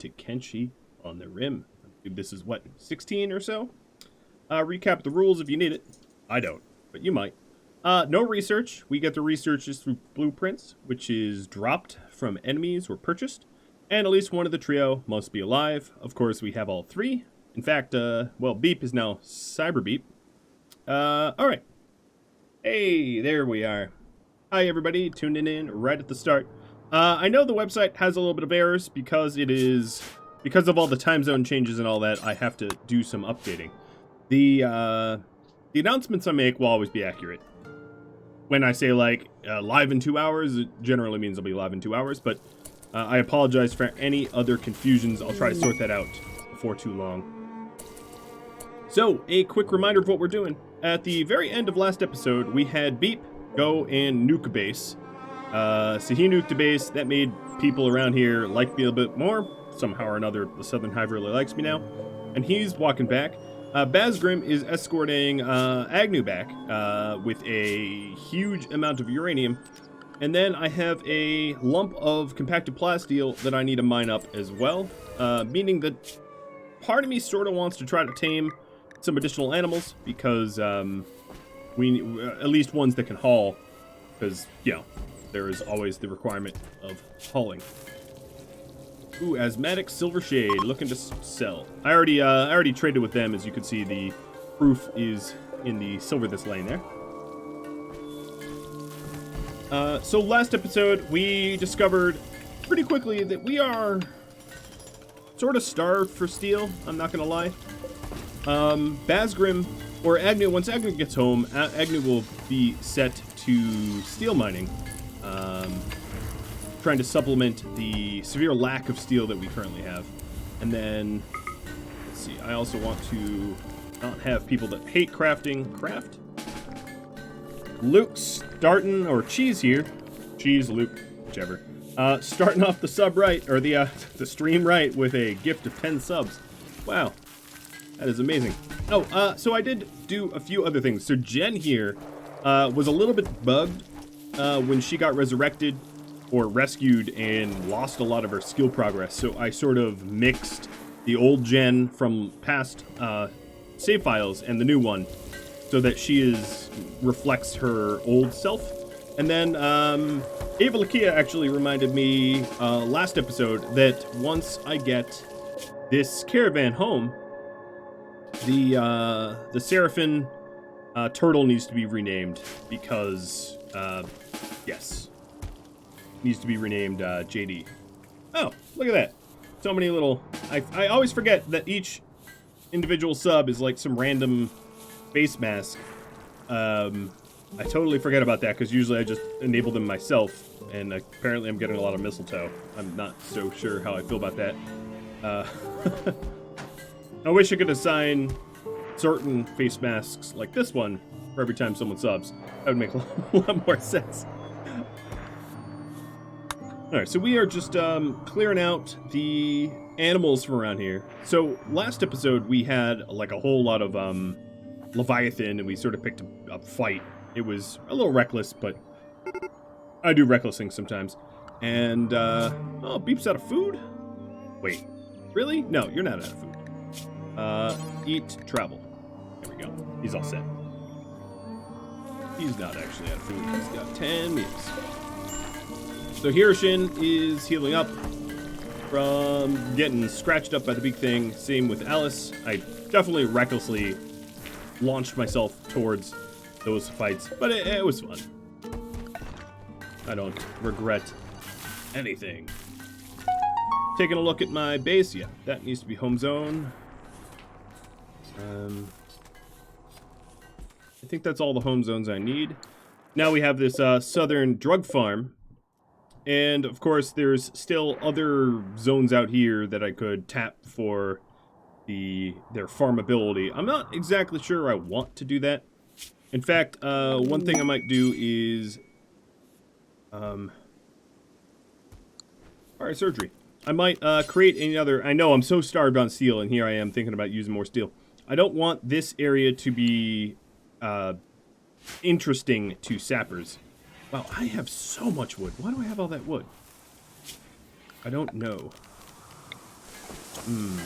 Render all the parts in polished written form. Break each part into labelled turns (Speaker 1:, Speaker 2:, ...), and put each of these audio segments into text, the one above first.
Speaker 1: to Kenshi on the Rim. This is what, 16 or so? Recap the rules if you need it. I don't, but you might. No research. We get the researches through blueprints, which is dropped from enemies or purchased. And at least one of the trio must be alive. Of course, we have all three. In fact, well, Beep is now Cyber Beep. Alright. Hey, there we are. Hi, everybody. Tuning in right at the start. I know the website has a little bit of errors because because of all the time zone changes and all that, I have to do some updating. The announcements I make will always be accurate. When I say, like, live in 2 hours, it generally means I'll be live in 2 hours, but I apologize for any other confusions. I'll try to sort that out before too long. So, a quick reminder of what we're doing. At the very end of last episode, we had Beep go and nuke a base. So he nuked a base. That made people around here like me a bit more. Somehow or another, the Southern Hive really likes me now. And he's walking back. Bazgrim is escorting Agnew back with a huge amount of uranium. And then I have a lump of compacted plasteel that I need to mine up as well. Meaning that part of me sort of wants to try to tame some additional animals because we at least ones that can haul. Because, you know, there is always the requirement of hauling. Ooh, asthmatic silver shade, looking to sell. I already traded with them, as you can see. The proof is in the silver this lane there. So last episode, we discovered pretty quickly that we are sort of starved for steel. I'm not gonna lie. Bazgrim or Agnew. Once Agnew gets home, Agnew will be set to steel mining. Trying to supplement the severe lack of steel that we currently have. And then, let's see, I also want to not have people that hate crafting craft. Luke's starting, or Cheese here. Cheese, Luke, whichever. Starting off the sub right, or the stream right with a gift of 10 subs. Wow, that is amazing. Oh, so I did do a few other things. So Jen here was a little bit bugged when she got resurrected or rescued and lost a lot of her skill progress. So I sort of mixed the old Jen from past save files and the new one so that she reflects her old self. And then Ava Lakia actually reminded me last episode that once I get this caravan home, the Seraphim turtle needs to be renamed because, yes, needs to be renamed JD. Oh, look at that. So many little... I always forget that each individual sub is like some random face mask. I totally forget about that because usually I just enable them myself, and apparently I'm getting a lot of mistletoe. I'm not so sure how I feel about that. I wish I could assign certain face masks like this one for every time someone subs. That would make a lot more sense. Alright, so we are just clearing out the animals from around here. So last episode we had like a whole lot of Leviathan, and we sort of picked a fight. It was a little reckless, but I do reckless things sometimes. And, oh, Beep's out of food? Wait, really? No, you're not out of food. Eat, travel. There we go. He's all set. He's not actually out of food. He's got 10 meals. So Hiroshin is healing up from getting scratched up by the big thing. Same with Alice. I definitely recklessly launched myself towards those fights, but it was fun. I don't regret anything. Taking a look at my base. Yeah, that needs to be home zone. I think that's all the home zones I need. Now we have this southern drug farm. And, of course, there's still other zones out here that I could tap for their farmability. I'm not exactly sure I want to do that. In fact, one thing I might do is... Alright, surgery. I might create another... I know I'm so starved on steel, and here I am thinking about using more steel. I don't want this area to be interesting to sappers. Wow, I have so much wood. Why do I have all that wood? I don't know. I'm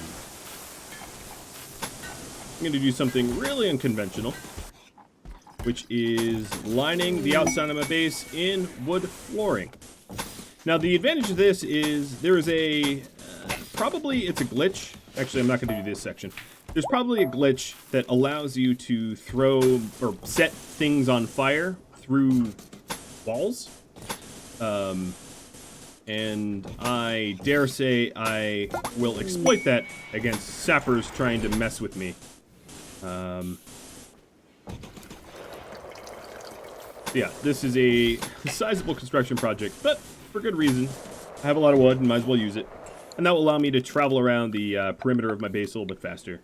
Speaker 1: going to do something really unconventional, which is lining the outside of my base in wood flooring. Now, the advantage of this is there is a... probably it's a glitch. Actually, I'm not going to do this section. There's probably a glitch that allows you to throw or set things on fire through walls. And I dare say I will exploit that against sappers trying to mess with me. Yeah, this is a sizable construction project, but for good reason. I have a lot of wood and might as well use it. And that will allow me to travel around the perimeter of my base a little bit faster.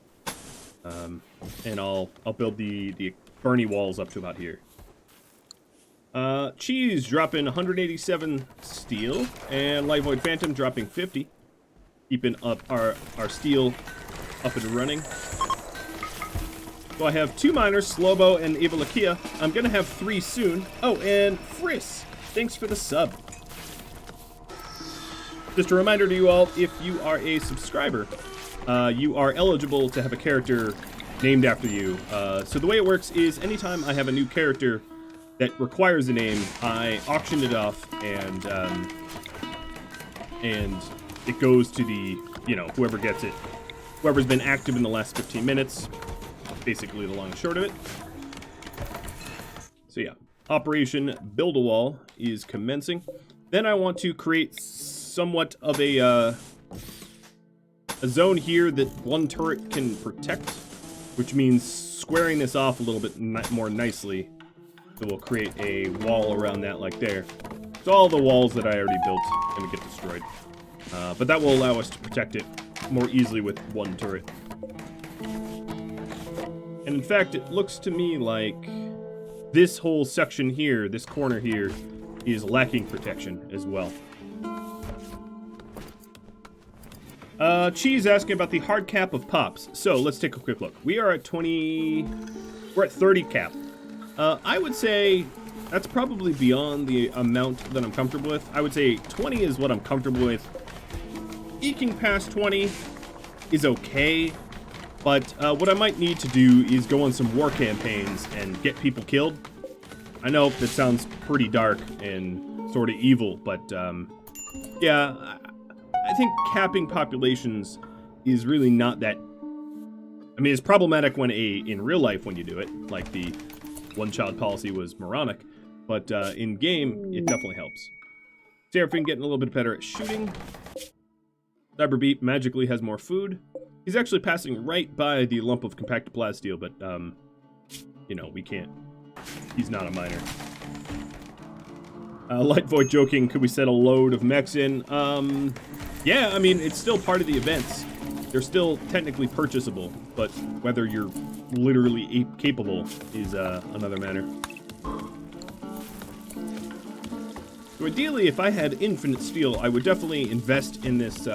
Speaker 1: And I'll build the Bernie walls up to about here. Cheese dropping 187 steel, and Light Void Phantom dropping 50. Keeping up our steel up and running. So I have 2 miners, Slobo and Evalakia. I'm gonna have 3 soon. Oh, and Friss, thanks for the sub. Just a reminder to you all, if you are a subscriber, you are eligible to have a character named after you. So the way it works is anytime I have a new character that requires a name, I auction it off, and it goes to the, whoever gets it. Whoever's been active in the last 15 minutes. Basically the long and short of it. So yeah, Operation Build-A-Wall is commencing. Then I want to create somewhat of a zone here that one turret can protect, which means squaring this off a little bit more nicely. So we'll create a wall around that like there. So all the walls that I already built are going to get destroyed. But that will allow us to protect it more easily with one turret. And in fact, it looks to me like this whole section here, this corner here, is lacking protection as well. Cheese asking about the hard cap of pops. So let's take a quick look. We are at 20... We're at 30 cap. I would say that's probably beyond the amount that I'm comfortable with. I would say 20 is what I'm comfortable with. Eking past 20 is okay. But what I might need to do is go on some war campaigns and get people killed. I know that sounds pretty dark and sort of evil, but yeah, I think capping populations is really not that... I mean, it's problematic when in real life when you do it, like the one-child policy was moronic, but in-game, it definitely helps. Seraphine getting a little bit better at shooting. Cyberbeat magically has more food. He's actually passing right by the lump of compacted plasteel, but, we can't. He's not a miner. Light Void joking, could we set a load of mechs in? Yeah, I mean, it's still part of the events. They're still technically purchasable, but whether you're literally capable is another matter. So ideally, if I had infinite steel, I would definitely invest in this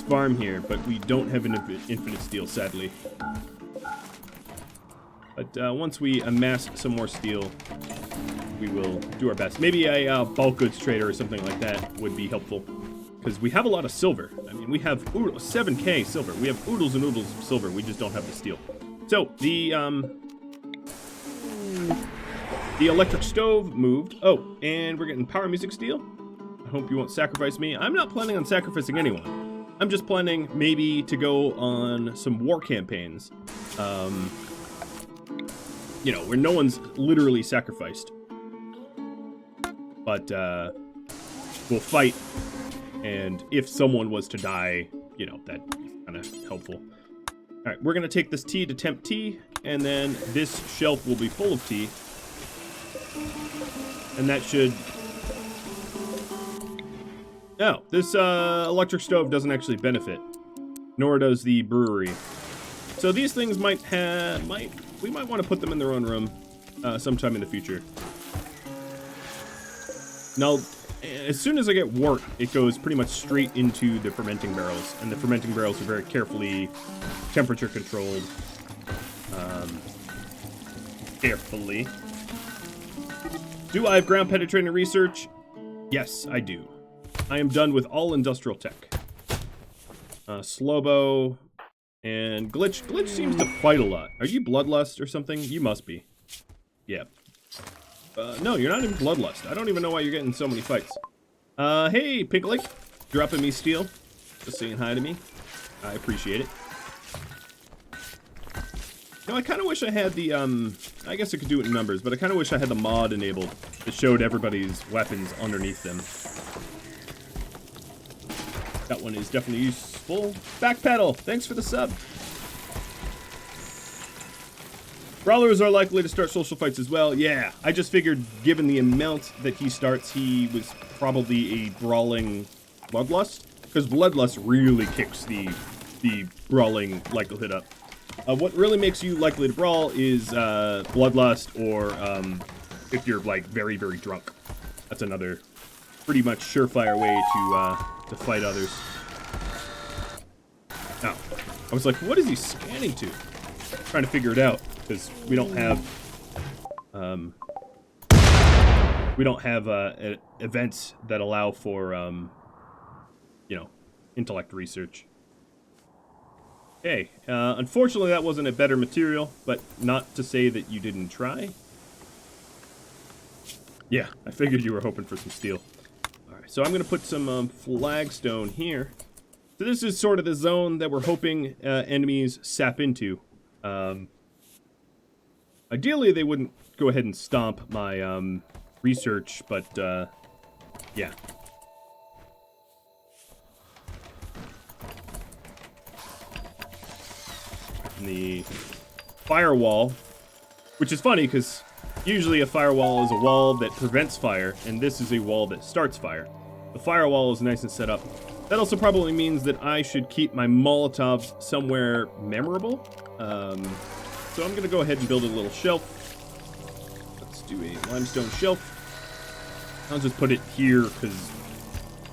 Speaker 1: farm here, but we don't have an infinite steel, sadly. But once we amass some more steel, we will do our best. Maybe a bulk goods trader or something like that would be helpful, because we have a lot of silver. I mean, we have 7k silver. We have oodles and oodles of silver. We just don't have the steel. So the electric stove moved. Oh, and we're getting power music steel. I hope you won't sacrifice me. I'm not planning on sacrificing anyone. I'm just planning maybe to go on some war campaigns. Where no one's literally sacrificed. But, we'll fight. And if someone was to die, that'd be kind of helpful. Alright, we're going to take this tea to temp tea. And then this shelf will be full of tea. And that should... No, this electric stove doesn't actually benefit. Nor does the brewery. So these things we might want to put them in their own room sometime in the future. Now, as soon as I get wort, it goes pretty much straight into the fermenting barrels. And the fermenting barrels are very carefully temperature controlled. Carefully. Do I have ground penetrating research? Yes, I do. I am done with all industrial tech. Slobo, and Glitch. Glitch seems to fight a lot. Are you Bloodlust or something? You must be. Yeah. No, you're not in Bloodlust. I don't even know why you're getting so many fights. Hey, Piglet. Dropping me steel. Just saying hi to me. I appreciate it. No, I kind of wish I had the, I guess I could do it in numbers, but I kind of wish I had the mod enabled that showed everybody's weapons underneath them. That one is definitely useful. Backpedal, thanks for the sub. Brawlers are likely to start social fights as well. Yeah, I just figured given the amount that he starts, he was probably a brawling Bloodlust, because Bloodlust really kicks the brawling likelihood up. What really makes you likely to brawl is Bloodlust, or if you're like very, very drunk. That's another pretty much surefire way to fight others. Now, I was like, what is he scanning to? Trying to figure it out because we don't have events that allow for you know, intellect research. Okay, unfortunately that wasn't a better material, but not to say that you didn't try. Yeah, I figured you were hoping for some steel. Alright, so I'm going to put some flagstone here. So this is sort of the zone that we're hoping enemies sap into. Ideally they wouldn't go ahead and stomp my research, but yeah. The firewall, which is funny because usually a firewall is a wall that prevents fire, and this is a wall that starts fire. The firewall is nice and set up. That also probably means that I should keep my Molotovs somewhere memorable. So I'm going to go ahead and build a little shelf. Let's do a limestone shelf. I'll just put it here because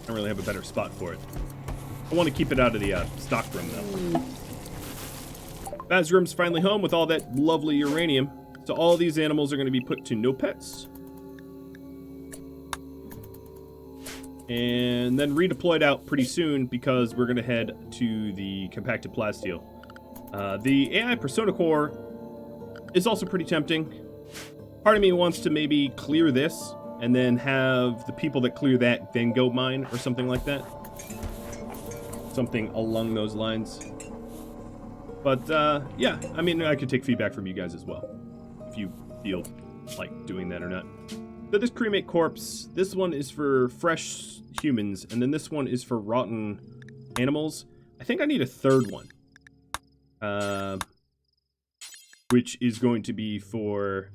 Speaker 1: I don't really have a better spot for it. I want to keep it out of the stock room though. Bazroom's finally home with all that lovely uranium. So all these animals are going to be put to no pets. And then redeployed out pretty soon because we're going to head to the compacted plasteel. The AI Persona Core is also pretty tempting. Part of me wants to maybe clear this and then have the people that clear that then go mine or something like that. Something along those lines. But, yeah, I mean, I could take feedback from you guys as well, if you feel like doing that or not. So this cremate corpse, this one is for fresh humans, and then this one is for rotten animals. I think I need a third one. Which is going to be for...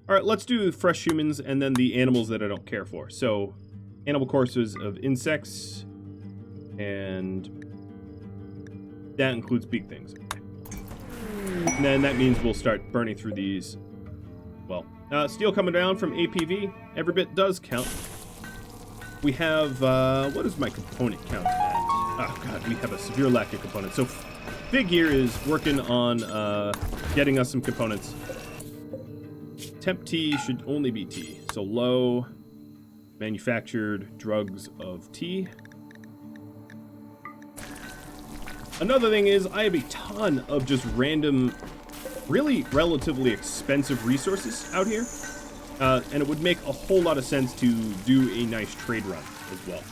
Speaker 1: Alright, let's do fresh humans, and then the animals that I don't care for. So, animal corpses of insects, and... that includes big things. And then that means we'll start burning through these. Well, steel coming down from APV. Every bit does count. We have, what is my component count at? Oh god, we have a severe lack of components. So Big here is working on getting us some components. Temp T should only be T. So low, manufactured drugs of T. Another thing is, I have a ton of just random, really relatively expensive resources out here. And it would make a whole lot of sense to do a nice trade run as well.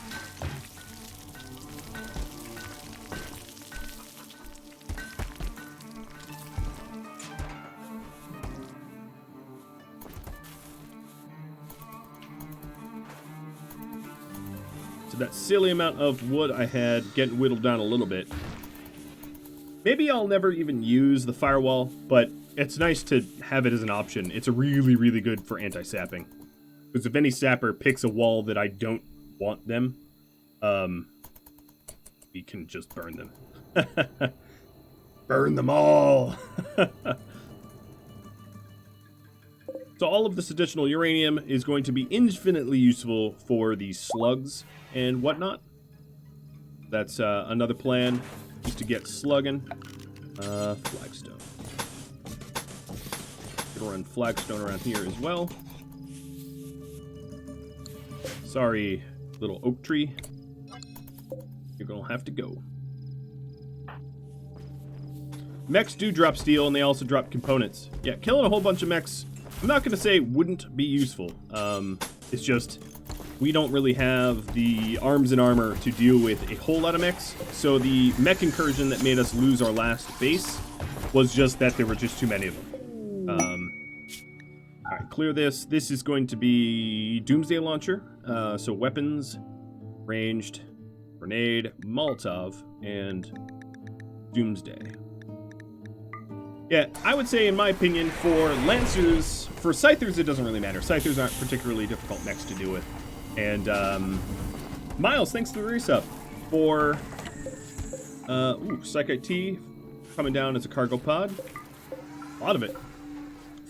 Speaker 1: So that silly amount of wood I had getting whittled down a little bit. Maybe I'll never even use the firewall, but it's nice to have it as an option. It's really, really good for anti-sapping. Because if any sapper picks a wall that I don't want them, we can just burn them. Burn them all! So all of this additional uranium is going to be infinitely useful for the slugs and whatnot. That's another plan. Just to get slugging. Flagstone. Gonna run flagstone around here as well. Sorry, little oak tree. You're gonna have to go. mechs do drop steel, and they also drop components. Yeah, killing a whole bunch of mechs, I'm not going to say wouldn't be useful. It's just, we don't really have the arms and armor to deal with a whole lot of mechs. So the mech incursion that made us lose our last base was just that there were just too many of them. Alright, clear this. This is going to be Doomsday Launcher. So weapons, ranged, grenade, Molotov, and Doomsday. Yeah, I would say, in my opinion, for Lancers, for Scythers, it doesn't really matter. Scythers aren't particularly difficult mechs to deal with. And, Miles, thanks for the resub. For, Psychite T coming down as a cargo pod. A lot of it.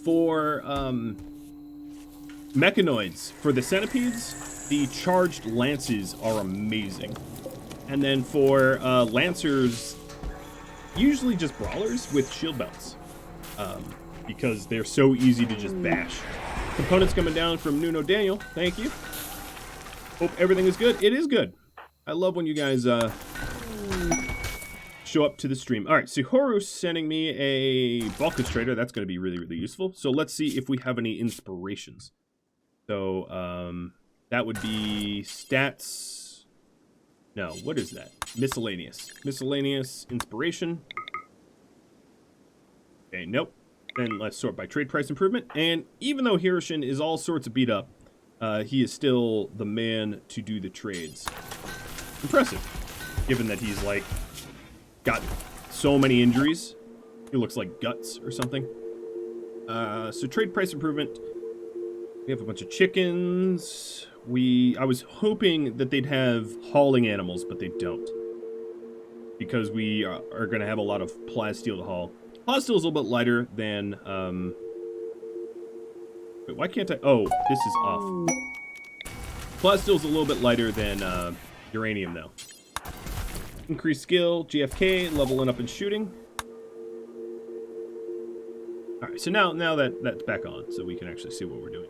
Speaker 1: For, Mechanoids, for the Centipedes, the charged Lances are amazing. And then for, Lancers, usually just brawlers with shield belts, because they're so easy to just bash. Components coming down from Nuno Daniel, thank you. Hope everything is good. It is good. I love when you guys show up to the stream. All right, Sihoru's sending me a Balkans trader. That's going to be really, really useful. So let's see if we have any inspirations. So that would be stats. No, what is that? Miscellaneous. Miscellaneous inspiration. Okay, nope. Then let's sort by trade price improvement. And even though Hiroshин is all sorts of beat up, he is still the man to do the trades. Impressive. Given that he's, like, got so many injuries. He looks like guts or something. So trade price improvement. We have a bunch of chickens. I was hoping that they'd have hauling animals, but they don't. Because we are going to have a lot of plasteel to haul. Plasteel is a little bit lighter than... Wait, why can't I... Oh, this is off. Plasteel is a little bit lighter than uranium, though. Increased skill, GFK, leveling up and shooting. Alright, so now that's back on, so we can actually see what we're doing.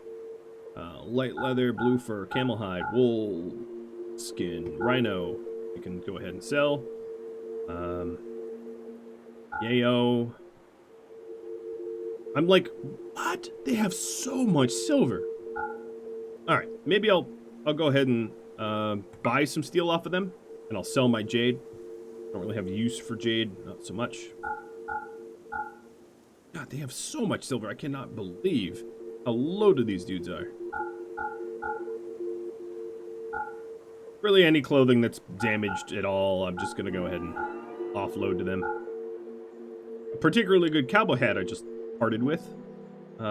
Speaker 1: Light leather, blue fur, camel hide, wool, skin, rhino. We can go ahead and sell. Yayo. I'm like, what? They have so much silver. Alright, maybe I'll go ahead and buy some steel off of them, and I'll sell my jade. I don't really have use for jade, not so much. God, they have so much silver. I cannot believe how loaded these dudes are. Really, any clothing that's damaged at all, I'm just going to go ahead and offload to them. A particularly good cowboy hat I just parted with. They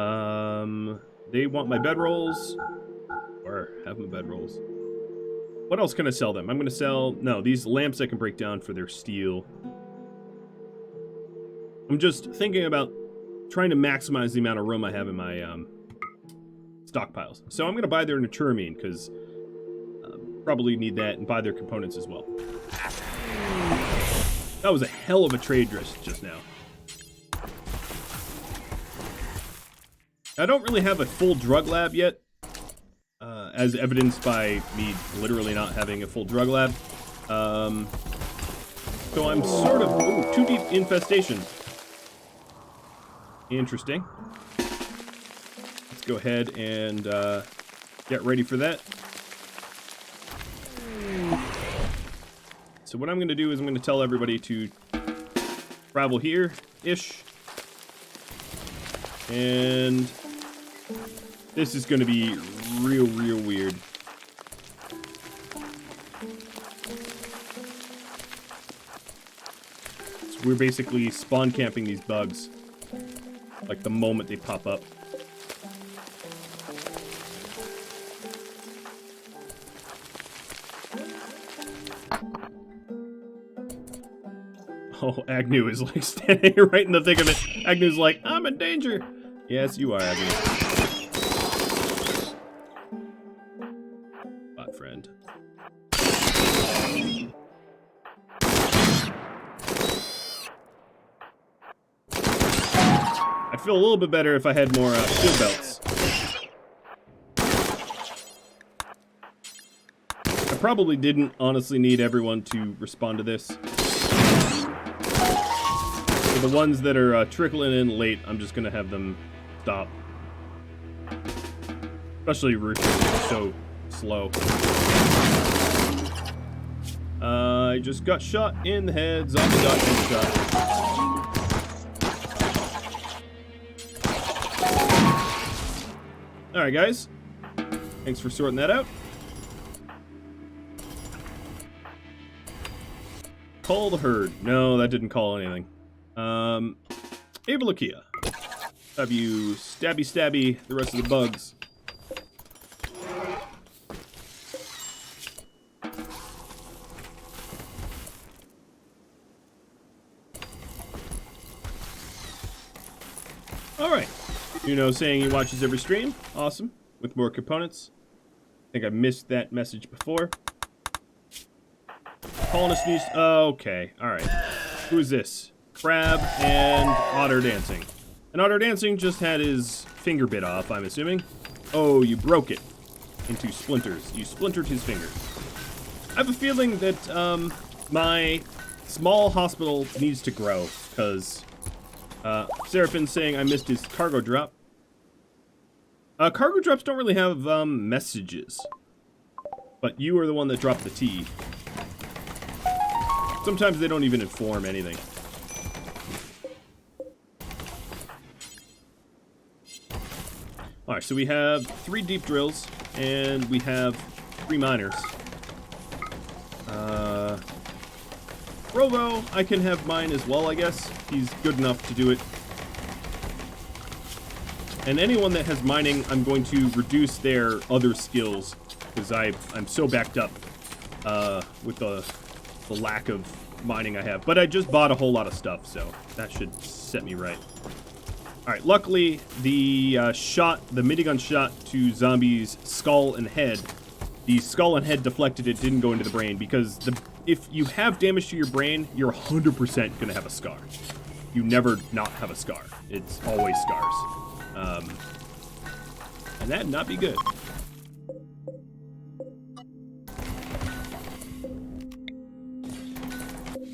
Speaker 1: want my bedrolls. Or have my bedrolls. What else can I sell them? I'm going to sell... No, these lamps I can break down for their steel. I'm just thinking about trying to maximize the amount of room I have in my stockpiles. So I'm going to buy their Naturamine, because probably need that, and buy their components as well. That was a hell of a trade just now. I don't really have a full drug lab yet, as evidenced by me literally not having a full drug lab. So I'm sort of... Ooh, too deep infestation. Interesting. Let's go ahead and get ready for that. So what I'm going to do is I'm going to tell everybody to travel here-ish. And this is going to be real weird. So we're basically spawn camping these bugs, like the moment they pop up. Oh, Agnew is like standing right in the thick of it. Agnew's like, I'm in danger. Yes, you are, Agnew. Bot friend. I'd feel a little bit better if I had more shield belts. I probably didn't honestly need everyone to respond to this. For the ones that are trickling in late, I'm just gonna have them stop. Especially Rooster, it's so slow. I just got shot in the head. Zombie got shot. Alright, guys. Thanks for sorting that out. Call the herd. No, that didn't call anything. Avalakia. Have you stabby the rest of the bugs. Alright. Saying he watches every stream. Awesome. With more components. I think I missed that message before. Colonist needs... okay. Alright. Who is this? Crab and Otter Dancing. And Otter Dancing just had his finger bit off, I'm assuming. Oh, you broke it into splinters. You splintered his finger. I have a feeling that my small hospital needs to grow, because Seraphin's saying I missed his cargo drop. Cargo drops don't really have messages, but you are the one that dropped the T. Sometimes they don't even inform anything. Alright, so we have 3 deep drills, and we have 3 miners. Robo, I can have mine as well, I guess. He's good enough to do it. And anyone that has mining, I'm going to reduce their other skills, because I'm so backed up with the lack of mining I have. But I just bought a whole lot of stuff, so that should set me right. Alright, luckily, the minigun shot to Zombie's skull and head, the skull and head deflected, it didn't go into the brain, because if you have damage to your brain, you're 100% going to have a scar. You never not have a scar. It's always scars. And that'd not be good.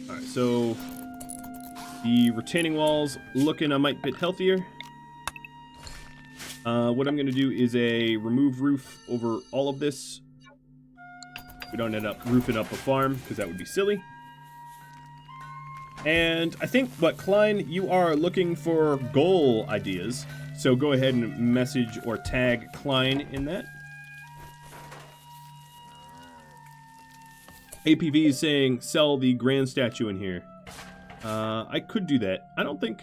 Speaker 1: Alright, so the retaining walls looking a mite bit healthier. What I'm going to do is a remove roof over all of this. We don't end up roofing up a farm, because that would be silly. And I think, Klein, you are looking for goal ideas. So go ahead and message or tag Klein in that. APV is saying, sell the grand statue in here. I could do that. I don't think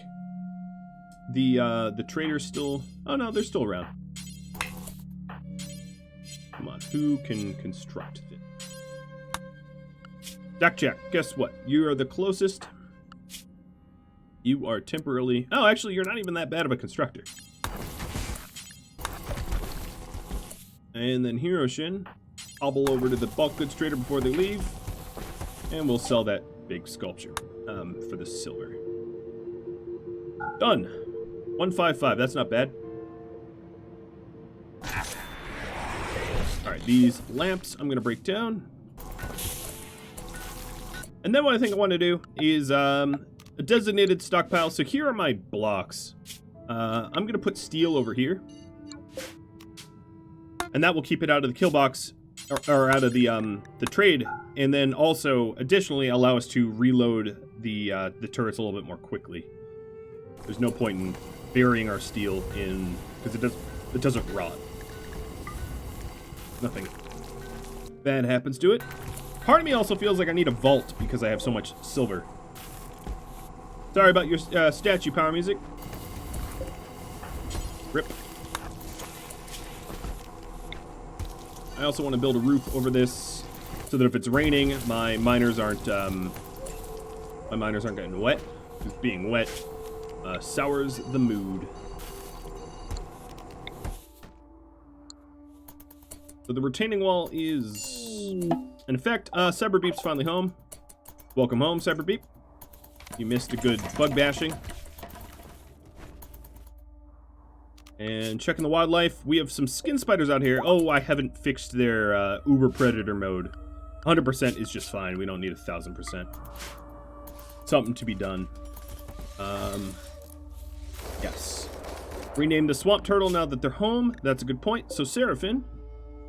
Speaker 1: the trader's still... Oh, no, they're still around. Come on, who can construct it? Jack, guess what? You are the closest. You are temporarily... Oh, actually, you're not even that bad of a constructor. And then Hiroshin, hobble over to the bulk goods trader before they leave, and we'll sell that big sculpture for the silver. Done. 155. That's not bad. All right, these lamps I'm gonna break down, and then what I think I want to do is a designated stockpile. So here are my blocks. I'm gonna put steel over here, and that will keep it out of the kill box, or out of the trade, and then also additionally allow us to reload the turrets a little bit more quickly. There's no point in burying our steel in, because it doesn't rot. Nothing bad happens to it. Part of me also feels like I need a vault because I have so much silver. Sorry about your statue power music. Rip. I also want to build a roof over this so that if it's raining, my miners aren't getting wet. Because being wet sours the mood. So the retaining wall is in effect. Cyberbeep's finally home. Welcome home, Cyberbeep. You missed a good bug bashing. And checking the wildlife, we have some skin spiders out here. Oh, I haven't fixed their uber predator mode. 100% is just fine. We don't need 1000%. Something to be done. Yes. Rename the swamp turtle now that they're home. That's a good point. So, Seraphim,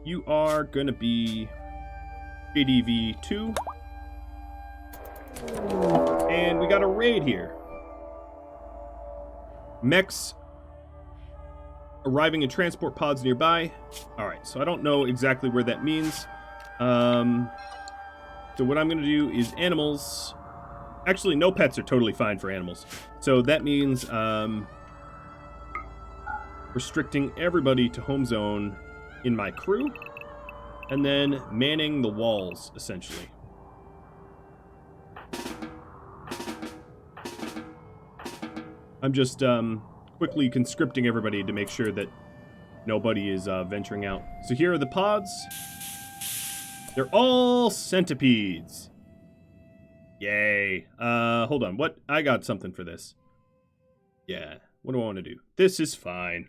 Speaker 1: you are going to be ADV2. And we got a raid here. Mechs arriving in transport pods nearby. Alright, so I don't know exactly where that means. So what I'm going to do is animals. Actually, no pets are totally fine for animals. So that means restricting everybody to home zone in my crew. And then manning the walls, essentially. I'm just quickly conscripting everybody to make sure that nobody is venturing out. So here are the pods. They're all centipedes. Yay. Hold on. What? I got something for this. Yeah. What do I want to do? This is fine.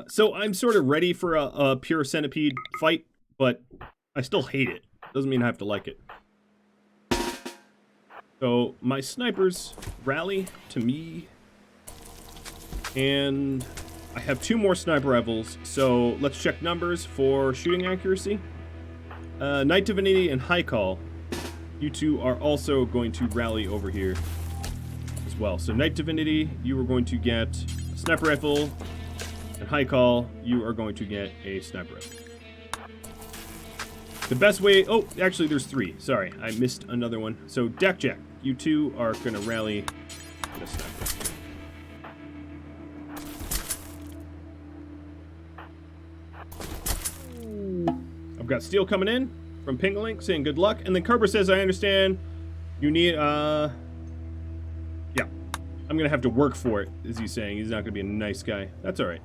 Speaker 1: So I'm sort of ready for a pure centipede fight, but I still hate it. Doesn't mean I have to like it. So my snipers rally to me, and I have 2 more sniper rifles, so let's check numbers for shooting accuracy. Night Divinity and High Call, you two are also going to rally over here as well. So Night Divinity, you are going to get a sniper rifle, and High Call, you are going to get a sniper rifle. The best way... Oh, actually, there's 3. Sorry, I missed another one. So, Jack, you two are going to rally with a sniper. I've got Steel coming in from Pingalink saying good luck. And then Kerber says, I understand you need... Yeah. I'm going to have to work for it, is he saying. He's not going to be a nice guy. That's all right.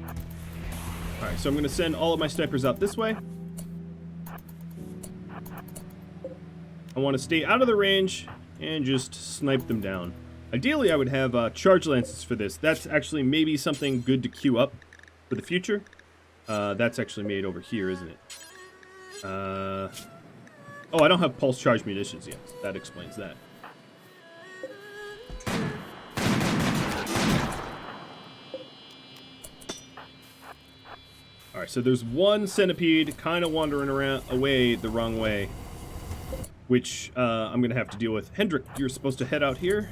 Speaker 1: All right, so I'm going to send all of my snipers out this way. I want to stay out of the range and just snipe them down. Ideally, I would have charge lances for this. That's actually maybe something good to queue up for the future. That's actually made over here, isn't it? Oh, I don't have pulse charge munitions yet. That explains that. Alright, so there's one centipede kind of wandering around away the wrong way, which I'm going to have to deal with. Hendrik, you're supposed to head out here.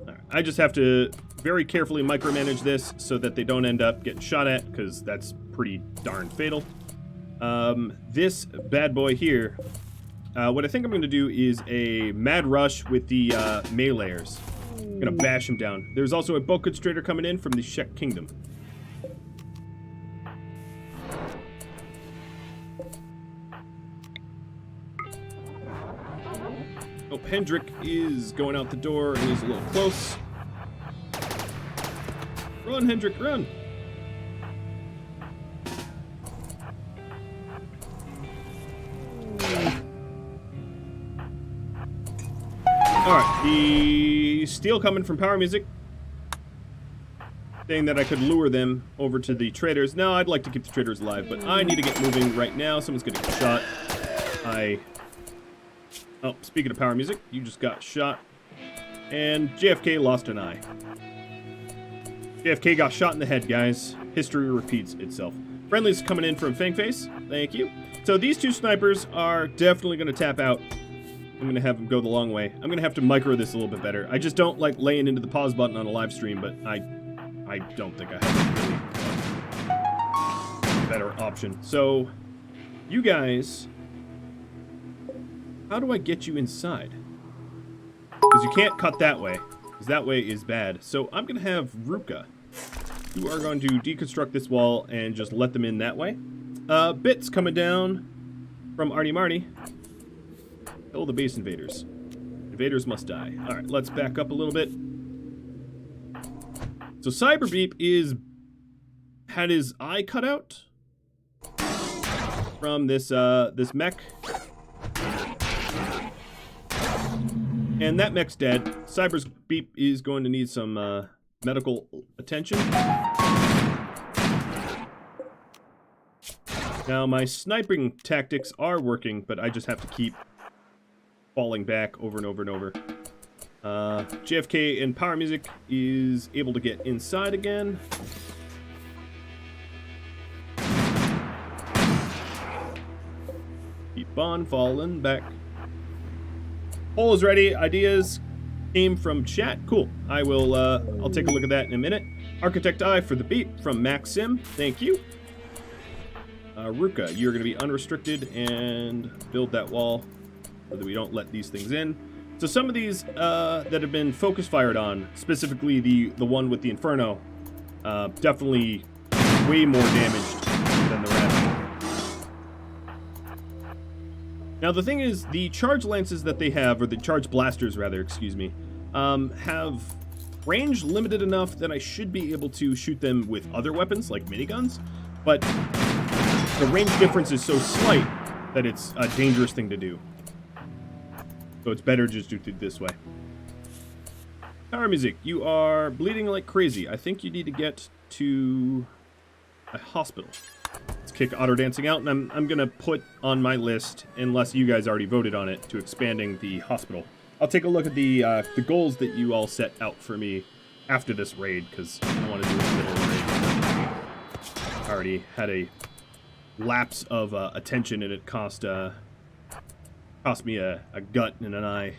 Speaker 1: Right, I just have to very carefully micromanage this so that they don't end up getting shot at, because that's pretty darn fatal. This bad boy here, what I think I'm going to do is a mad rush with the meleeers. I'm going to bash him down. There's also a bulk constrictor coming in from the Shek Kingdom. Oh, Hendrik is going out the door and he's a little close. Run, Hendrik, run! Alright, the steel coming from Power Music, saying that I could lure them over to the traders. No, I'd like to keep the traders alive, but I need to get moving right now. Someone's gonna get shot. Oh, speaking of Power Music, you just got shot. And JFK lost an eye. JFK got shot in the head, guys. History repeats itself. Friendly's coming in from Fangface. Thank you. So these 2 snipers are definitely going to tap out. I'm going to have them go the long way. I'm going to have to micro this a little bit better. I just don't like laying into the pause button on a live stream, but I don't think I have a really better option. So, you guys... How do I get you inside? Because you can't cut that way. Because that way is bad. So I'm going to have Ruka. You are going to deconstruct this wall and just let them in that way. Bits coming down from Arnie Marnie. Kill the base invaders. Invaders must die. Alright, let's back up a little bit. So Cyberbeep had his eye cut out from this mech. And that mech's dead. Cyberbeep is going to need some medical attention. Now, my sniping tactics are working, but I just have to keep falling back over and over and over. JFK in Power Music is able to get inside again. Keep on falling back. Poll is ready. Ideas came from chat. Cool. I'll take a look at that in a minute. Architect Eye for the beat from Maxim. Thank you. Ruka, you're going to be unrestricted and build that wall so that we don't let these things in. So some of these that have been focus fired on, specifically the one with the Inferno, definitely way more damaged than the rest. Now the thing is, the charge lances that they have, or the charge blasters rather, excuse me, have range limited enough that I should be able to shoot them with other weapons like miniguns, but the range difference is so slight that it's a dangerous thing to do. So it's better just to do it this way. Power Music, you are bleeding like crazy. I think you need to get to a hospital. Let's kick Otter Dancing out, and I'm gonna put on my list, unless you guys already voted on it, to expanding the hospital. I'll take a look at the goals that you all set out for me after this raid, because I want to do a little raid. I already had a lapse of attention, and it cost me a gut and an eye.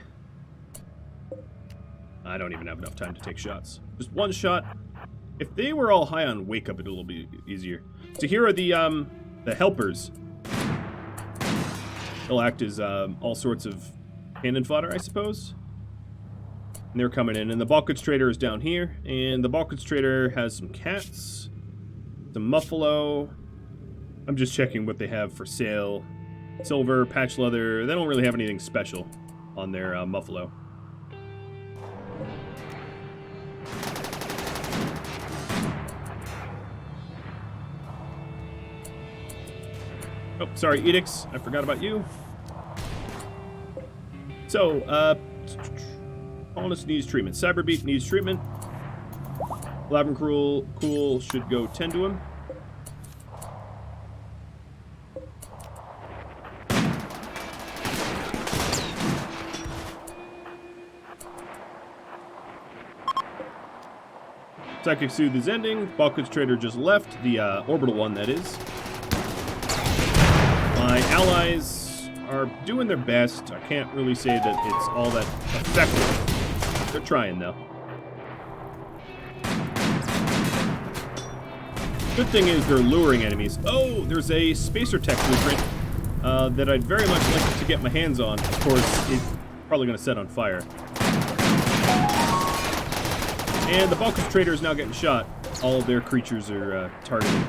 Speaker 1: I don't even have enough time to take shots. Just one shot. If they were all high on Wake Up, it'll be easier. So here are the helpers. They'll act as all sorts of cannon fodder, I suppose. And they're coming in. And the Bulk Trader is down here. And the Bulk Trader has some cats, some Muffalo. I'm just checking what they have for sale. Silver, patch leather. They don't really have anything special on their Muffalo. Oh, sorry, Edicts. I forgot about you. So, Colonist needs treatment. Cyberbeat needs treatment. Lavin Cool should go tend to him. Psychic Soothe is ending. Balkans Trader just left. The orbital one, that is. My allies are doing their best. I can't really say that it's all that effective. They're trying, though. Good thing is they're luring enemies. Oh, there's a Spacer Tech blueprint that I'd very much like to get my hands on. Of course, it's probably going to set on fire. And the Balkans Trader is now getting shot. All of their creatures are targeted.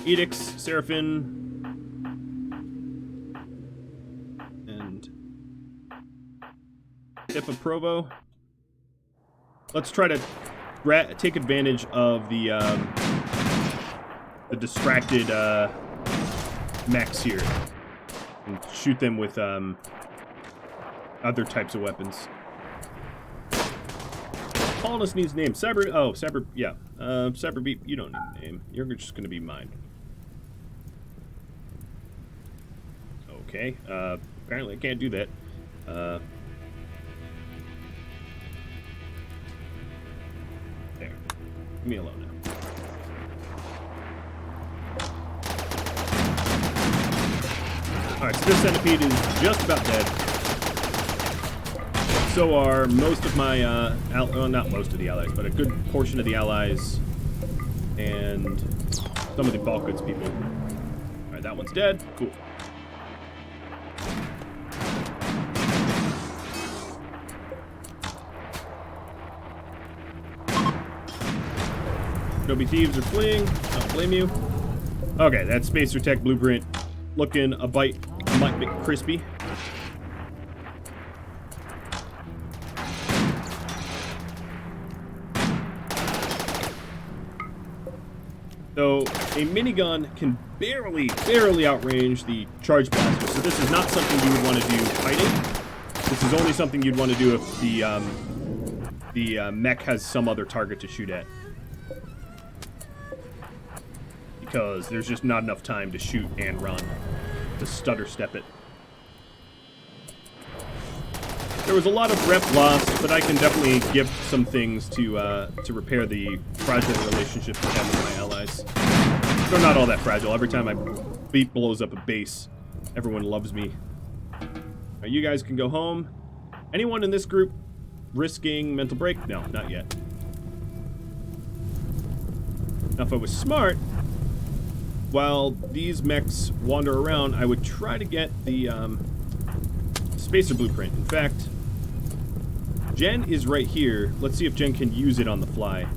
Speaker 1: Edicts, Seraphim, and Hippa Provo. Let's try to take advantage of the distracted mechs here and shoot them with other types of weapons. Colonist needs name. Cyberbeat, you don't need a name. You're just gonna be mine. Okay, apparently I can't do that. There. Leave me alone now. Alright, so this centipede is just about dead. So are most of my, well, not most of the allies, but a good portion of the allies and some of the Balkans people. Alright, that one's dead. Cool. Shinobi thieves are fleeing. Don't blame you. Okay, that Spacer Tech blueprint looking a bite might be crispy. So a minigun can barely outrange the charge blaster. So this is not something you would want to do fighting. This is only something you'd want to do if the mech has some other target to shoot at. Because there's just not enough time to shoot and run. To stutter step it. There was a lot of rep lost, but I can definitely give some things to repair the fragile relationships I have with my allies. They're not all that fragile. Every time my beat blows up a base, everyone loves me. Right, you guys can go home. Anyone in this group risking mental break? No, not yet. Now, if I was smart, while these mechs wander around, I would try to get the spacer blueprint. In fact, Jen is right here. Let's see if Jen can use it on the fly.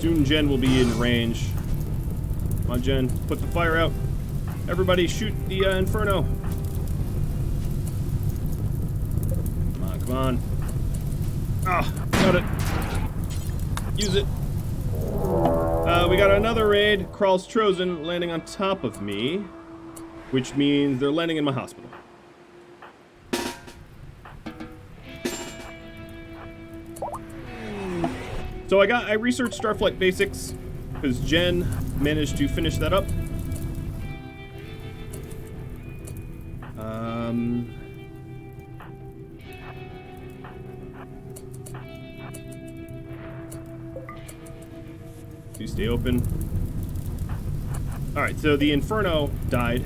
Speaker 1: Soon Jen will be in range. Come on, Jen. Put the fire out. Everybody shoot the Inferno. Come on, come on. Ah, got it. Use it. We got another raid. Kral's Trozen landing on top of me, which means they're landing in my hospital. So I researched Starflight Basics because Jen managed to finish that up. Please stay open. Alright, so the Inferno died.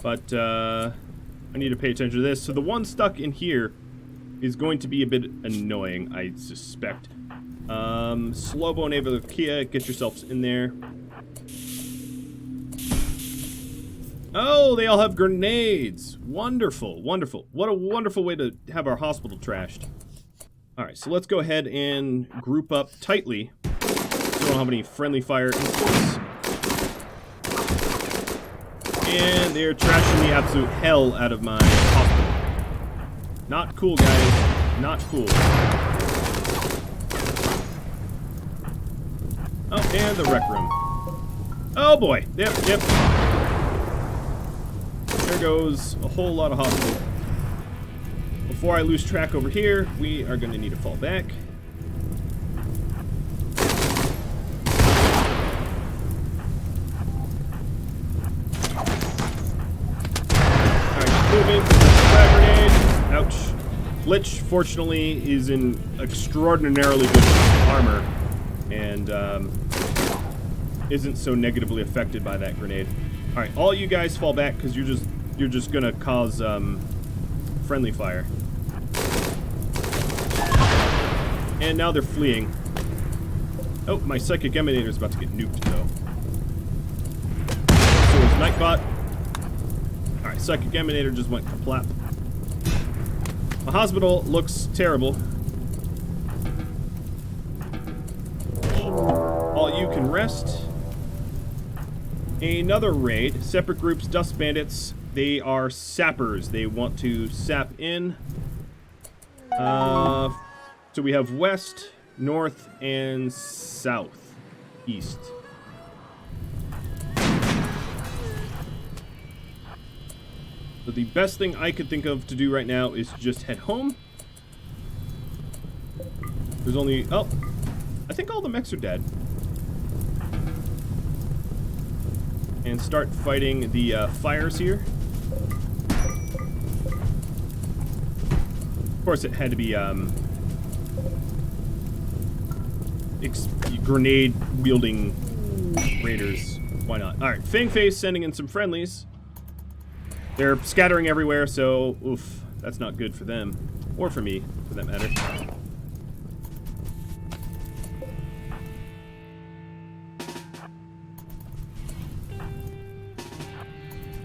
Speaker 1: But, I need to pay attention to this. So the one stuck in here is going to be a bit annoying, I suspect. Slowbo and Ava Kia, get yourselves in there. Oh, they all have grenades. Wonderful, wonderful. What a wonderful way to have our hospital trashed. Alright, so let's go ahead and group up tightly. We don't have any friendly fire instants. And they're trashing the absolute hell out of my hospital. Not cool, guys. Not cool. Oh, and the rec room. Oh boy. Yep, yep. There goes a whole lot of hospital. Before I lose track over here, we are going to need to fall back. Moving. Frag grenade. Ouch. Lich, fortunately, is in extraordinarily good armor and isn't so negatively affected by that grenade. All right, all you guys fall back because you're just gonna cause friendly fire. And now they're fleeing. Oh, my psychic emanator is about to get nuked though. So is Nightbot. Alright, psychic emanator just went kaplap. My hospital looks terrible. All you can rest. Another raid. Separate groups, Dust Bandits. They are sappers. They want to sap in. So we have west, north, and south. East. So the best thing I could think of to do right now is just head home. There's only... oh, I think all the mechs are dead. And start fighting the fires here. Of course, it had to be grenade-wielding raiders. Why not? All right, Fangface sending in some friendlies. They're scattering everywhere, so oof, that's not good for them. Or for me, for that matter.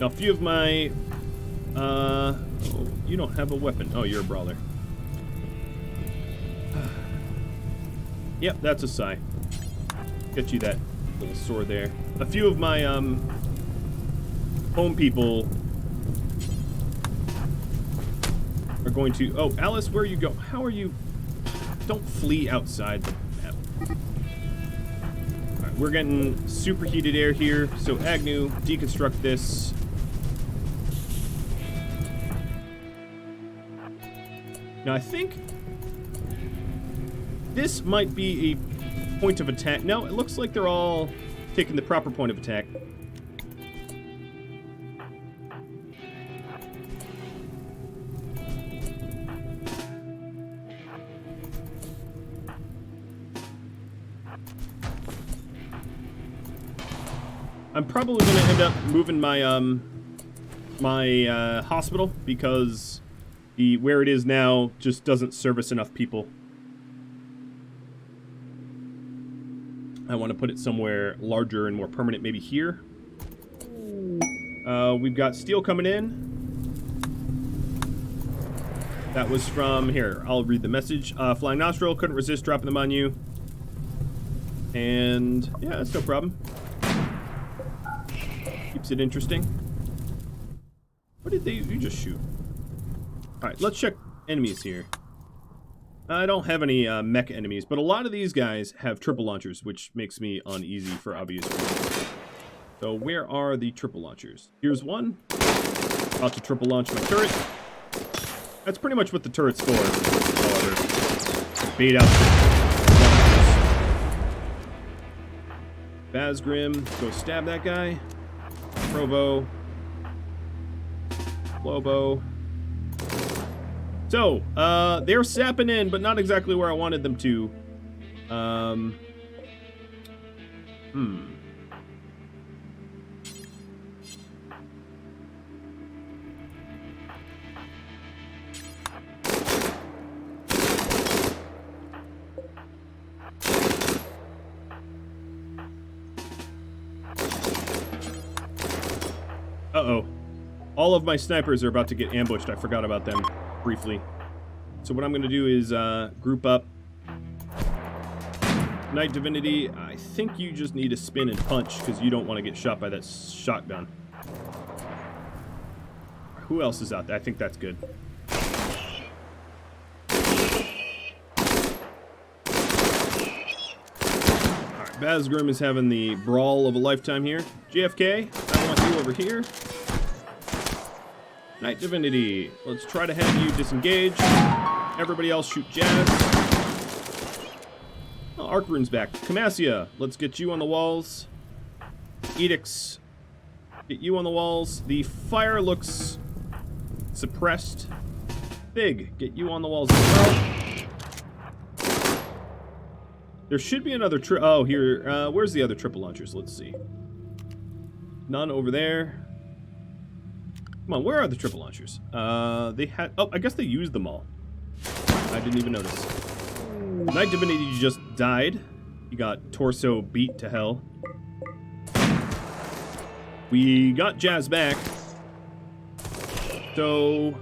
Speaker 1: Now, a few of my... oh, you don't have a weapon. Oh, you're a brawler. Yep, that's a sigh. Get you that little sword there. A few of my home people are going to... Oh, Alice, where are you going? How are you... Don't flee outside the map. Alright, we're getting superheated air here, so Agnew, deconstruct this. Now, I think this might be a point of attack. No, it looks like they're all taking the proper point of attack. I'm probably going to end up moving my my hospital because where it is now just doesn't service enough people. I want to put it somewhere larger and more permanent, maybe here. We've got steel coming in. That was from here. I'll read the message. Flying Nostril, couldn't resist dropping them on you. And yeah, that's no problem. Keeps it interesting. What did you just shoot? Alright, let's check enemies here. I don't have any mech enemies, but a lot of these guys have triple launchers, which makes me uneasy for obvious reasons. So where are the triple launchers? Here's one. About to triple launch my turret. That's pretty much what the turret's for, however. Bait out launchers. Bazgrim, go stab that guy. Provo. Lobo. So, they're sapping in, but not exactly where I wanted them to. Uh-oh. All of my snipers are about to get ambushed. I forgot about them briefly. So what I'm going to do is group up. Knight Divinity, I think you just need to spin and punch because you don't want to get shot by that shotgun. Who else is out there? I think that's good. Alright, Bazgrim is having the brawl of a lifetime here. JFK, I want you over here. Knight Divinity, let's try to have you disengage. Everybody else shoot Jazz. Oh, Arc Rune's back. Camasia, let's get you on the walls. Edicts, get you on the walls. The fire looks suppressed. Big, get you on the walls as well. There should be another oh, here, where's the other triple launchers? Let's see. None over there. Come on, where are the triple launchers? They had... Oh, I guess they used them all. I didn't even notice. Knight Divinity just died. He got torso beat to hell. We got Jazz back. So...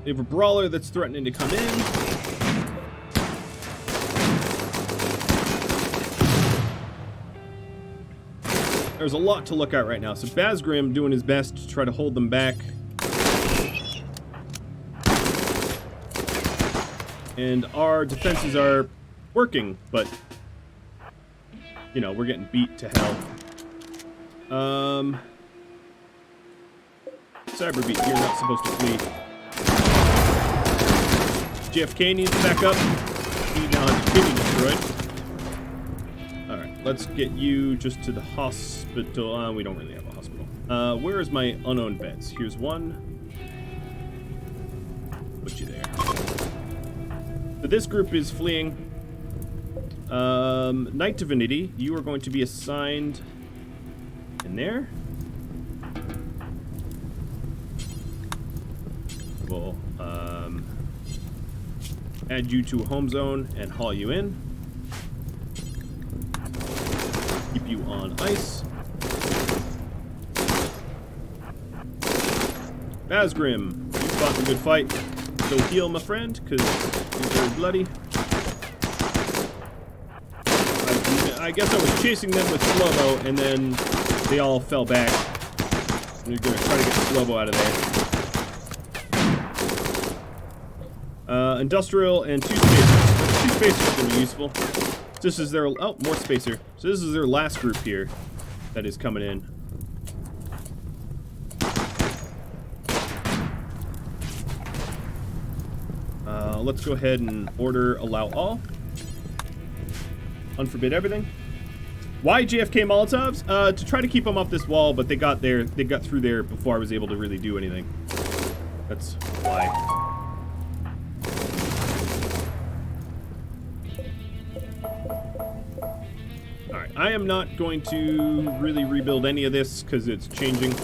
Speaker 1: we have a brawler that's threatening to come in. There's a lot to look at right now. So Bazgrim doing his best to try to hold them back. And our defenses are working, but, you know, we're getting beat to hell. Cyberbeat, you're not supposed to flee. JFK needs to back up. He now has a kidney destroyed. Let's get you just to the hospital. We don't really have a hospital. Where is my unowned beds? Here's one. Put you there. So this group is fleeing. Knight Divinity, you are going to be assigned in there. We'll add you to a home zone and haul you in. Keep you on ice. Bazgrim, you fought a good fight. So heal, my friend, because you're very bloody. I guess I was chasing them with slow-mo, and then they all fell back. And you're gonna try to get slow-mo out of there. Industrial and 2 spacers. 2 spacers are gonna be useful. This is their, oh, more spacer. So this is their last group here that is coming in. Let's go ahead and order allow all. Unforbid everything. Why JFK Molotovs? To try to keep them off this wall, but they got through there before I was able to really do anything. That's why. Alright, I am not going to really rebuild any of this because it's changing.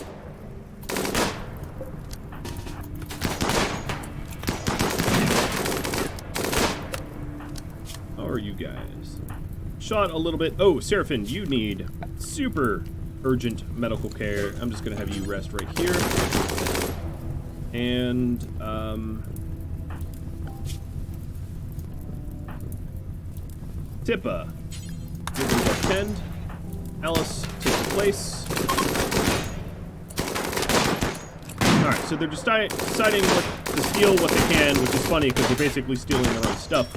Speaker 1: Are you guys? Shot a little bit. Oh, Seraphim, you need super urgent medical care. I'm just gonna have you rest right here. And Tippa, you're gonna go tend. Alice, take the place. Alright, so they're deciding what to steal what they can, which is funny because they're basically stealing their own stuff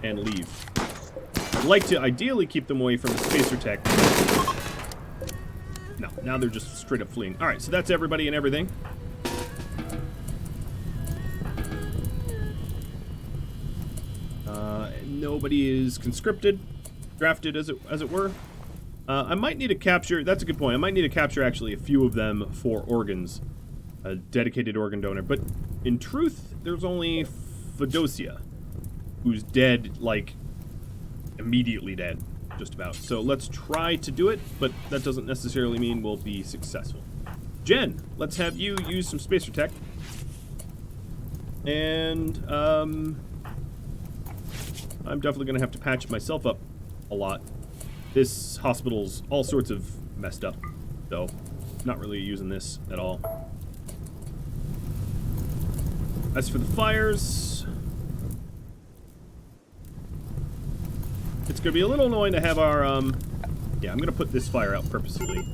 Speaker 1: and leave. I'd like to ideally keep them away from the spacer tech. No, now they're just straight up fleeing. Alright, so that's everybody and everything. Nobody is conscripted, drafted as it were. I might need to capture, that's a good point, I might need to capture actually a few of them for organs. A dedicated organ donor, but in truth, there's only Fedosia, who's dead, like, immediately dead, just about. So let's try to do it, but that doesn't necessarily mean we'll be successful. Jen, let's have you use some spacer tech. And, I'm definitely going to have to patch myself up a lot. This hospital's all sorts of messed up, so not really using this at all. As for the fires, it's going to be a little annoying to have our, yeah, I'm going to put this fire out purposefully.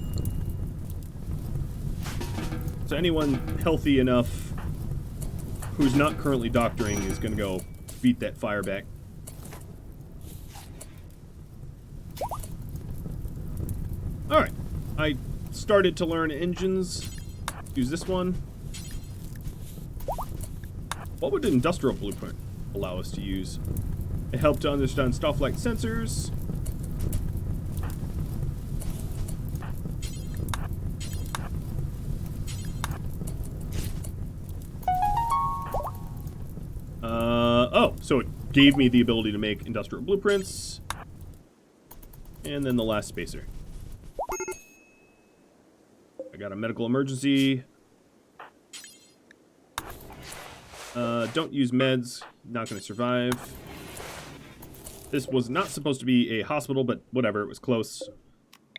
Speaker 1: So anyone healthy enough who's not currently doctoring is going to go beat that fire back. Alright, I started to learn engines. Use this one. What would an industrial blueprint allow us to use? It helped to understand stuff like sensors. Oh, so it gave me the ability to make industrial blueprints. And then the last spacer. I got a medical emergency. Don't use meds. Not going to survive. This was not supposed to be a hospital, but whatever. It was close.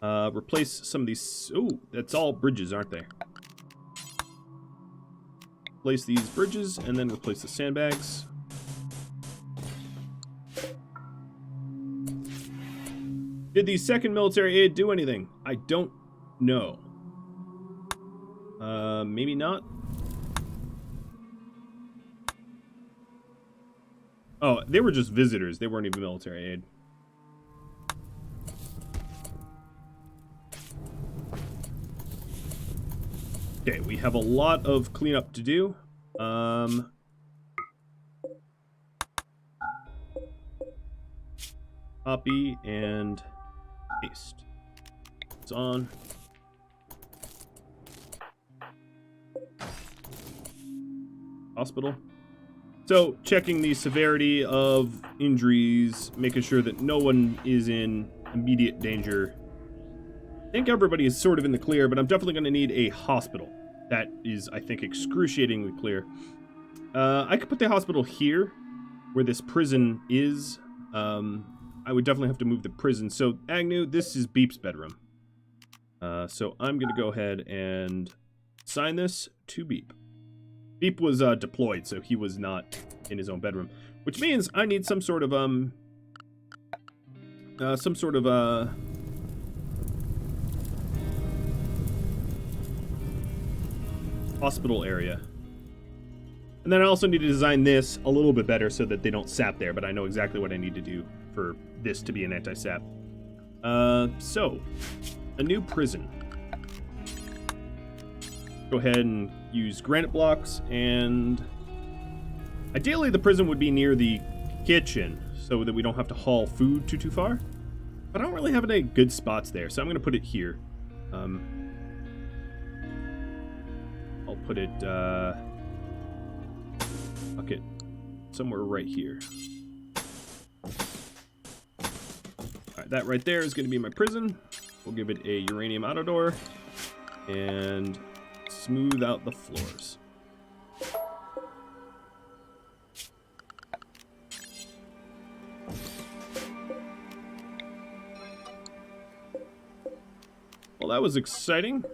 Speaker 1: Replace some of these. Ooh, that's all bridges, aren't they? Replace these bridges and then replace the sandbags. Did the second military aid do anything? I don't know. Maybe not. Oh, they were just visitors. They weren't even military aid. Okay, we have a lot of cleanup to do. Copy and paste. It's on. Hospital. So, checking the severity of injuries, making sure that no one is in immediate danger. I think everybody is sort of in the clear, but I'm definitely going to need a hospital. That is, I think, excruciatingly clear. I could put the hospital here, where this prison is. I would definitely have to move the prison. So, Agnew, this is Beep's bedroom. So, I'm going to go ahead and assign this to Beep. Beep was deployed, so he was not in his own bedroom. Which means I need some sort of some sort of hospital area. And then I also need to design this a little bit better so that they don't sap there, but I know exactly what I need to do for this to be an anti-sap. So, a new prison. Go ahead and use granite blocks, and ideally the prison would be near the kitchen so that we don't have to haul food too far. But I don't really have any good spots there, so I'm going to put it here. I'll put it, fuck it, somewhere right here. Alright, that right there is going to be my prison. We'll give it a uranium auto door and smooth out the floors. Well, that was exciting.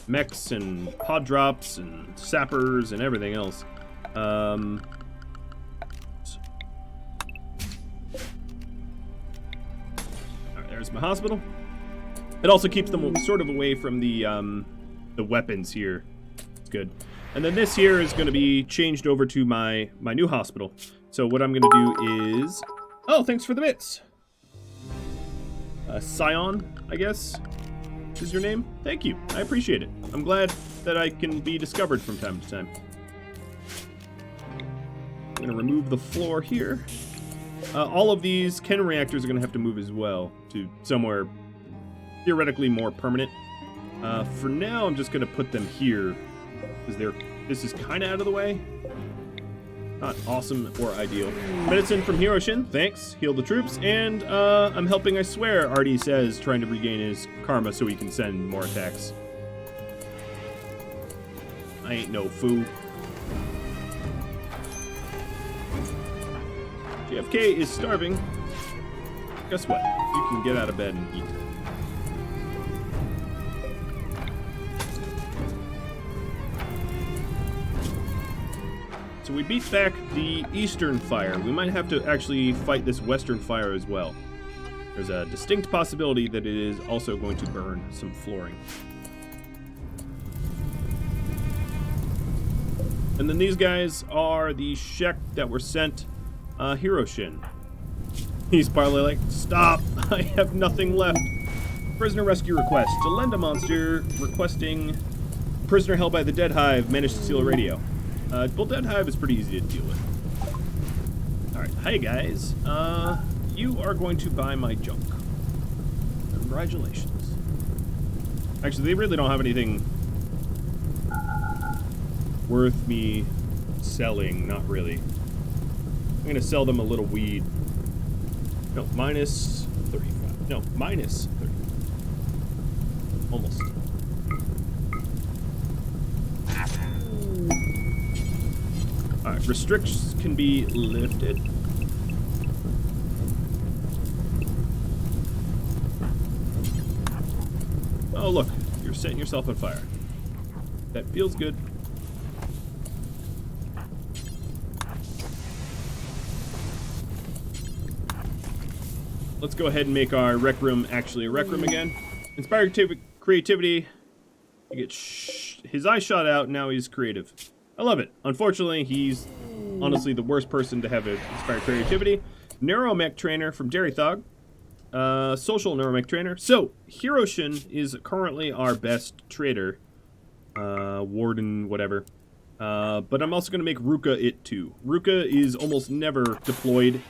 Speaker 1: Mechs and pod drops and sappers and everything else. Alright, there's my hospital. It also keeps them sort of away from the weapons here. It's good. And then this here is going to be changed over to my new hospital. So what I'm going to do is... Oh, thanks for the bits! Scion, I guess, is your name? Thank you. I appreciate it. I'm glad that I can be discovered from time to time. I'm going to remove the floor here. All of these Ken reactors are going to have to move as well to somewhere theoretically more permanent. For now, I'm just going to put them here because this is kind of out of the way. Not awesome or ideal. Medicine from Hiroshin, thanks. Heal the troops. And I'm helping, I swear, Artie says, trying to regain his karma so he can send more attacks. I ain't no fool. JFK is starving. Guess what? You can get out of bed and eat. So we beat back the eastern fire. We might have to actually fight this western fire as well. There's a distinct possibility that it is also going to burn some flooring. And then these guys are the Shek that were sent Hiroshin. He's probably like, stop, I have nothing left. Prisoner rescue request. To lend a monster requesting prisoner held by the Dead Hive managed to steal a radio. Well, Dead Hive is pretty easy to deal with. Alright, hi guys. You are going to buy my junk. Congratulations. Actually, they really don't have anything worth me selling. Not really. I'm going to sell them a little weed. No, minus 35. No, minus 30. Almost. Alright, restrictions can be lifted. Oh look, you're setting yourself on fire. That feels good. Let's go ahead and make our rec room actually a rec room again. Inspired creativity. You get his eye shot out, now he's creative. I love it. Unfortunately, he's honestly the worst person to have inspired creativity. Neuromech trainer from Dairy Thog. Social neuromech trainer. So, Hiroshin is currently our best trader. Warden, whatever. But I'm also going to make Ruka it too. Ruka is almost never deployed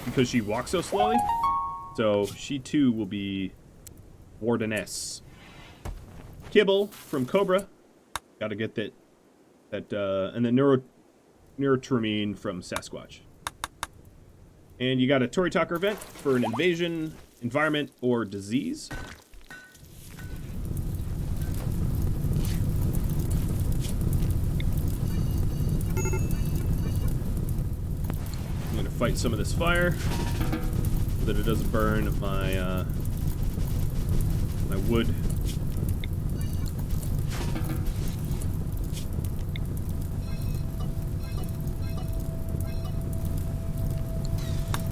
Speaker 1: because she walks so slowly. So, she too will be Wardeness. Kibble from Cobra. Gotta get that. And then Neurotramine from Sasquatch. And you got a Tory Talker event for an invasion, environment, or disease. I'm going to fight some of this fire so that it doesn't burn my, my wood.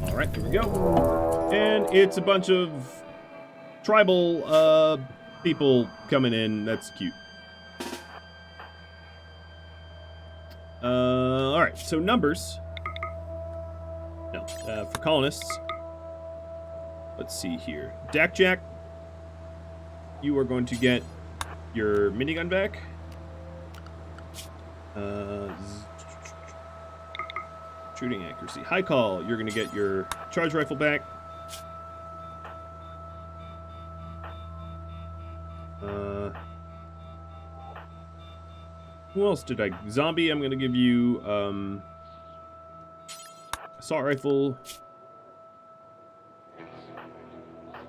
Speaker 1: Alright, here we go. And it's a bunch of tribal people coming in. That's cute. Alright, so numbers. No, for colonists. Let's see here. Dak Jack, you are going to get your minigun back. Shooting accuracy. High Call, you're going to get your charge rifle back. Who else did I... Zombie, I'm going to give you assault rifle.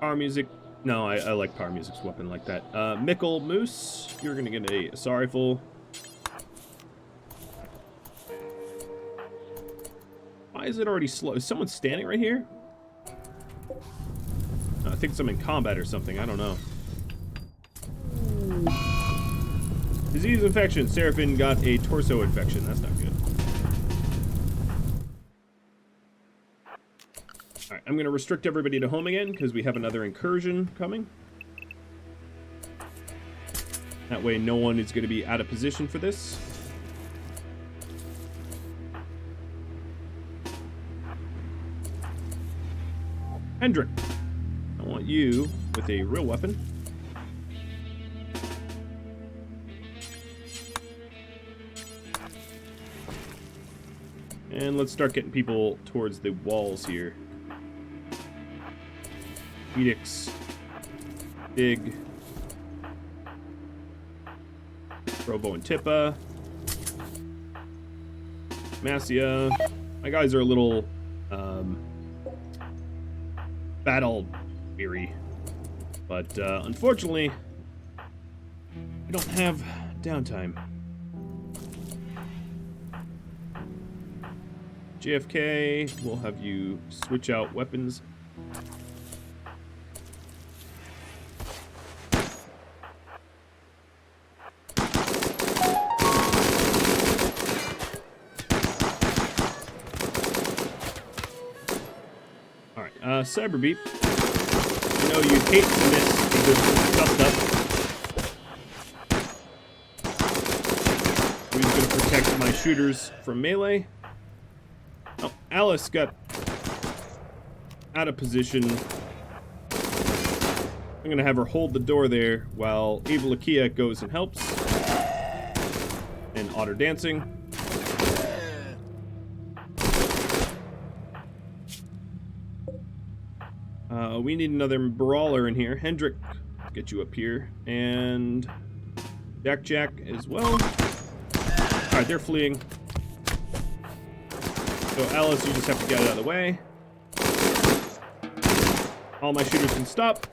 Speaker 1: Power music. No, I like power music's weapon like that. Mickle Moose, you're going to get a assault rifle. Why is it already slow? Is someone standing right here? I think I'm in combat or something. I don't know. Disease infection. Seraphim got a torso infection. That's not good. Alright, I'm going to restrict everybody to home again because we have another incursion coming. That way no one is going to be out of position for this. Hendrik, I want you with a real weapon. And let's start getting people towards the walls here. Edicts. Dig. Robo and Tippa. Massia. My guys are a little battle weary. But unfortunately, we don't have downtime. JFK, we'll have you switch out weapons. Alright, Cyberbeep. I know you hate to miss because it's stuffed up. We're just going to protect my shooters from melee. Oh, Alice got out of position. I'm going to have her hold the door there while Ava Lakia goes and helps. And Otter dancing. We need another brawler in here. Hendrik, get you up here. And Jack as well. Alright, they're fleeing. So Alice, you just have to get out of the way. All my shooters can stop.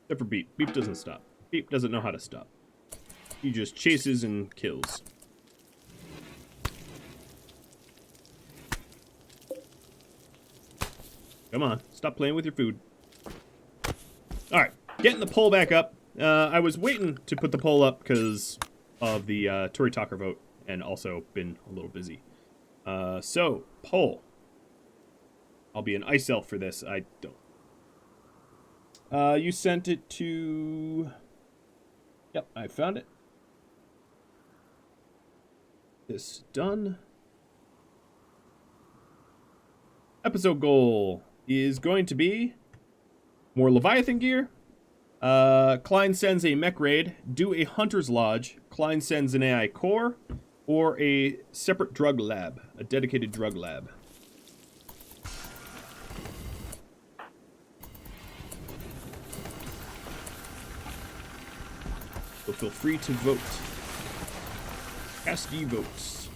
Speaker 1: Except for Beep. Beep doesn't stop. Beep doesn't know how to stop. He just chases and kills. Come on, stop playing with your food. Alright, getting the poll back up. I was waiting to put the poll up because of the Tory Talker vote, and also been a little busy. So, poll. I'll be an ice elf for this. I don't. You sent it to... Yep, I found it. This done. Episode goal is going to be more Leviathan gear. Klein sends a Mech Raid. Do a Hunter's Lodge. Klein sends an AI core. Or a separate drug lab. A dedicated drug lab. So feel free to vote. Cast ye votes.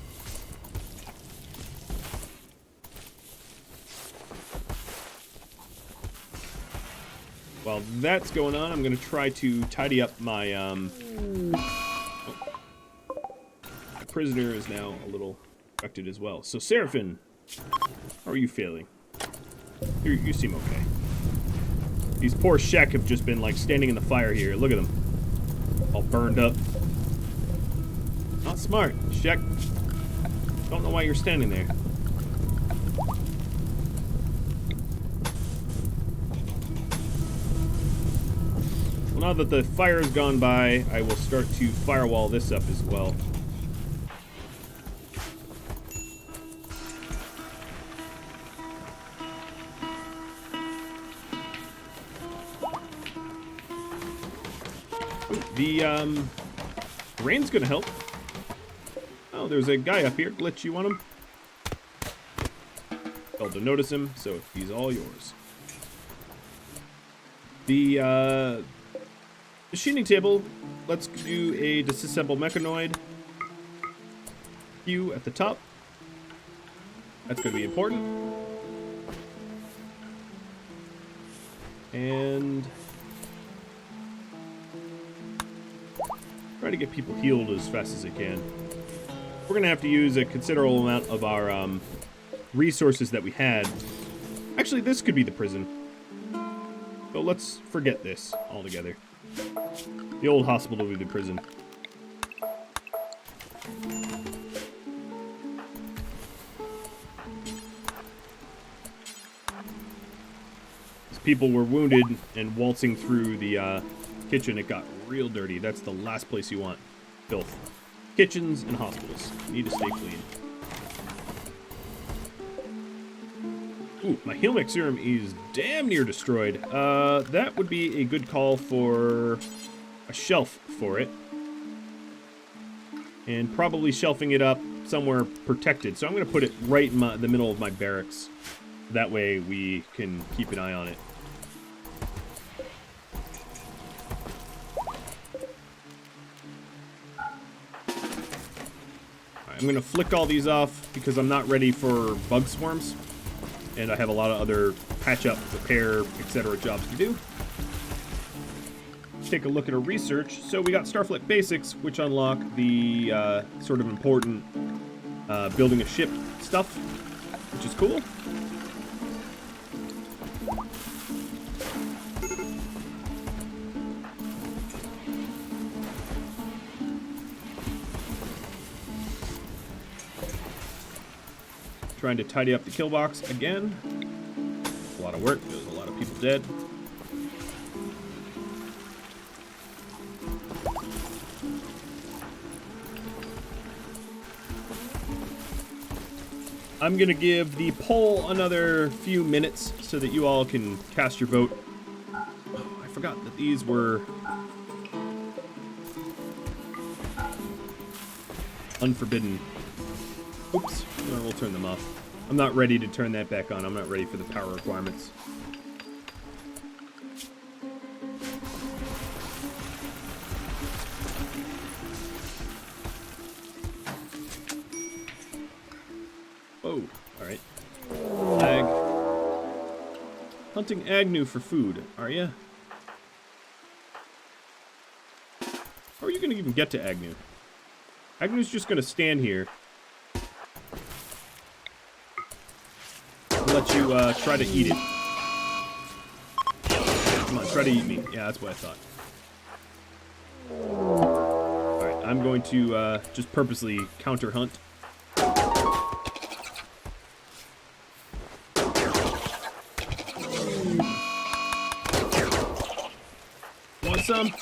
Speaker 1: While that's going on, I'm going to try to tidy up my, my prisoner is now a little affected as well. So, Seraphim, how are you feeling? You seem okay. These poor Shek have just been, like, standing in the fire here. Look at them. All burned up. Not smart, Shek. Don't know why you're standing there. Well, now that the fire has gone by, I will start to firewall this up as well. The rain's gonna help. Oh, there's a guy up here. Glitch, you want him? Failed to notice him, so he's all yours. The machining table. Let's do a disassemble mechanoid. Q at the top. That's gonna be important. And try to get people healed as fast as I can. We're gonna have to use a considerable amount of our resources that we had. Actually, this could be the prison. So let's forget this altogether. The old hospital will be the prison. As people were wounded and waltzing through the kitchen, it got real dirty. That's the last place you want filth. Kitchens and hospitals need to stay clean. Ooh, my heal mech serum is damn near destroyed. That would be a good call for a shelf for it. And probably shelving it up somewhere protected. So I'm going to put it right in the middle of my barracks. That way we can keep an eye on it. I'm going to flick all these off because I'm not ready for bug swarms. And I have a lot of other patch up, repair, etc. jobs to do. Take a look at our research. So we got Starfleet Basics, which unlock the sort of important building a ship stuff, which is cool. Trying to tidy up the kill box again. A lot of work. There's a lot of people dead. I'm gonna give the poll another few minutes so that you all can cast your vote. Oh, I forgot that these were unforbidden. Oops, no, we'll turn them off. I'm not ready to turn that back on. I'm not ready for the power requirements. Oh, alright. Ag. Hunting Agnew for food, are ya? How are you gonna even get to Agnew? Agnew's just gonna stand here. Let you try to eat it. Come on, try to eat me. Yeah, that's what I thought. Alright, I'm going to just purposely counter hunt. Want some?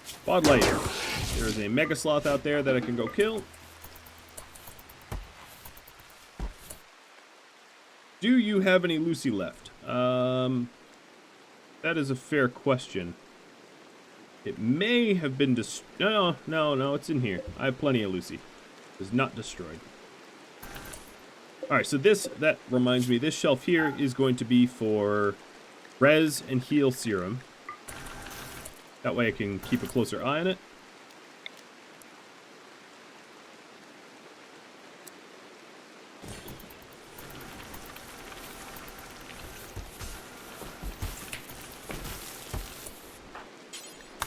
Speaker 1: Spotlight. There's a mega sloth out there that I can go kill. Do you have any Lucy left? That is a fair question. It may have been no, it's in here. I have plenty of Lucy. It is not destroyed. Alright, so that reminds me, this shelf here is going to be for res and heal serum. That way I can keep a closer eye on it.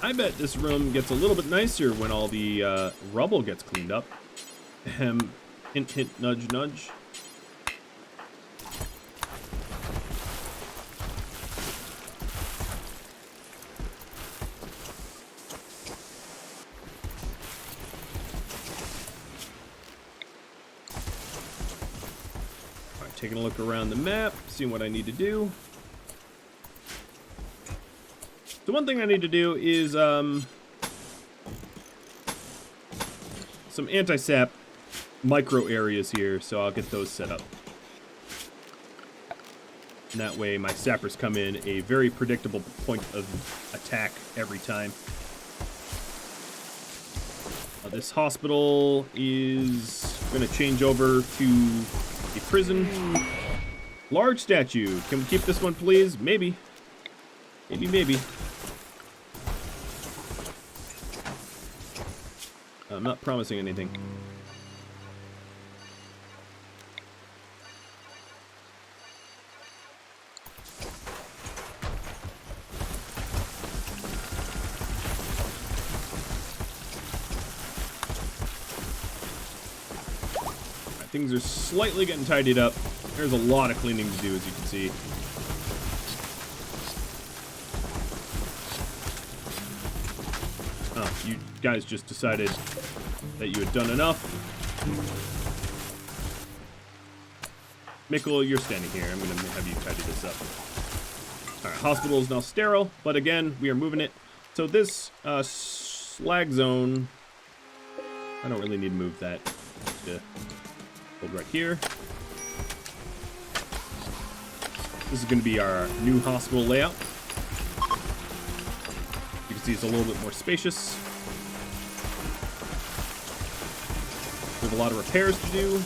Speaker 1: I bet this room gets a little bit nicer when all the rubble gets cleaned up. Hint, hint, nudge, nudge. taking a look around the map, seeing what I need to do. The one thing I need to do is some anti-sap micro areas here, so I'll get those set up. And that way my sappers come in a very predictable point of attack every time. This hospital is going to change over to a prison. Large statue. Can we keep this one, please? Maybe. Maybe. I'm not promising anything. Things are slightly getting tidied up. There's a lot of cleaning to do, as you can see. Oh, you guys just decided that you had done enough. Mikkel, you're standing here. I'm going to have you tidy this up. Alright, hospital is now sterile, but again, we are moving it. So this slag zone, I don't really need to move that. Hold right here. This is going to be our new hospital layout. You can see it's a little bit more spacious. We have a lot of repairs to do.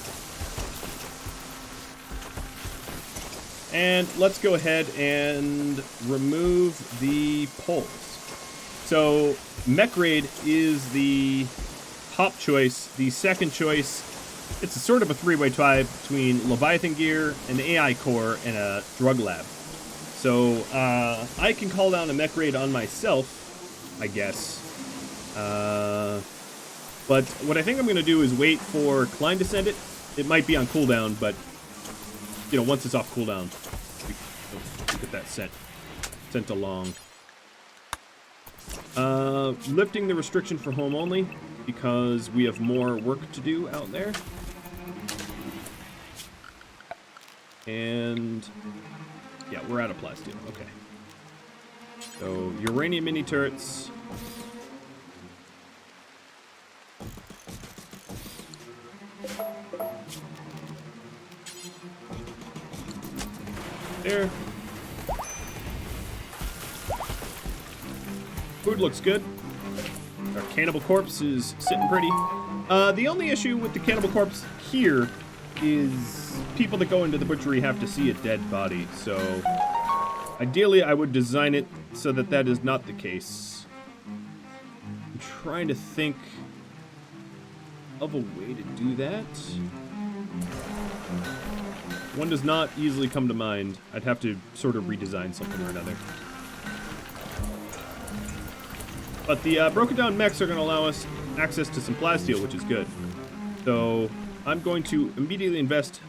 Speaker 1: And let's go ahead and remove the poles. So Mech Raid is the top choice. The second choice, it's a sort of a three-way tie between Leviathan gear, an AI core, and a drug lab. So I can call down a Mech Raid on myself, I guess. But what I think I'm going to do is wait for Klein to send it. It might be on cooldown, but you know, once it's off cooldown, we get that sent along. Lifting the restriction for home only because we have more work to do out there. And yeah, we're out of plasteel. Okay. So uranium mini turrets. There. Food looks good. Our cannibal corpse is sitting pretty. The only issue with the cannibal corpse here is people that go into the butchery have to see a dead body. So ideally I would design it so that that is not the case. I'm trying to think of a way to do that. One does not easily come to mind. I'd have to sort of redesign something or another. But the broken down mechs are going to allow us access to some plasteel, which is good. So I'm going to immediately invest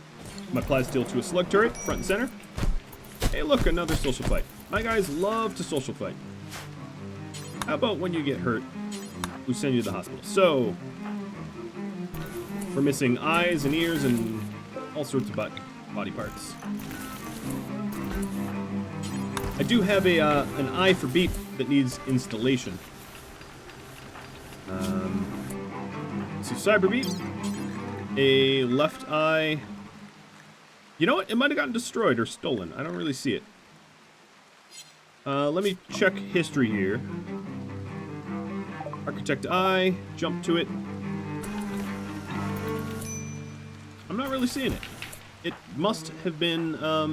Speaker 1: my plasteel to a slug turret, front and center. Hey, look, another social fight. My guys love to social fight. How about when you get hurt, we send you to the hospital? So we're missing eyes and ears and all sorts of body parts. I do have an eye for beat that needs installation. So cyber beat, a left eye. You know what? It might have gotten destroyed or stolen. I don't really see it. Let me check history here. Architect eye, jump to it. I'm not really seeing it. It must have been, I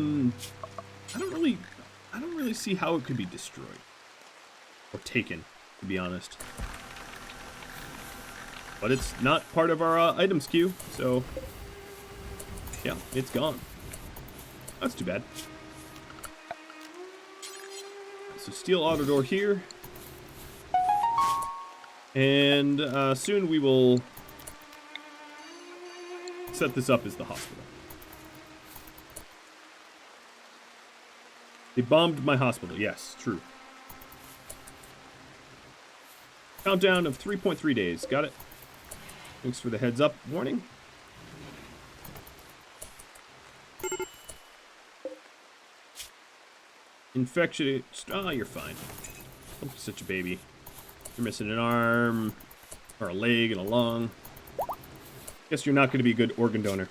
Speaker 1: don't really see how it could be destroyed. Or taken, to be honest. But it's not part of our items queue, so yeah, it's gone. That's too bad. So steel auto door here. And soon we will set this up as the hospital. They bombed my hospital. Yes, true. Countdown of 3.3 days. Got it. Thanks for the heads up warning. Infection. Oh, you're fine. Don't be such a baby. You're missing an arm, or a leg and a lung. Guess you're not going to be a good organ donor.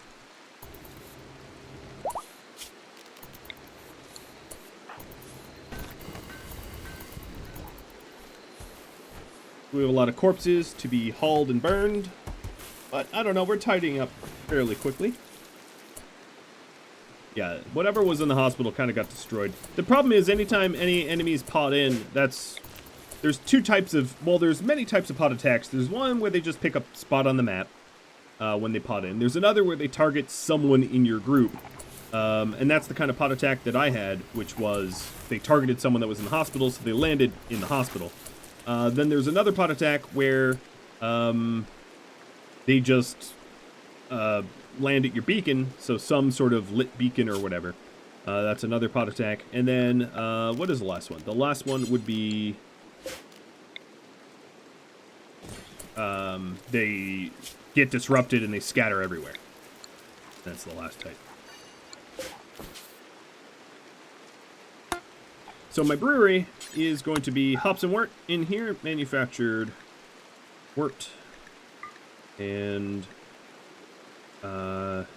Speaker 1: We have a lot of corpses to be hauled and burned. But, I don't know, we're tidying up fairly quickly. Yeah, whatever was in the hospital kind of got destroyed. The problem is, anytime any enemies pod in, there's two types of... Well, there's many types of pod attacks. There's one where they just pick up a spot on the map when they pod in. There's another where they target someone in your group. And that's the kind of pod attack that I had, which was they targeted someone that was in the hospital, so they landed in the hospital. Then there's another pod attack where they just land at your beacon, so some sort of lit beacon or whatever. That's another pod attack. And then, what is the last one? The last one would be... they get disrupted and they scatter everywhere. That's the last type. So my brewery is going to be hops and wort in here, manufactured wort, and plant,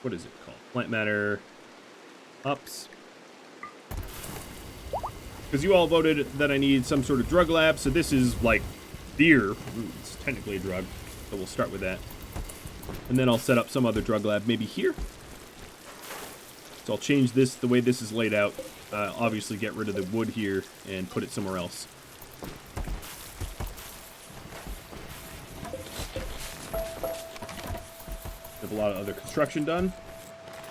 Speaker 1: what is it called? Plant matter hops. Because you all voted that I need some sort of drug lab, so this is like beer. Ooh, it's technically a drug, so we'll start with that. And then I'll set up some other drug lab, maybe here. So I'll change this, the way this is laid out. Obviously get rid of the wood here and put it somewhere else. Have a lot of other construction done.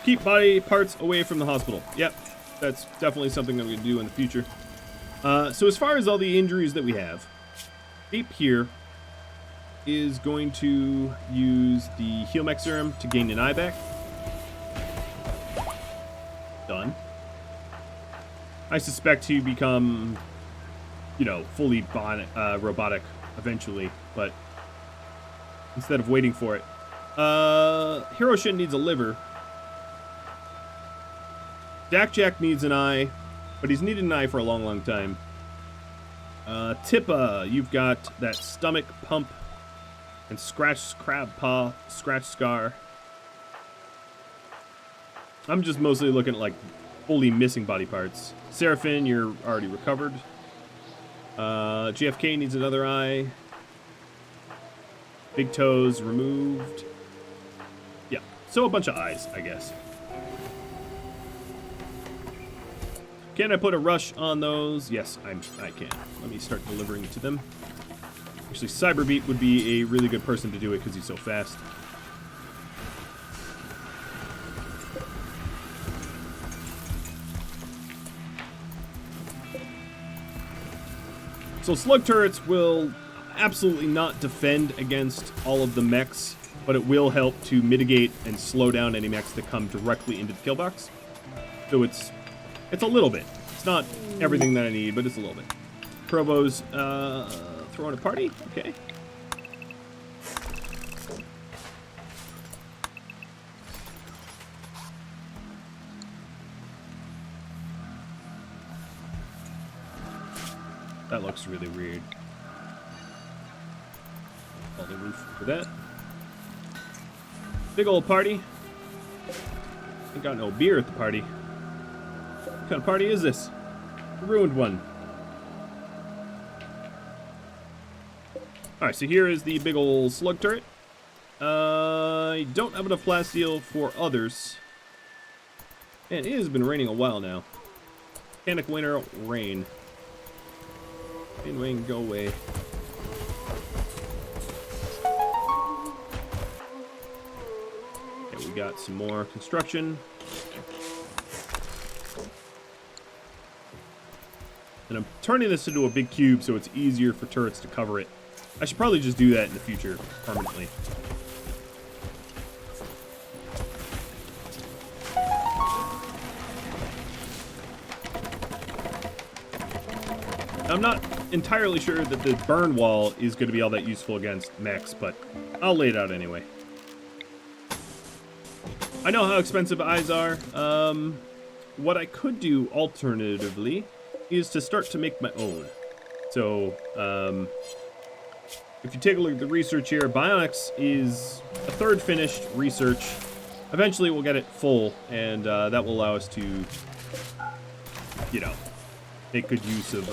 Speaker 1: Keep body parts away from the hospital. Yep, that's definitely something I'm going to do in the future. So as far as all the injuries that we have, Ape here is going to use the Heal Mech Serum to gain an eye back. Done. I suspect to become, you know, fully robotic eventually, but instead of waiting for it. Hiroshin needs a liver. Jack needs an eye, but he's needed an eye for a long, long time. Tippa, you've got that stomach pump and scratch crab paw, scratch scar. I'm just mostly looking at, like, fully missing body parts. Seraphin, you're already recovered. JFK needs another eye. Big toes removed. Yeah, so a bunch of eyes, I guess. Can I put a rush on those? Yes, I can. Let me start delivering to them. Actually, Cyberbeat would be a really good person to do it because he's so fast. So slug turrets will absolutely not defend against all of the mechs, but it will help to mitigate and slow down any mechs that come directly into the kill box. So it's a little bit. It's not everything that I need, but it's a little bit. Provo's throwing a party? Okay. That looks really weird. All the roof for that. Big old party. Ain't got no beer at the party. What kind of party is this? A ruined one. Alright, so here is the big old slug turret. I don't have enough plasteel for others. And it has been raining a while now. Panic winter rain. Rain, go away. Okay, we got some more construction. And I'm turning this into a big cube so it's easier for turrets to cover it. I should probably just do that in the future permanently. I'm not entirely sure that the burn wall is going to be all that useful against mechs, but I'll lay it out anyway. I know how expensive eyes are. what I could do alternatively is to start to make my own. So, if you take a look at the research here, Bionics is a third finished research. Eventually we'll get it full, and that will allow us to, you know, make good use of,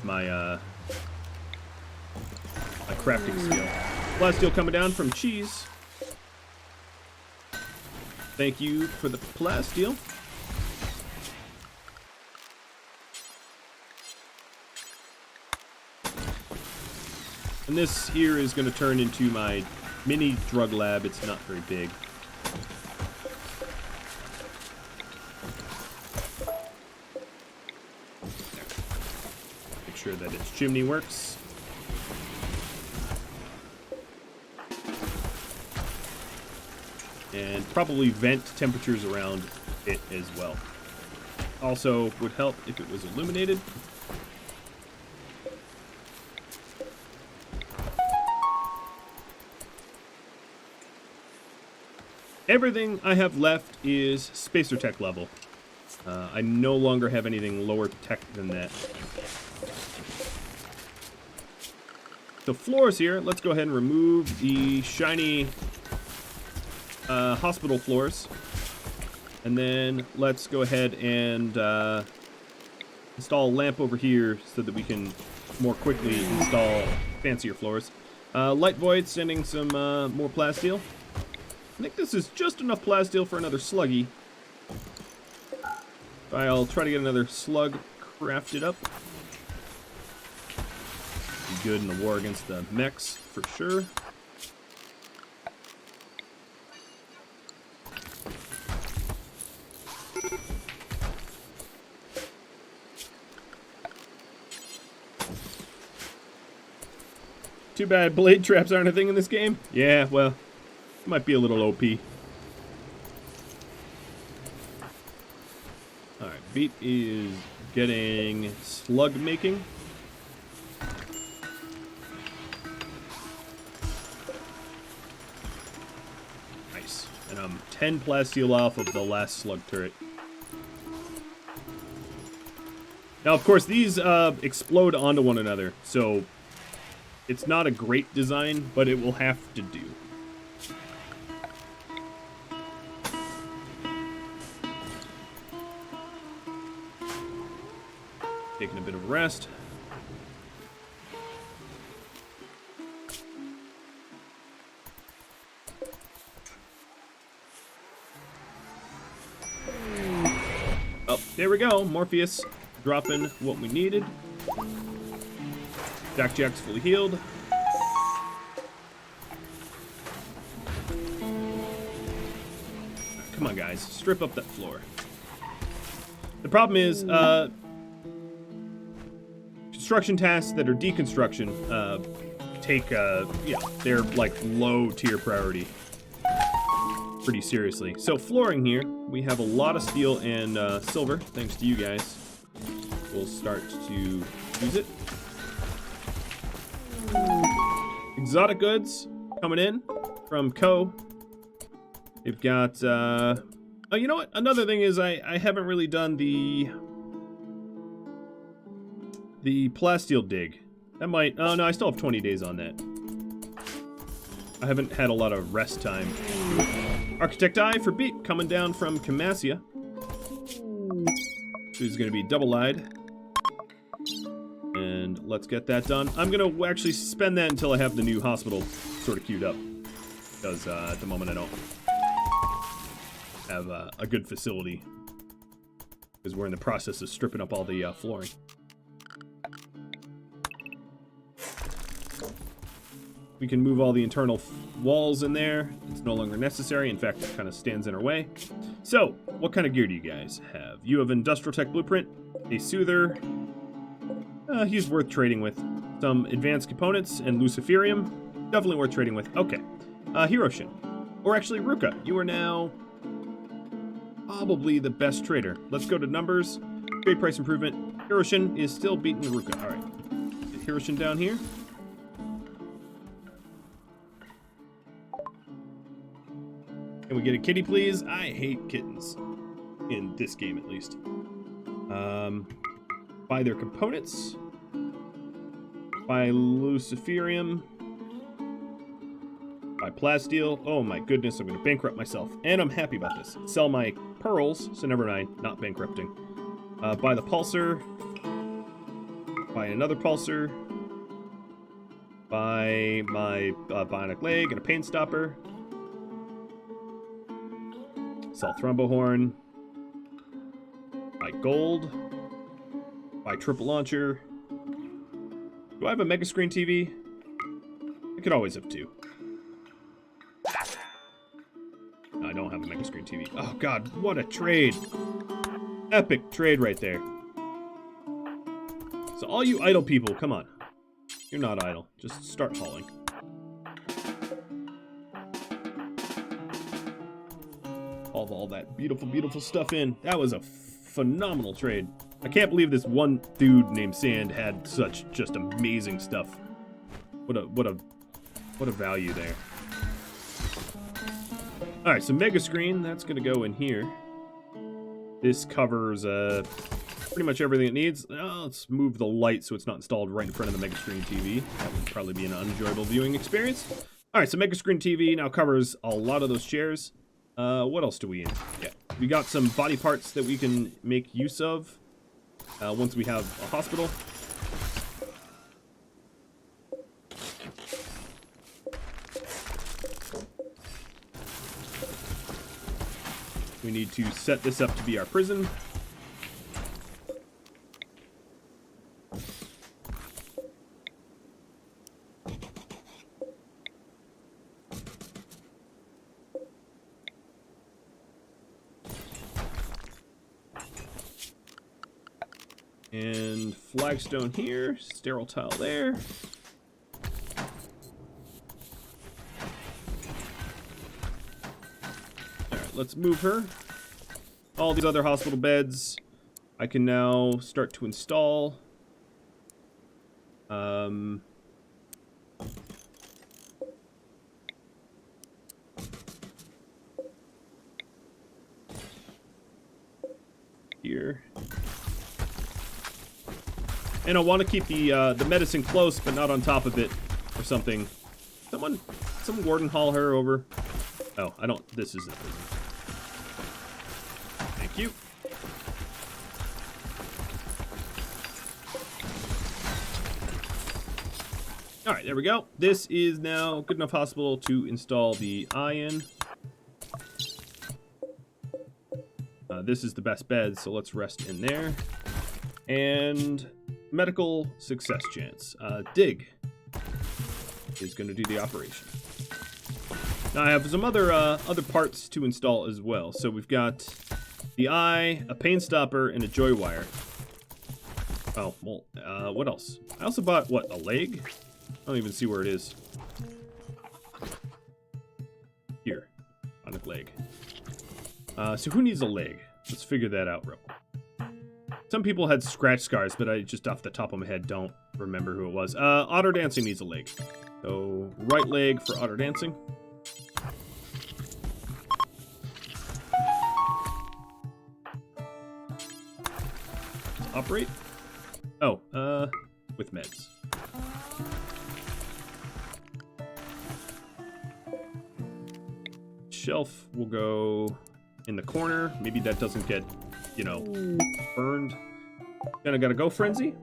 Speaker 1: my, my crafting skill. Plasteel coming down from Cheese. Thank you for the plasteel. And this here is going to turn into my mini drug lab. It's not very big. Make sure that its chimney works. And probably vent temperatures around it as well. Also would help if it was illuminated. Everything I have left is Spacer Tech level. I no longer have anything lower tech than that. The floors here, let's go ahead and remove the shiny hospital floors. And then let's go ahead and install a lamp over here so that we can more quickly install fancier floors. Light Void sending some more plasteel. I think this is just enough plasteel for another sluggy. I'll try to get another slug crafted up. Be good in the war against the mechs, for sure. Too bad blade traps aren't a thing in this game. Yeah, well, might be a little OP. Alright, Beat is getting slug making. Nice. And I'm 10 plasteel off of the last slug turret. Now, of course, these explode onto one another, so it's not a great design, but it will have to do. Taking a bit of rest. Oh, there we go. Morpheus dropping what we needed. Jack's fully healed. Come on, guys. Strip up that floor. The problem is, construction tasks that are deconstruction take, you know, they're like low tier priority pretty seriously. So flooring here, we have a lot of steel and silver, thanks to you guys. We'll start to use it. Exotic goods coming in from Co. They've got, oh, you know what? Another thing is I haven't really done the plasteel dig. That might, oh no, I still have 20 days on that. I haven't had a lot of rest time. Architect Eye for Beat coming down from Camasia. Who's going to be double-eyed. And let's get that done. I'm going to actually spend that until I have the new hospital sort of queued up. Because at the moment I don't have a good facility. Because we're in the process of stripping up all the flooring. We can move all the internal walls in there. It's no longer necessary. In fact, it kind of stands in our way. So, what kind of gear do you guys have? You have Industrial Tech Blueprint, a Soother. He's worth trading with. Some advanced components and Luciferium. Definitely worth trading with. Okay. Hiroshin. Or actually, Ruka. You are now probably the best trader. Let's go to numbers. Trade price improvement. Hiroshin is still beating Ruka. Alright. Get Hiroshin down here. Can we get a kitty, please? I hate kittens. In this game, at least. Buy their components. Buy luciferium. Buy plasteel. Oh my goodness, I'm going to bankrupt myself. And I'm happy about this. Sell my pearls, so never mind, not bankrupting. Buy the pulsar. Buy another pulsar. Buy my bionic leg and a pain stopper. Sell thrombohorn. Buy gold. Buy triple launcher. Do I have a mega screen TV? I could always have two. No, I don't have a mega screen TV. Oh god, what a trade. Epic trade right there. So all you idle people, come on. You're not idle. Just start hauling. Haul all that beautiful, beautiful stuff in. That was a phenomenal trade. I can't believe this one dude named Sand had such just amazing stuff. What a value there. All right, so mega screen, that's gonna go in here. This covers pretty much everything it needs. Let's move the light so it's not installed right in front of the mega screen TV. That would probably be an unenjoyable viewing experience. All right, so mega screen TV now covers a lot of those chairs. What else do we need? Yeah, we got some body parts that we can make use of once we have a hospital. We need to set this up to be our prison. And flagstone here, sterile tile there. Alright, let's move her. All these other hospital beds I can now start to install. Here. And I want to keep the medicine close, but not on top of it, or something. Some warden haul her over. Oh, I don't. This isn't prison. Thank you. All right, there we go. This is now good enough hospital to install the eye in. This is the best bed, so let's rest in there. And medical success chance. Dig is going to do the operation. Now I have some other parts to install as well. So we've got the eye, a pain stopper, and a joy wire. Oh, well, what else? I also bought, what, a leg? I don't even see where it is. Here, on a leg. So who needs a leg? Let's figure that out real quick. Some people had scratch scars, but I just off the top of my head don't remember who it was. Otter Dancing needs a leg. So, right leg for Otter Dancing. Let's operate. Oh, with meds. Shelf will go in the corner. Maybe that doesn't get, you know, burned. Then I gotta go frenzy.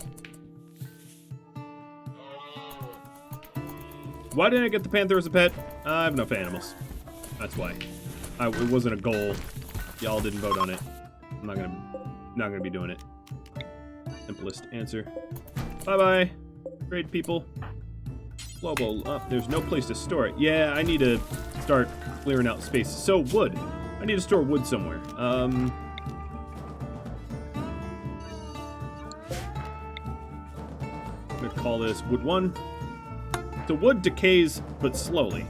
Speaker 1: Why didn't I get the panther as a pet? I have enough animals. That's why. It wasn't a goal. Y'all didn't vote on it. I'm not gonna be doing it. Simplest answer. Bye bye. Trade people. Global. There's no place to store it. Yeah, I need to start clearing out space. So wood. I need to store wood somewhere. I'm gonna call this wood 1. The wood decays, but slowly.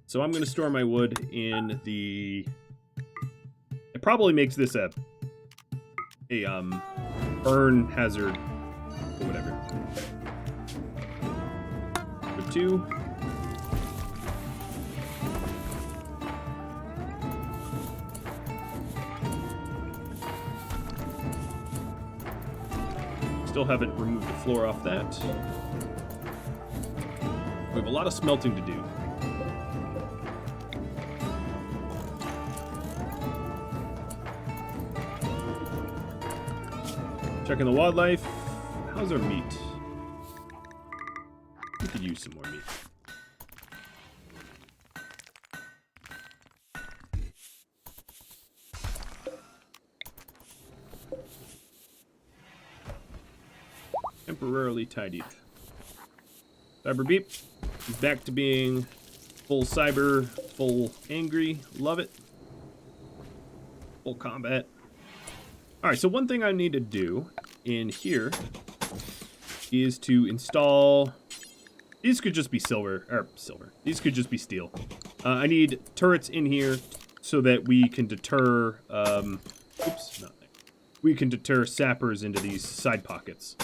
Speaker 1: So I'm gonna store my wood in the... It probably makes this a burn hazard or whatever. Wood 2. Still haven't removed the floor off that. We have a lot of smelting to do. Checking the wildlife. How's our meat? We could use some more meat. Temporarily tidied. Cyber beep. He's back to being full cyber, full angry. Love it. Full combat. Alright, so one thing I need to do in here is to install... These could just be silver. These could just be steel. I need turrets in here so that we can deter... oops, not there. We can deter sappers into these side pockets.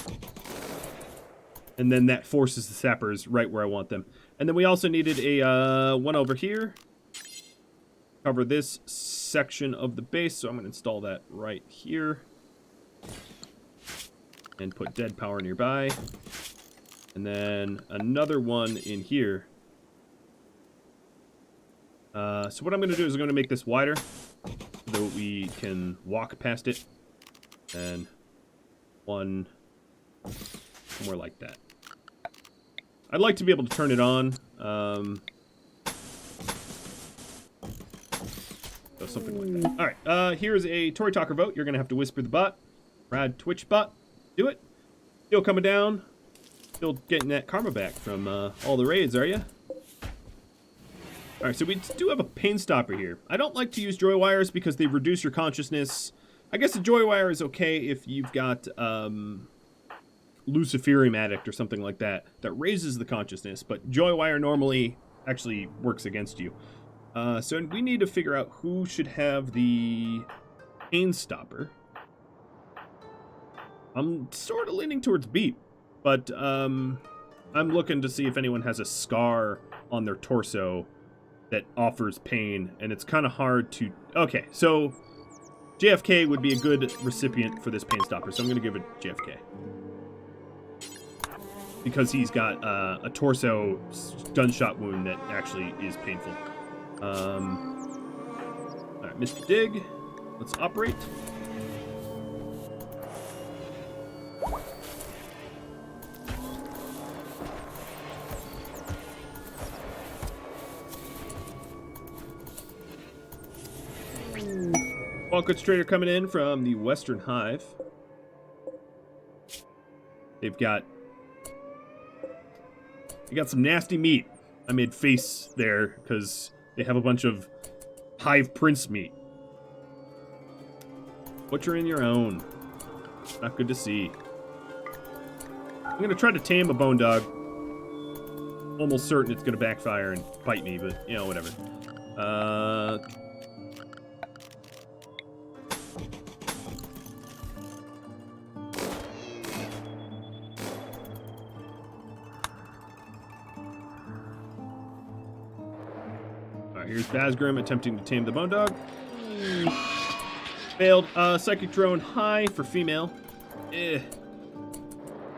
Speaker 1: And then that forces the sappers right where I want them. And then we also needed a one over here. Cover this section of the base, so I'm going to install that right here. And put dead power nearby. And then another one in here. So what I'm going to do is I'm going to make this wider so that we can walk past it. And one more like that. I'd like to be able to turn it on. So something like that. Alright, here's a Tory Talker vote. You're going to have to whisper the bot. Rad Twitch bot. Do it. Still coming down. Still getting that karma back from all the raids, are you? Alright, so we do have a pain stopper here. I don't like to use joy wires because they reduce your consciousness. I guess a joy wire is okay if you've got Luciferium Addict or something like that raises the consciousness, but joy wire normally actually works against you. So we need to figure out who should have the pain stopper. I'm sort of leaning towards Beep, but I'm looking to see if anyone has a scar on their torso that offers pain, and it's kind of hard to... Okay, so JFK would be a good recipient for this pain stopper, so I'm going to give it JFK. Because he's got a torso gunshot wound that actually is painful. Alright, Mr. Dig. Let's operate. Bulkwood Trader coming in from the Western Hive. They've got some nasty meat. I made face there because they have a bunch of Hive Prince meat. Butchering your own. Not good to see. I'm going to try to tame a bone dog. Almost certain it's going to backfire and bite me, but, you know, whatever. Here's Basgrim attempting to tame the bone dog. Failed. Psychic drone high for female. At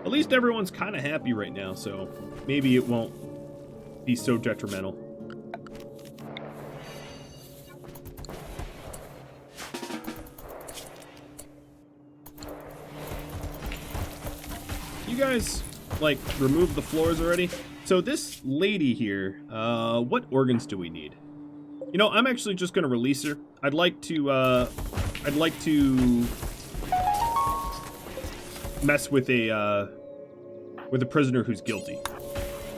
Speaker 1: least everyone's kind of happy right now, so maybe it won't be so detrimental. You guys, like, remove the floors already? So this lady here, what organs do we need? You know, I'm actually just gonna release her. I'd like to mess with a prisoner who's guilty,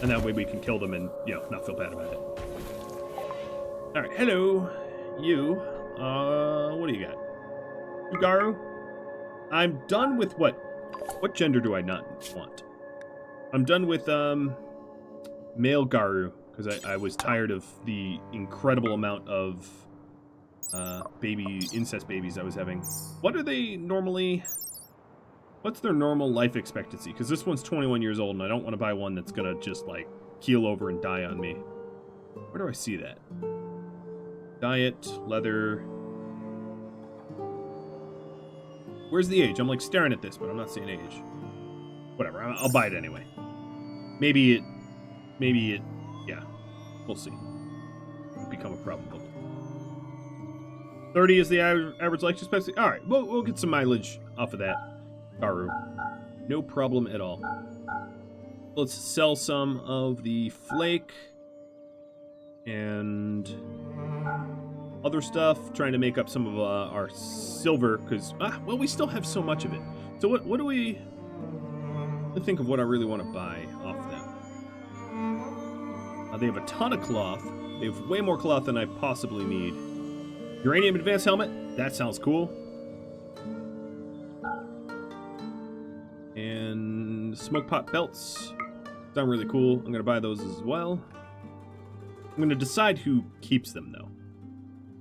Speaker 1: and that way we can kill them and, you know, not feel bad about it. All right, hello, you. What do you got? Ugaru? I'm done with what gender do I not want? I'm done with male Garu. Because I was tired of the incredible amount of incest babies I was having. What are they normally... What's their normal life expectancy? Because this one's 21 years old, and I don't want to buy one that's going to just, like, keel over and die on me. Where do I see that? Diet, leather... Where's the age? I'm, like, staring at this, but I'm not seeing age. Whatever, I'll buy it anyway. Maybe it, yeah, we'll see. It'll become a problem. 30 is the average life expectancy. All right, we'll get some mileage off of that, Karu. No problem at all. Let's sell some of the flake and other stuff, trying to make up some of our silver, because, well, we still have so much of it. So what do we... Let me think of what I really want to buy off them. They have a ton of cloth. They have way more cloth than I possibly need. Uranium advanced helmet. That sounds cool. And smoke pot belts. Sound really cool. I'm going to buy those as well. I'm going to decide who keeps them, though.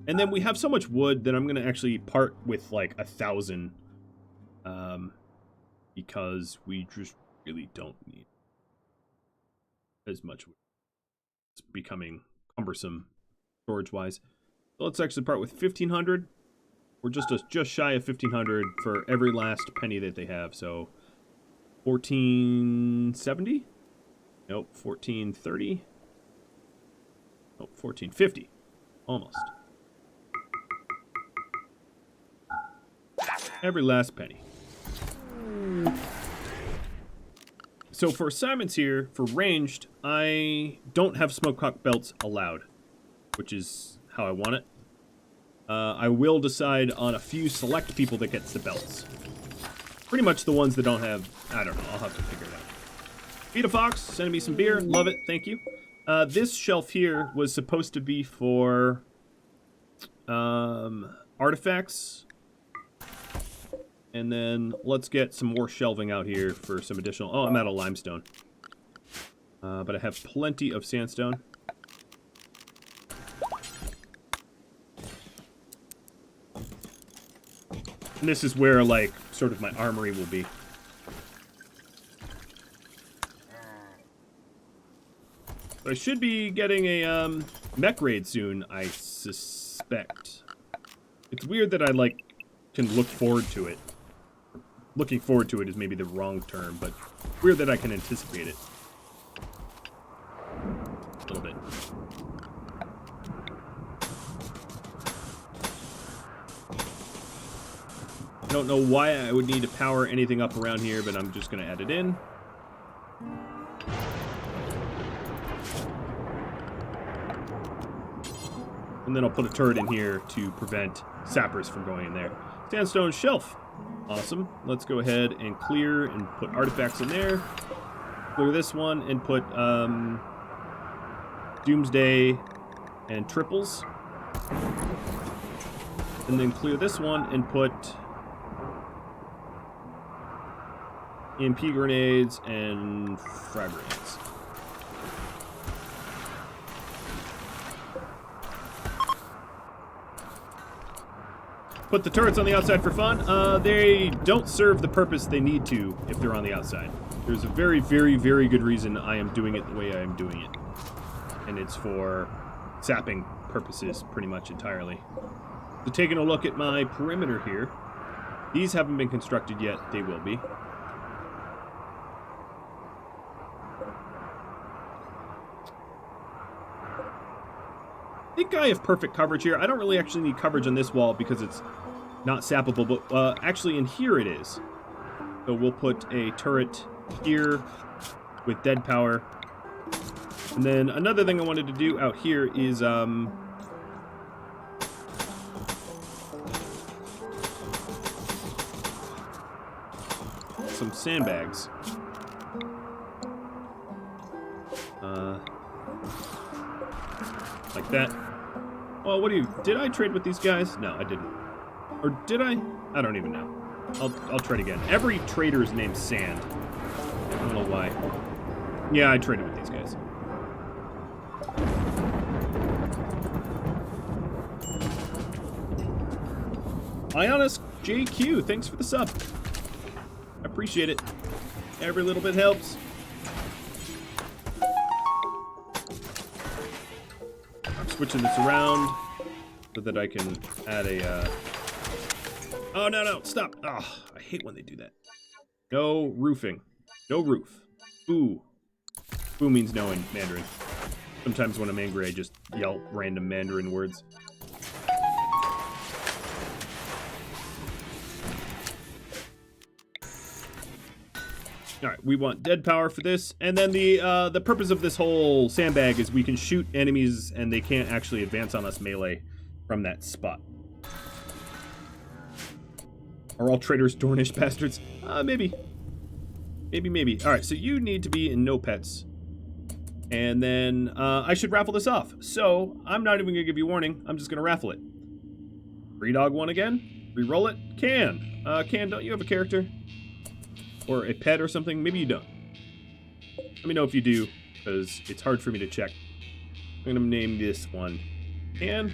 Speaker 1: And then we have so much wood that I'm going to actually part with, like, 1,000. Because we just really don't need as much wood. It's becoming cumbersome storage-wise. So let's actually part with 1,500. We're just shy of 1,500 for every last penny that they have. So 1,470? Nope, 1,430. Nope, 1,450. Almost. Every last penny. So for assignments here, for ranged, I don't have smokecock belts allowed, which is how I want it. I will decide on a few select people that gets the belts. Pretty much the ones that don't have, I don't know, I'll have to figure it out. Feed a Fox, sending me some beer, love it, thank you. This shelf here was supposed to be for artifacts. And then let's get some more shelving out here for some additional... Oh, I'm out of limestone. But I have plenty of sandstone. And this is where, like, sort of my armory will be. But I should be getting a Mech Raid soon, I suspect. It's weird that I, like, can look forward to it. Looking forward to it is maybe the wrong term, but weird that I can anticipate it. A little bit. I don't know why I would need to power anything up around here, but I'm just going to add it in. And then I'll put a turret in here to prevent sappers from going in there. Sandstone shelf. Awesome. Let's go ahead and clear and put artifacts in there. Clear this one and put Doomsday and triples. And then clear this one and put EMP grenades and frag grenades. Put the turrets on the outside for fun. They don't serve the purpose they need to if they're on the outside. There's a very, very, very good reason I am doing it the way I am doing it. And it's for sapping purposes pretty much entirely. So taking a look at my perimeter here. These haven't been constructed yet. They will be. I think I have perfect coverage here. I don't really actually need coverage on this wall because it's not sappable, but actually in here it is. So we'll put a turret here with dead power. And then another thing I wanted to do out here is some sandbags. Like that. Well, did I trade with these guys? No, I didn't. Or did I? I don't even know. I'll trade again. Every trader is named Sand. I don't know why. Yeah, I traded with these guys. Ionis JQ, thanks for the sub. I appreciate it. Every little bit helps. Switching this around so that I can add a, Oh, no, stop. Oh, I hate when they do that. No roofing. No roof. Boo. Boo means no in Mandarin. Sometimes when I'm angry, I just yell random Mandarin words. Alright, we want dead power for this, and then the purpose of this whole sandbag is we can shoot enemies and they can't actually advance on us melee from that spot. Are all traitors Dornish bastards? Maybe. Maybe. Alright, so you need to be in no pets. And then I should raffle this off. So I'm not even going to give you a warning. I'm just going to raffle it. Free dog one again. Reroll it. Can. Can, don't you have a character? Or a pet or something? Maybe you don't. Let me know if you do, because it's hard for me to check. I'm going to name this one Can.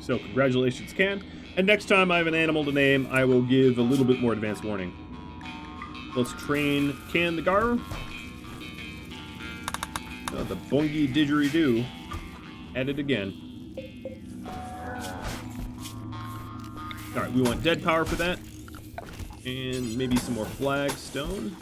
Speaker 1: So congratulations, Can. And next time I have an animal to name, I will give a little bit more advanced warning. Let's train Can the Gar. Oh, the boingy didgeridoo. At it again. Alright, we want dead power for that. And maybe some more flagstone.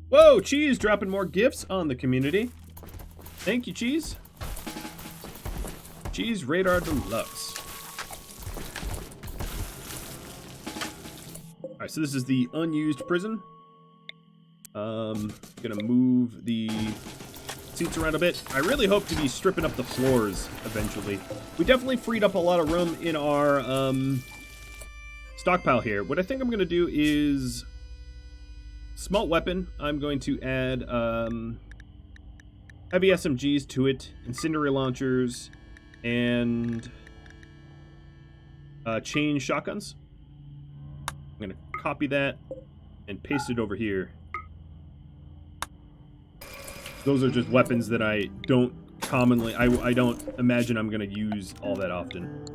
Speaker 1: Whoa, Cheese dropping more gifts on the community. Thank you, Cheese. Cheese Radar Deluxe. Alright, so this is the unused prison. Gonna move the seats around a bit. I really hope to be stripping up the floors eventually. We definitely freed up a lot of room in our stockpile here. What I think I'm gonna do is smelt weapon. I'm going to add heavy SMGs to it, incendiary launchers, and chain shotguns. I'm gonna copy that and paste it over here. Those are just weapons that I don't commonly, I don't imagine I'm gonna use all that often.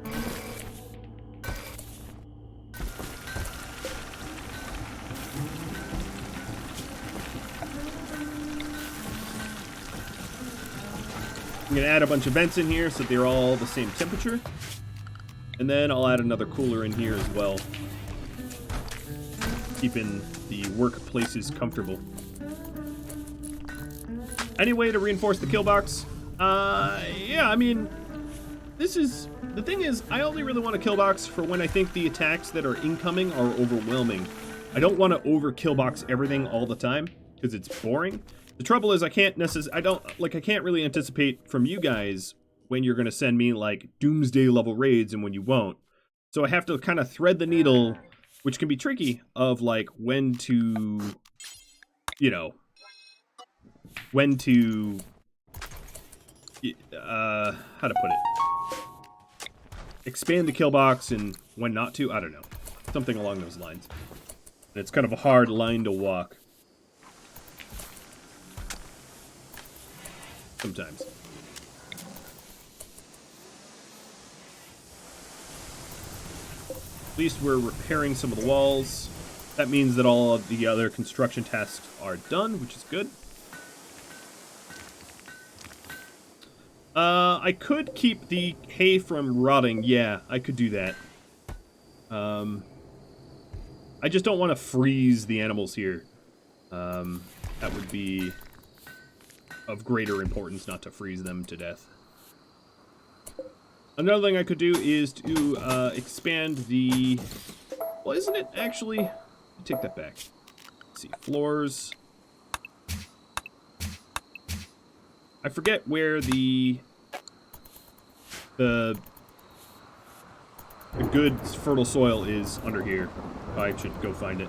Speaker 1: I'm gonna add a bunch of vents in here so they're all the same temperature. And then I'll add another cooler in here as well, keeping the workplaces comfortable. Any way to reinforce the kill box? Yeah, I mean, this is... The thing is, I only really want a kill box for when I think the attacks that are incoming are overwhelming. I don't want to over kill box everything all the time, because it's boring. The trouble is I can't really anticipate from you guys when you're going to send me, like, doomsday level raids and when you won't. So I have to kind of thread the needle, which can be tricky, of, like, when to, you know... when to, how to put it, expand the kill box and when not to, I don't know, something along those lines. And it's kind of a hard line to walk. Sometimes. At least we're repairing some of the walls. That means that all of the other construction tasks are done, which is good. I could keep the hay from rotting. Yeah, I could do that. I just don't want to freeze the animals here. That would be of greater importance not to freeze them to death. Another thing I could do is to expand the... Well, isn't it actually... Take that back. Let's see, floors. I forget where the good fertile soil is under here. I should go find it.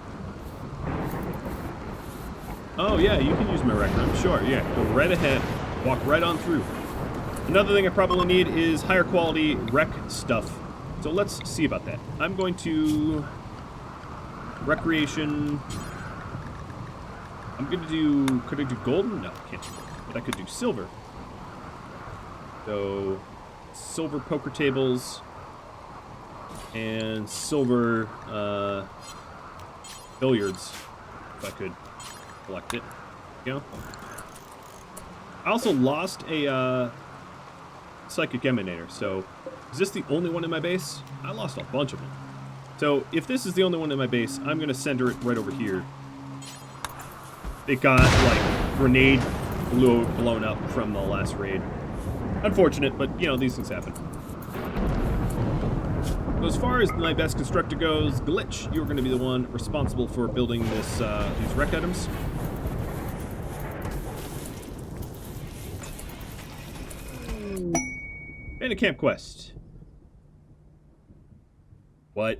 Speaker 1: Oh yeah, you can use my rec room, sure, yeah. Go right ahead, walk right on through. Another thing I probably need is higher quality rec stuff. So let's see about that. I'm going to... Recreation... I'm going to do... Could I do golden? No, I can't do golden. But I could do silver. So... Silver poker tables. And silver... billiards. If I could collect it. There you go. I also lost a psychic emanator, so is this the only one in my base? I lost a bunch of them. So if this is the only one in my base, I'm going to center it right over here. It got, like, grenade blown up from the last raid. Unfortunate, but, you know, these things happen. So as far as my best constructor goes, Glitch, you're going to be the one responsible for building this these rec items. And a camp quest. What?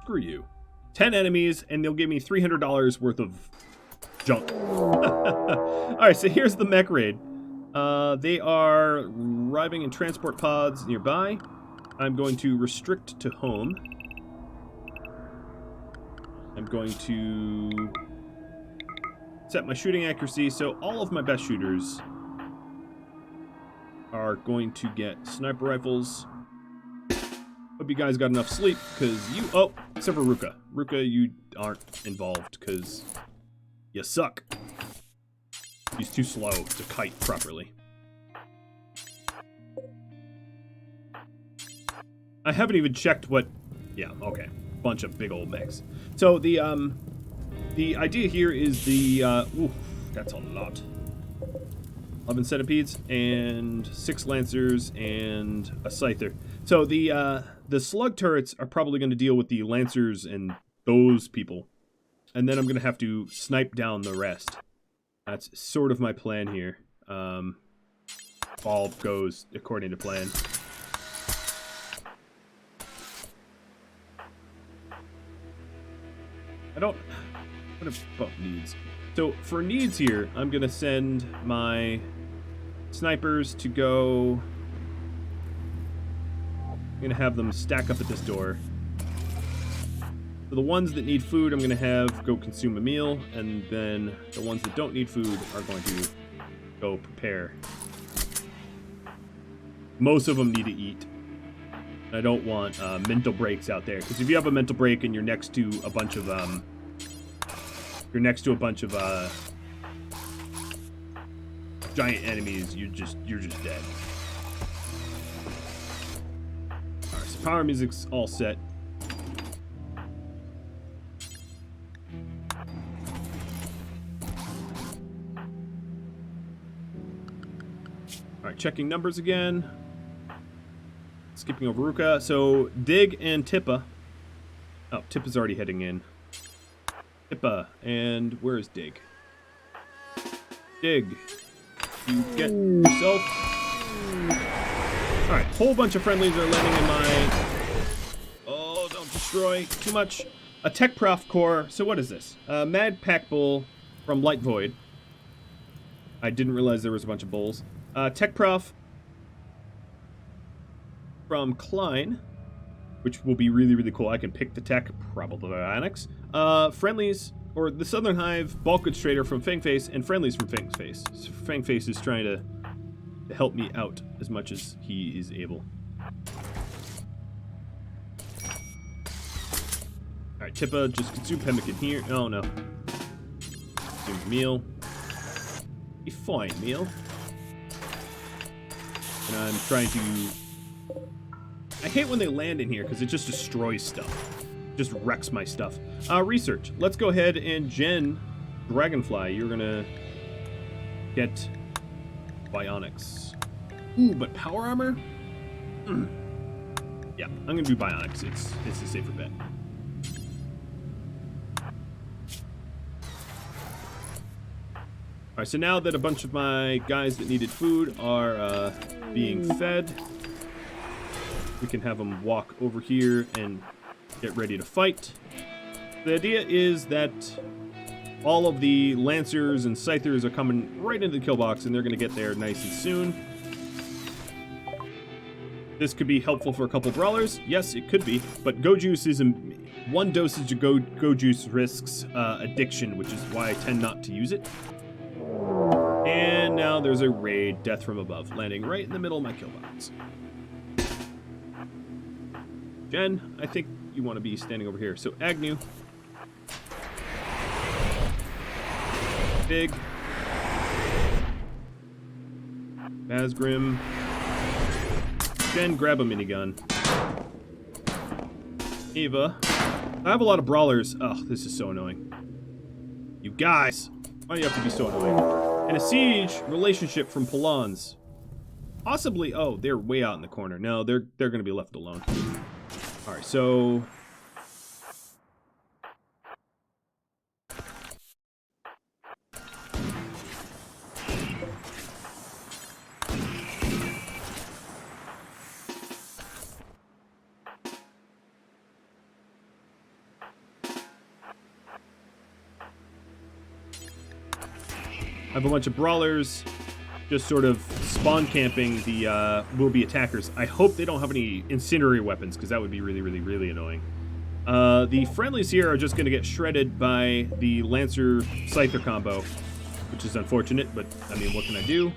Speaker 1: Screw you. 10 enemies, and they'll give me $300 worth of junk. Alright, so here's the Mech Raid. They are arriving in transport pods nearby. I'm going to restrict to home. I'm going to set my shooting accuracy, so all of my best shooters are going to get sniper rifles. Hope you guys got enough sleep, because you... Oh, except for Ruka. Ruka, you aren't involved, because you suck. He's too slow to kite properly. I haven't even checked what... Yeah, okay. Bunch of big old mechs. So the idea here is the... Oof, that's a lot. 11 centipedes and 6 lancers and a scyther. So the slug turrets are probably going to deal with the lancers and those people. And then I'm going to have to snipe down the rest. That's sort of my plan here. All goes according to plan. What about needs? So for needs here, I'm going to send my snipers to go... I'm going to have them stack up at this door. For the ones that need food, I'm going to have go consume a meal, and then the ones that don't need food are going to go prepare. Most of them need to eat. I don't want mental breaks out there, because if you have a mental break and you're next to a bunch of giant enemies, you're just dead. Alright, so power music's all set. Alright, checking numbers again. Skipping over Ruka. So, Dig and Tippa. Oh, Tippa's already heading in. Tippa, and where is Dig? Dig. You get yourself. Alright, whole bunch of friendlies are landing in my... Oh, don't destroy too much. A Tech Prof Core. So what is this? Mad Pack Bull from Light Void. I didn't realize there was a bunch of bulls. Tech Prof from Klein, which will be really, really cool. I can pick the tech, probably Onyx. Friendlies, or the Southern Hive, Bulk Goods Trader from Fangface, and Friendlies from Fangface. So Fangface is trying to help me out as much as he is able. Alright, Tippa, just consume pemmican here. Oh, no. Consume meal. Be fine, meal. And I'm trying to... I hate when they land in here, because it just destroys stuff. Just wrecks my stuff. Research. Let's go ahead and gen Dragonfly. You're gonna get Bionics. Ooh, but power armor? Yeah, I'm gonna do Bionics. It's a safer bet. Alright, so now that a bunch of my guys that needed food are being fed, we can have them walk over here and get ready to fight. The idea is that all of the Lancers and Scythers are coming right into the kill box, and they're going to get there nice and soon. This could be helpful for a couple brawlers. Yes, it could be, but Go Juice is one dosage of Go Juice risks addiction, which is why I tend not to use it. And now there's a raid, Death from Above, landing right in the middle of my kill box. Jen, I think you want to be standing over here. So Agnew. Big. Basgrim. Jen, grab a minigun. Ava. I have a lot of brawlers. Oh, this is so annoying. You guys. Why do you have to be so annoying? And a siege relationship from Polans. Possibly. Oh, they're way out in the corner. No, they're going to be left alone. All right, so I have a bunch of brawlers just sort of spawn camping the will-be attackers. I hope they don't have any incendiary weapons, because that would be really, really, really annoying. The friendlies here are just going to get shredded by the Lancer Scyther combo, which is unfortunate, but I mean, what can I do?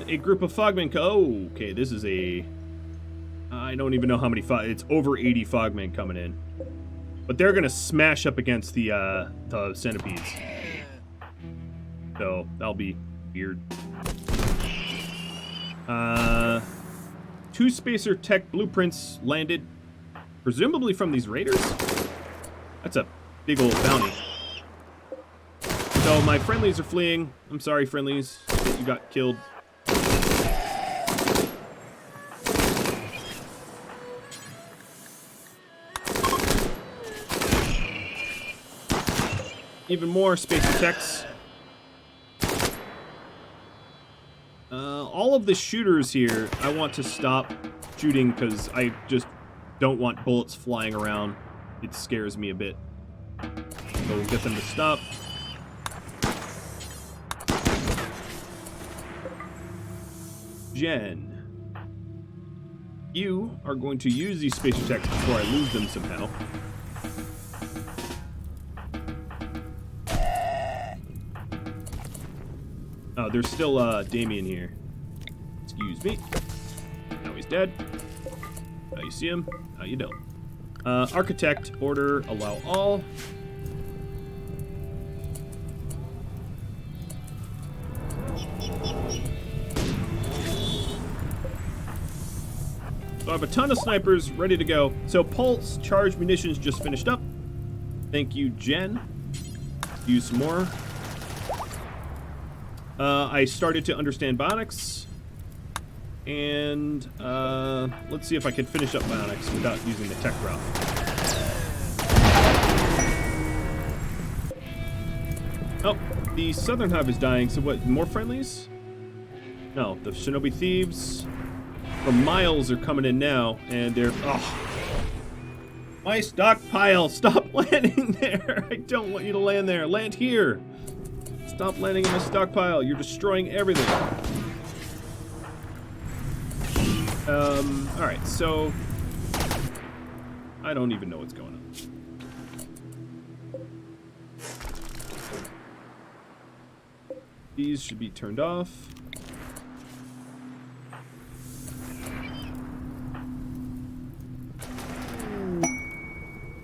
Speaker 1: A group of fogmen. Oh, okay, this is a... I don't even know how many it's over 80 fogmen coming in. But they're gonna smash up against the centipedes. So, that'll be weird. 2 spacer tech blueprints landed. Presumably from these raiders? That's a big old bounty. So, my friendlies are fleeing. I'm sorry, friendlies, that you got killed. Even more spacer techs. All of the shooters here, I want to stop shooting because I just don't want bullets flying around. It scares me a bit. So we'll get them to stop. Jen, you are going to use these spacer techs before I lose them somehow. Oh, there's still Damien here. Excuse me. Now he's dead. Now you see him. Now you don't. Architect, order, allow all. So I have a ton of snipers ready to go. So pulse charged munitions just finished up. Thank you, Jen. Use some more. I started to understand bionics, and let's see if I can finish up bionics without using the tech route. Oh, the Southern Hive is dying, so what, more friendlies? No, the Shinobi Thieves from miles are coming in now, and they're, oh. My stockpile, stop landing there. I don't want you to land there, land here. Stop landing in my stockpile. You're destroying everything. Alright, so... I don't even know what's going on. These should be turned off.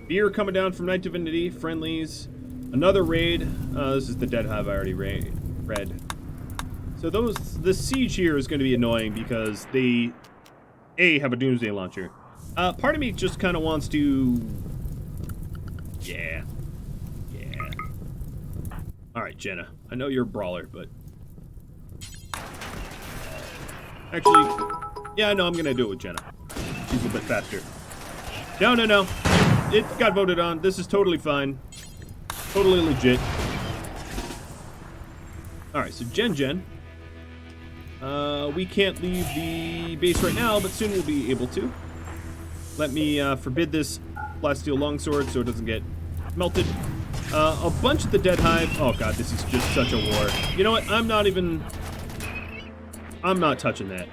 Speaker 1: Beer coming down from Night Divinity. Friendlies. Another raid. This is the Dead Hive I already read. So the siege here is going to be annoying because they, have a Doomsday Launcher. Part of me just kind of wants to... Yeah. Alright, Jenna. I know you're a brawler, but... Actually, yeah, I know I'm going to do it with Jenna. She's a bit faster. No. It got voted on. This is totally fine. Totally legit. Alright, so Jen. We can't leave the base right now, but soon we'll be able to. Let me forbid this Plasteel Longsword so it doesn't get melted. A bunch of the Dead Hive. Oh god, this is just such a war. You know what? I'm not touching that.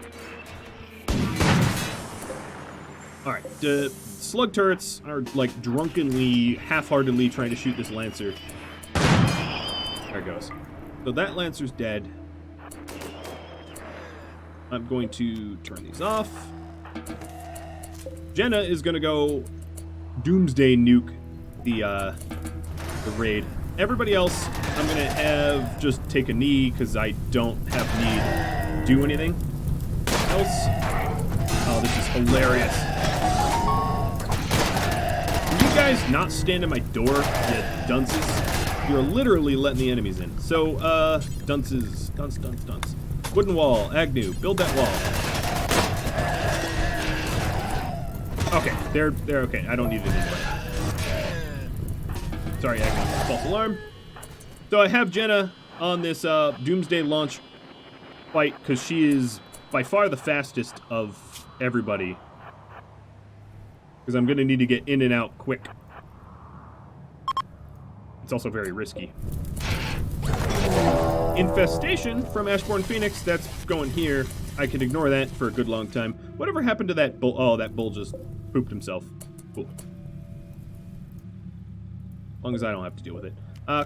Speaker 1: Alright, the slug turrets are like drunkenly, half-heartedly trying to shoot this Lancer. There it goes. So that Lancer's dead. I'm going to turn these off. Jenna is going to go doomsday nuke the raid. Everybody else, I'm going to have just take a knee because I don't have need to do anything else. Oh, this is hilarious. Can you guys not stand in my door, you dunces? You're literally letting the enemies in. So, dunces. Dunce. Wooden wall. Agnew. Build that wall. Okay. They're okay. I don't need it anyway. Sorry, Agnew. False alarm. So I have Jenna on this Doomsday launch fight because she is by far the fastest of everybody. Because I'm going to need to get in and out quick. It's also very risky. Infestation from Ashborn Phoenix, that's going here. I can ignore that for a good long time. Whatever happened to that bull? Oh, that bull just pooped himself. Cool. As long as I don't have to deal with it.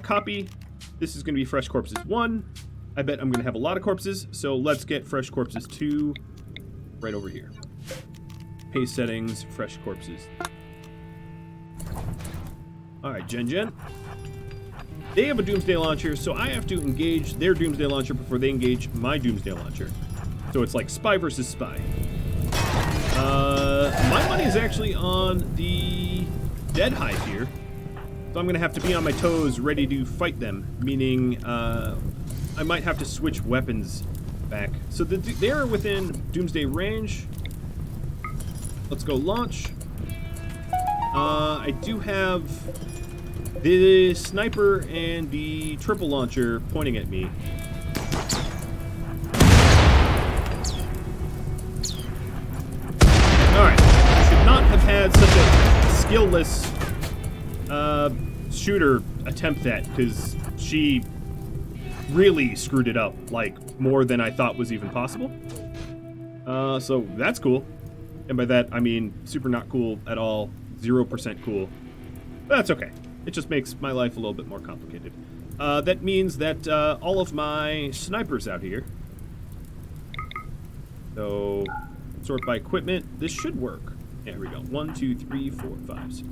Speaker 1: Copy. This is going to be Fresh Corpses 1. I bet I'm going to have a lot of corpses, so let's get Fresh Corpses 2 right over here. Paste settings, Fresh Corpses. Alright, Gen. They have a Doomsday Launcher, so I have to engage their Doomsday Launcher before they engage my Doomsday Launcher. So it's like spy versus spy. My money is actually on the Dead Hive here. So I'm going to have to be on my toes, ready to fight them. Meaning, I might have to switch weapons back. So they're within Doomsday range. Let's go launch. I do have the sniper and the triple launcher pointing at me. Alright. Should not have had such a skill-less shooter attempt that, because she really screwed it up, like, more than I thought was even possible. So that's cool. And by that, I mean super not cool at all, 0% cool. But that's okay. It just makes my life a little bit more complicated. That means that all of my snipers out here. So, sort by equipment. This should work. Yeah, here we go. 1, 2, 3, 4, 5.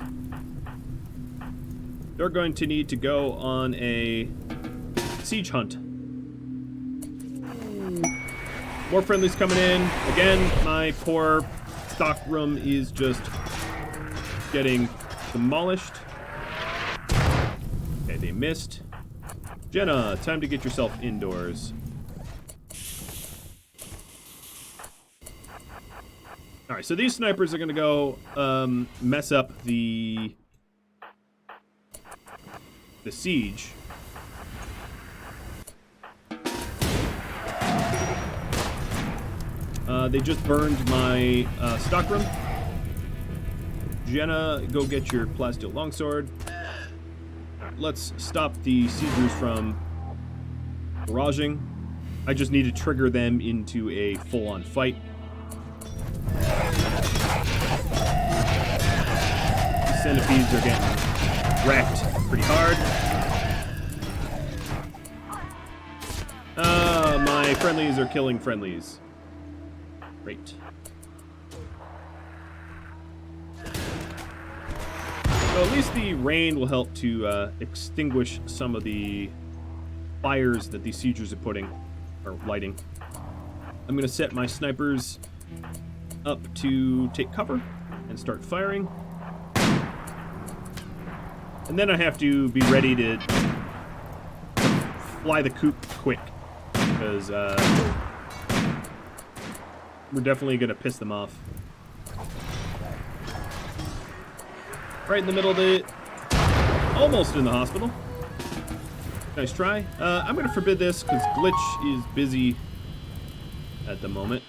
Speaker 1: They're going to need to go on a siege hunt. More friendlies coming in. Again, my poor stock room is just getting demolished. Okay, they missed. Jenna, time to get yourself indoors. Alright, so these snipers are going to go mess up the siege. They just burned my stockroom. Jenna, go get your plasteel longsword. Right, let's stop the siegers from barraging. I just need to trigger them into a full-on fight. The centipedes are getting wrecked pretty hard. My friendlies are killing friendlies. Great. So at least the rain will help to extinguish some of the fires that these siegers are putting, or lighting. I'm going to set my snipers up to take cover and start firing. And then I have to be ready to fly the coop quick, because we're definitely going to piss them off. Right in the middle of it. Almost in the hospital. Nice try. I'm going to forbid this because Glitch is busy at the moment.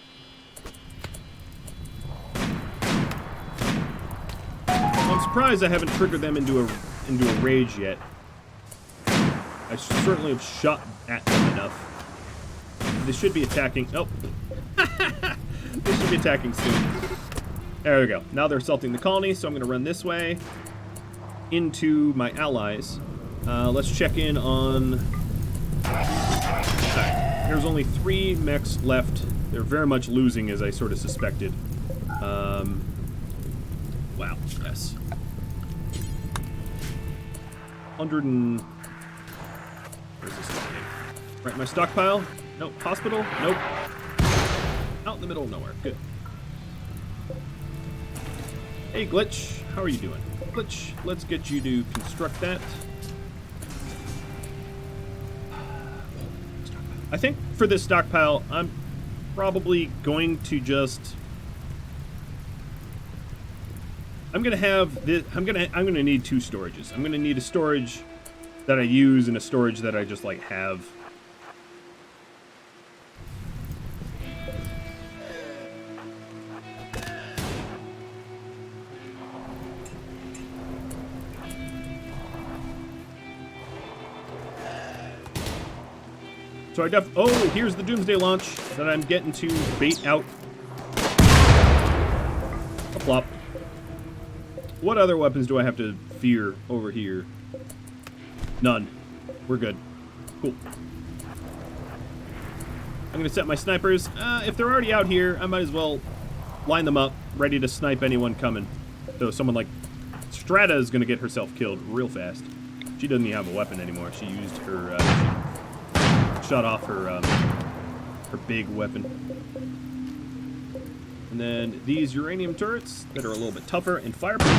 Speaker 1: I'm surprised I haven't triggered them into a rage yet. I certainly have shot at them enough. They should be attacking. Oh. They should be attacking soon. There we go. Now they're assaulting the colony, so I'm going to run this way into my allies. Let's check in on There's only 3 mechs left. They're very much losing, as I sort of suspected. Wow, yes. 100 and... Where's this thing? Right, my stockpile? Nope. Hospital? Nope. Out in the middle of nowhere. Good. Hey, Glitch. How are you doing? Glitch, let's get you to construct that. I think for this stockpile, I'm probably going to just... I'm gonna have this. I'm gonna need 2 storages. I'm gonna need a storage that I use and a storage that I just like have. So oh, here's the Doomsday launch that I'm getting to bait out. A plop. What other weapons do I have to fear over here? None. We're good. Cool. I'm gonna set my snipers. If they're already out here, I might as well line them up, ready to snipe anyone coming. So someone like Strata is gonna get herself killed real fast. She doesn't even have a weapon anymore. She used her, shut off her big weapon. And then these uranium turrets that are a little bit tougher and fireproof.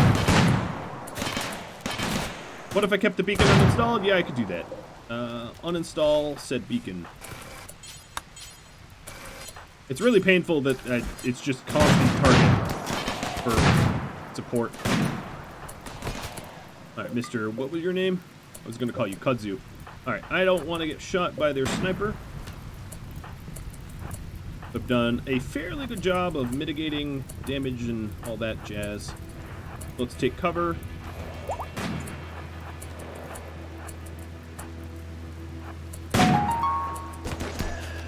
Speaker 1: What if I kept the beacon uninstalled? Yeah, I could do that. Uninstall said beacon. It's really painful that it's just constant target for support. Alright, Mr. What was your name? I was going to call you Kudzu. Alright, I don't want to get shot by their sniper. I've done a fairly good job of mitigating damage and all that jazz. Let's take cover.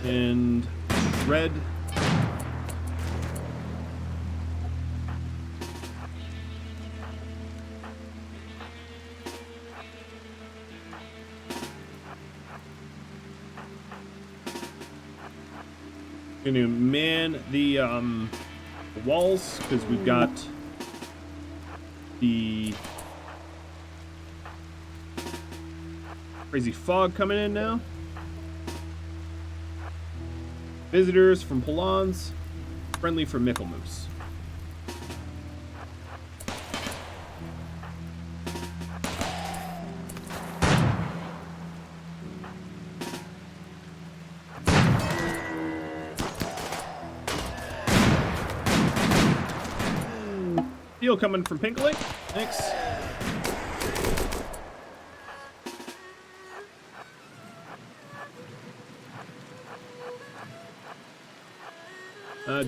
Speaker 1: And shred. Gonna man the walls because we've got the crazy fog coming in now. Visitors from Polans, friendly from Micklemoose. Steel coming from Pinkling. Thanks.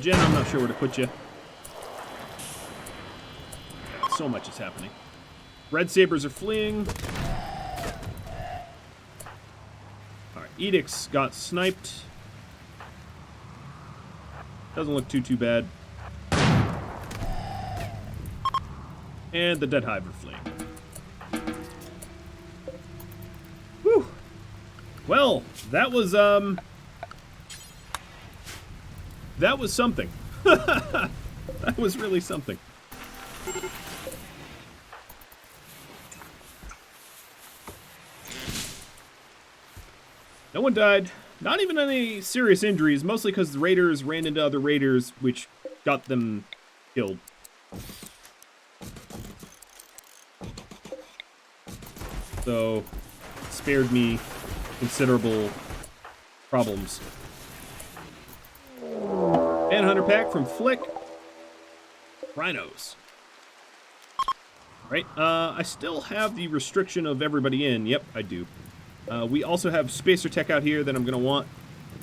Speaker 1: Jen, I'm not sure where to put you. So much is happening. Red Sabers are fleeing. Alright, Edicts got sniped. Doesn't look too bad. And the dead Hiver fleeing. Whew. Well, that was something. That was really something. No one died. Not even any serious injuries, mostly because the raiders ran into other raiders, which got them killed. So, spared me considerable problems. Manhunter pack from Flick. Rhinos. Right, I still have the restriction of everybody in. Yep, I do. We also have Spacer Tech out here that I'm going to want.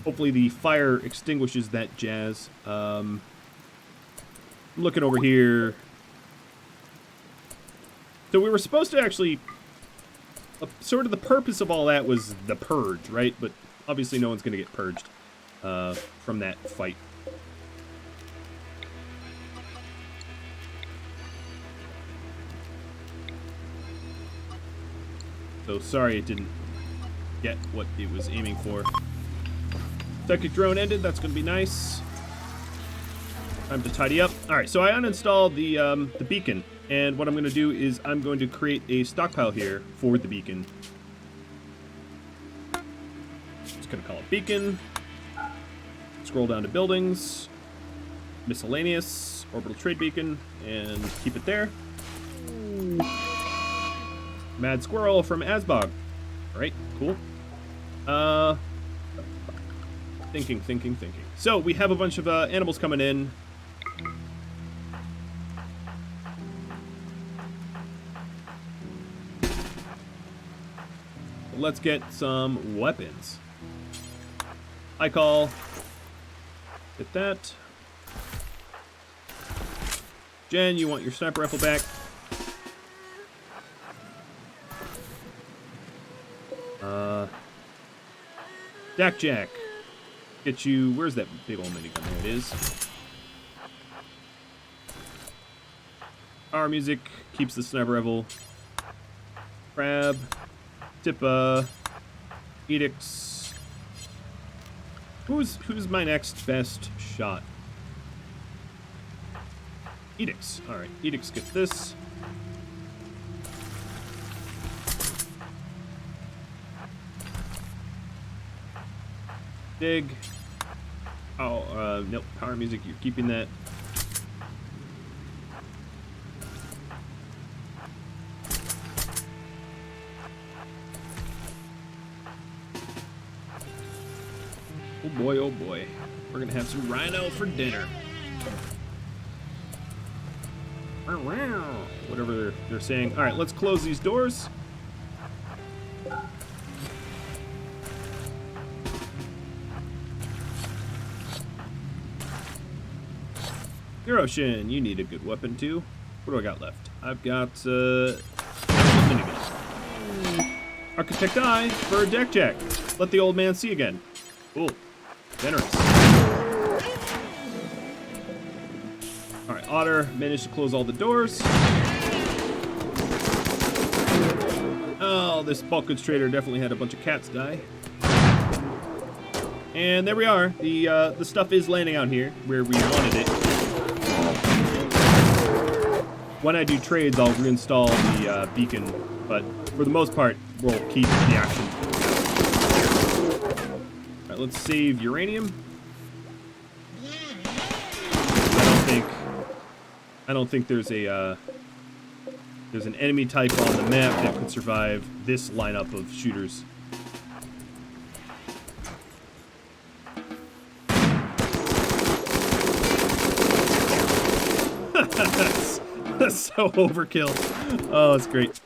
Speaker 1: Hopefully the fire extinguishes that jazz. I'm looking over here. So we were supposed to actually... sort of the purpose of all that was the purge, right? But obviously no one's going to get purged from that fight. So sorry it didn't get what it was aiming for. Psychic drone ended. That's going to be nice. Time to tidy up. All right, so I uninstalled the beacon, and what I'm going to do is I'm going to create a stockpile here for the beacon. Just going to call it beacon. Scroll down to buildings, miscellaneous, orbital trade beacon, and keep it there. Mad squirrel from Asbog. All right, cool. Thinking. So we have a bunch of animals coming in. Let's get some weapons. I call. Get that. Jen, you want your sniper rifle back? Jack. Get you. Where's that big old minigun? There it is. Our music keeps the sniper rifle. Crab. Tippa. Edicts. Who's my next best shot? Edicts. Alright, Edicts gets this. Dig. Oh, nope. Power music, you're keeping that. Oh boy, oh boy. We're gonna have some rhino for dinner. Whatever they're saying. Alright, let's close these doors. Hiroshin, you need a good weapon too. What do I got left? I've got minigun. Architect Eye for a deck check. Let the old man see again. Cool. Generous. Alright, Otter managed to close all the doors. Oh, this bulk goods trader definitely had a bunch of cats die. And there we are. The stuff is landing out here where we wanted it. When I do trades, I'll reinstall the beacon, but for the most part, we'll keep the action. Alright, let's save uranium. I don't think there's an enemy type on the map that could survive this lineup of shooters. That's so overkill. Oh, that's great.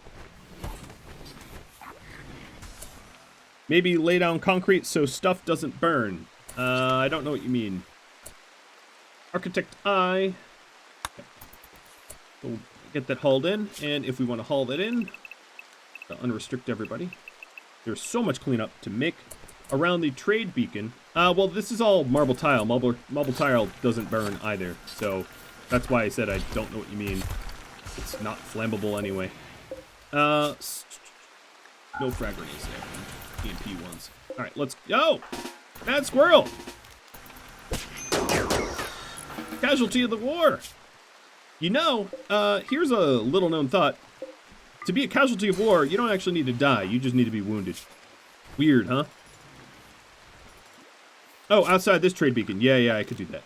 Speaker 1: Maybe lay down concrete so stuff doesn't burn. I don't know what you mean. Architect Eye. We'll get that hauled in, and if we want to haul that in, unrestrict everybody. There's so much cleanup to make around the trade beacon. Well, this is all marble tile. Marble tile doesn't burn either, so that's why I said I don't know what you mean. It's not flammable anyway. No frag grenades there. EMP ones. Alright, let's go! Mad squirrel! Casualty of the war! You know, here's a little known thought. To be a casualty of war, you don't actually need to die. You just need to be wounded. Weird, huh? Oh, outside this trade beacon. Yeah, I could do that.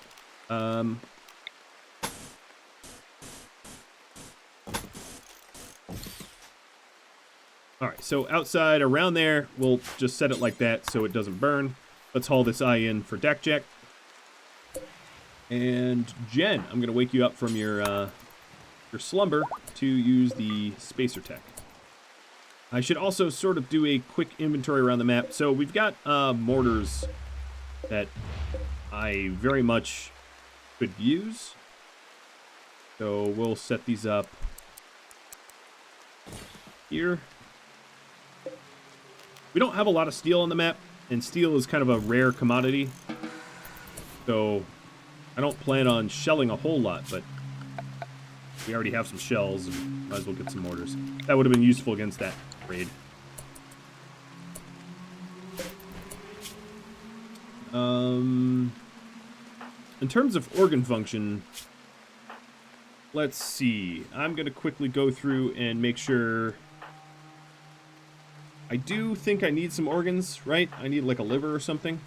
Speaker 1: Alright, so outside, around there, we'll just set it like that so it doesn't burn. Let's haul this eye in for deck check. And Jen, I'm going to wake you up from your slumber to use the spacer tech. I should also sort of do a quick inventory around the map. So we've got mortars that I very much could use. So we'll set these up here. We don't have a lot of steel on the map, and steel is kind of a rare commodity. So I don't plan on shelling a whole lot, but we already have some shells, and might as well get some mortars. That would have been useful against that raid. In terms of organ function, let's see. I'm going to quickly go through and make sure. I do think I need some organs, right? I need like a liver or something.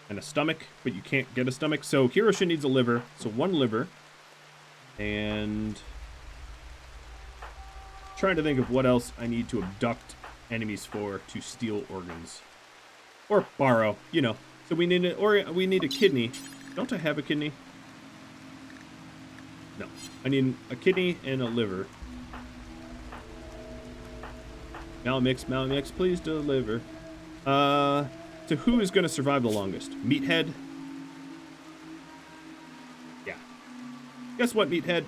Speaker 1: And a stomach, but you can't get a stomach. So Kiroshin needs a liver. So 1 liver. And trying to think of what else I need to abduct enemies for to steal organs. Or borrow, you know. So we need a kidney. Don't I have a kidney? No. I need a kidney and a liver. Malamix, please deliver. So who is going to survive the longest? Meathead? Yeah. Guess what, Meathead?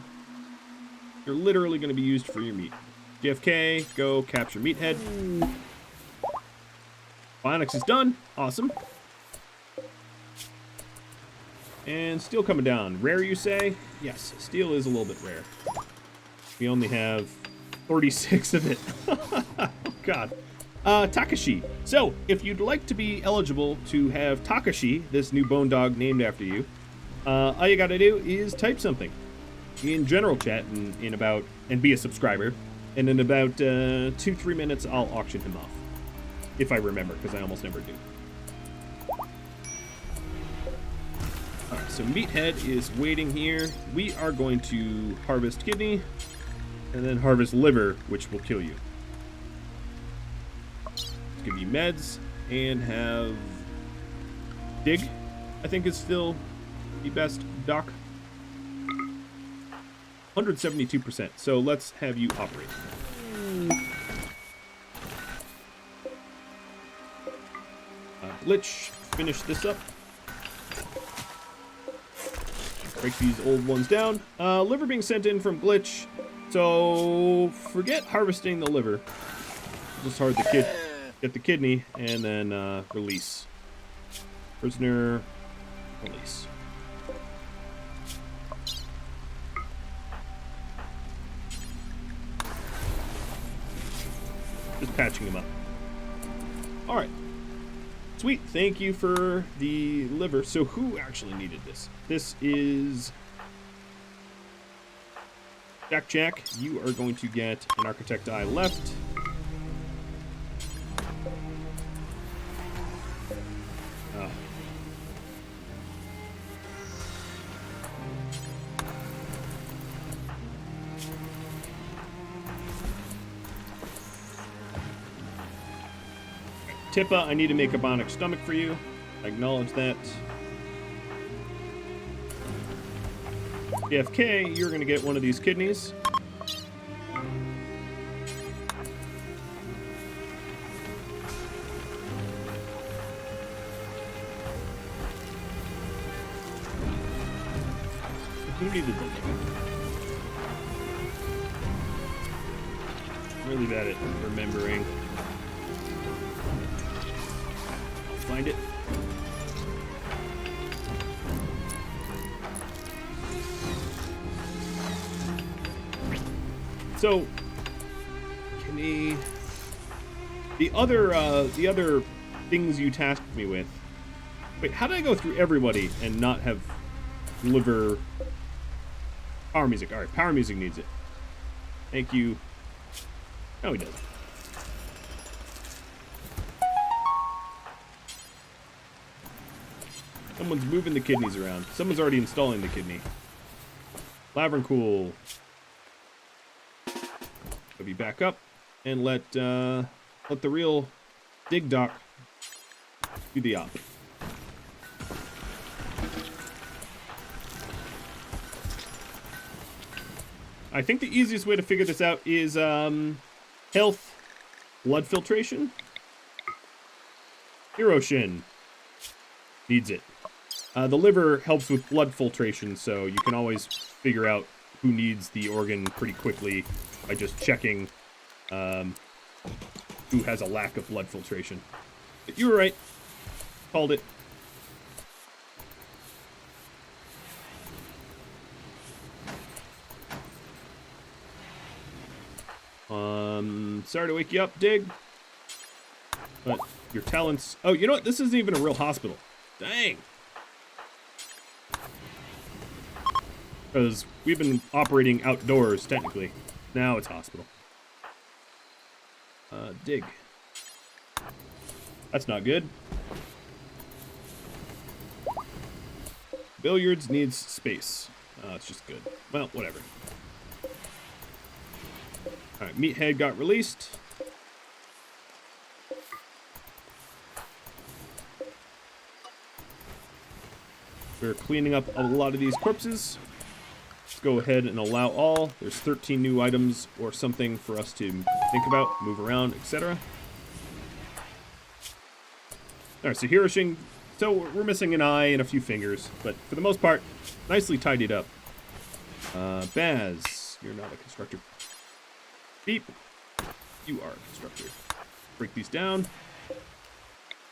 Speaker 1: You're literally going to be used for your meat. JFK, go capture Meathead. Bionics is done. Awesome. And steel coming down. Rare, you say? Yes, steel is a little bit rare. We only have 36 of it. Oh, God. Takashi. So, if you'd like to be eligible to have Takashi, this new bone dog named after you, all you gotta do is type something in general chat and be a subscriber. And in about 2-3 minutes, I'll auction him off. If I remember, because I almost never do. Alright, so Meathead is waiting here. We are going to harvest kidney, and then harvest liver, which will kill you. Give you meds, and have dig, I think is still the best doc. 172%, so let's have you operate. Glitch, finish this up. Break these old ones down. Liver being sent in from Glitch, so forget harvesting the liver. Just get the kidney, and then release. Prisoner, release. Just patching him up. Alright. Sweet, thank you for the liver. So who actually needed this? This is Jack. You are going to get an Architect Eye left. Tippa, I need to make a bionic stomach for you. I acknowledge that. JFK, you're going to get one of these kidneys. Who needed the liver? Really bad at remembering. Find it. So, can the other things you tasked me with? Wait, how did I go through everybody and not have liver? Power music. All right, power music needs it. Thank you. No, he doesn't. Someone's moving the kidneys around. Someone's already installing the kidney. Laverncool. So be back up and let the real dig doc do the op. I think the easiest way to figure this out is health, blood filtration. Hiroshin needs it. The liver helps with blood filtration, so you can always figure out who needs the organ pretty quickly by just checking who has a lack of blood filtration. But you were right. Called it. Sorry to wake you up, Dig. But your talents... Oh, you know what? This isn't even a real hospital. Dang. Because we've been operating outdoors, technically. Now it's hospital. Dig. That's not good. Billiards needs space. It's just good. Well, whatever. Alright, Meathead got released. We're cleaning up a lot of these corpses. Let's go ahead and allow all. There's 13 new items or something for us to think about, move around, etc. Alright, so Hiroshing. So we're missing an eye and a few fingers, but for the most part, nicely tidied up. Baz, you're not a constructor. Beep, you are a constructor. Break these down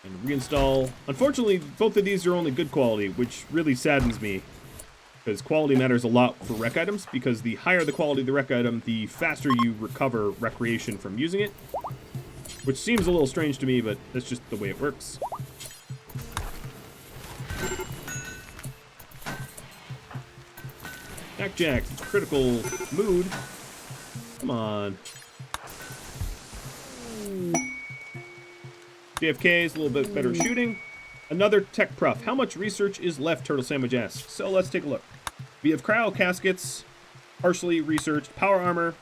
Speaker 1: and reinstall. Unfortunately, both of these are only good quality, which really saddens me, because quality matters a lot for rec items, because the higher the quality of the rec item, the faster you recover recreation from using it, which seems a little strange to me, but that's just the way it works. Jack, critical mood. Come on. JFK is a little bit better shooting. Another tech prof. How much research is left, Turtle Sandwich asks. So let's take a look. We have cryo caskets, partially researched. Power armor,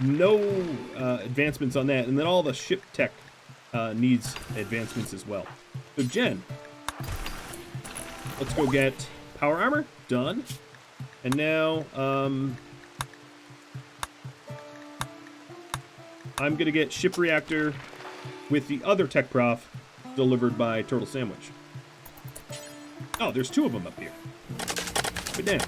Speaker 1: no advancements on that. And then all the ship tech needs advancements as well. So Jen, let's go get power armor. Done. And now, I'm going to get ship reactor with the other tech prof delivered by Turtle Sandwich. Oh, there's two of them up here. Be damned.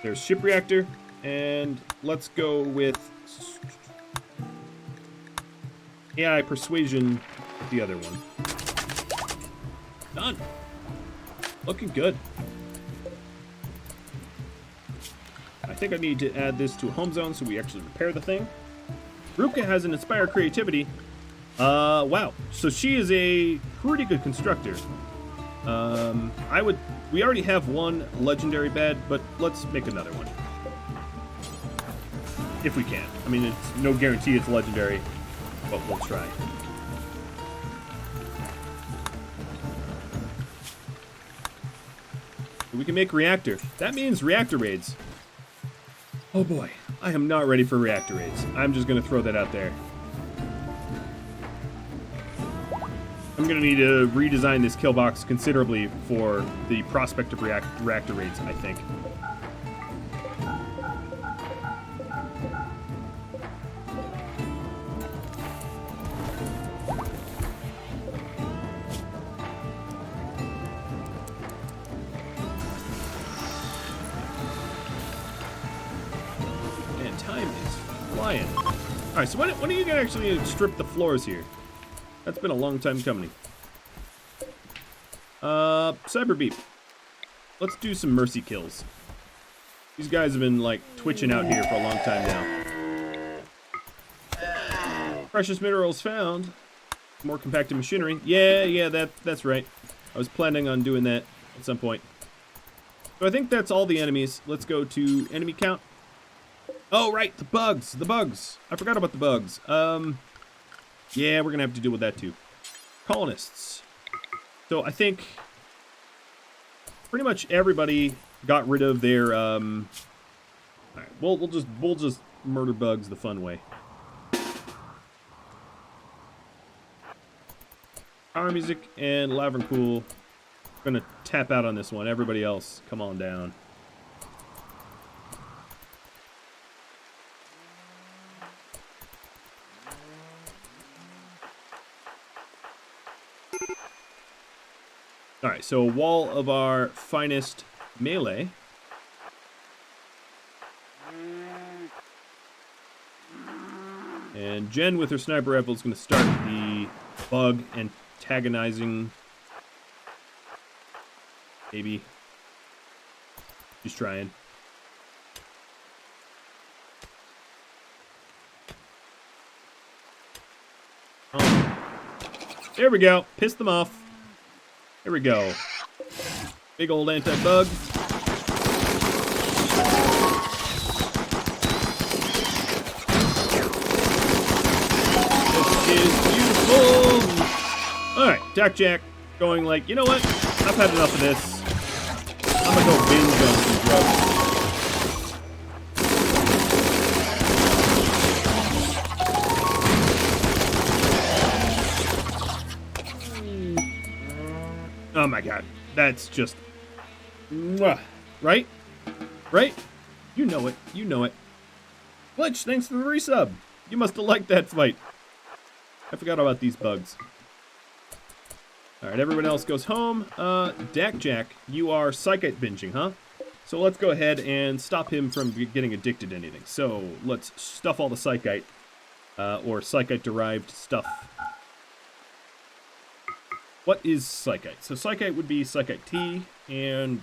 Speaker 1: There's ship reactor, and let's go with AI persuasion with the other one. Done. Looking good. I think I need to add this to a home zone so we actually repair the thing. Ruka has an inspire creativity. Wow. So she is a pretty good constructor. We already have one legendary bed, but let's make another one. If we can. I mean, it's no guarantee it's legendary, but we'll try. We can make reactor. That means reactor raids. Oh boy, I am not ready for reactor raids. I'm just going to throw that out there. I'm going to need to redesign this kill box considerably for the prospect of reactor raids, I think. Alright, so when are you gonna actually strip the floors here? That's been a long time coming. Cyber Beep. Let's do some mercy kills. These guys have been, like, twitching out here for a long time now. Precious minerals found. More compacted machinery. Yeah, that's right. I was planning on doing that at some point. So I think that's all the enemies. Let's go to enemy count. Oh, right, the bugs. I forgot about the bugs. Yeah, we're gonna have to deal with that too. Colonists. So I think pretty much everybody got rid of their, alright, we'll just murder bugs the fun way. Power music and Laverne Pool. Gonna tap out on this one. Everybody else, come on down. Alright, so a wall of our finest melee. And Jen with her sniper rifle is going to start the bug antagonizing. Maybe. She's trying. Oh. There we go. Pissed them off. Here we go. Big old anti-bug. This is beautiful. All right, Jack going like, you know what? I've had enough of this. I'm gonna go binge on some drugs. Oh my god, that's just... Right? Right? You know it, you know it. Glitch, thanks for the resub. You must have liked that fight. I forgot about these bugs. Alright, everyone else goes home. Jack, you are psychite binging, huh? So let's go ahead and stop him from getting addicted to anything. So let's stuff all the psychite, or psychite-derived stuff. What is psychite? So psychite would be psychite tea and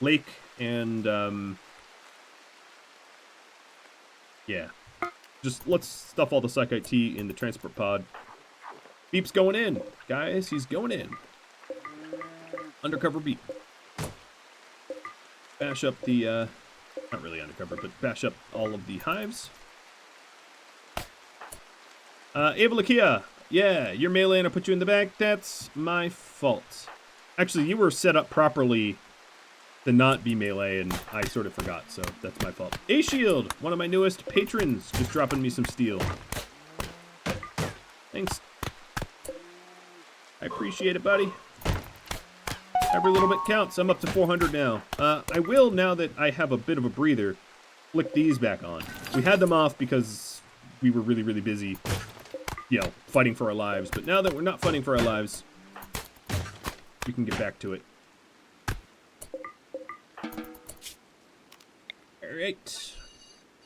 Speaker 1: lake and yeah. Just let's stuff all the psychite tea in the transport pod. Beep's going in, guys. He's going in. Undercover Beep. Bash up the not really undercover, but bash up all of the hives. Ava Lakia. Yeah, you're melee and I put you in the back. That's my fault. Actually, you were set up properly to not be melee, and I sort of forgot, so that's my fault. A-Shield, one of my newest patrons, just dropping me some steel. Thanks. I appreciate it, buddy. Every little bit counts. I'm up to 400 now. I will, now that I have a bit of a breather, flick these back on. We had them off because we were really, really busy, you know, fighting for our lives. But now that we're not fighting for our lives, we can get back to it. Alright.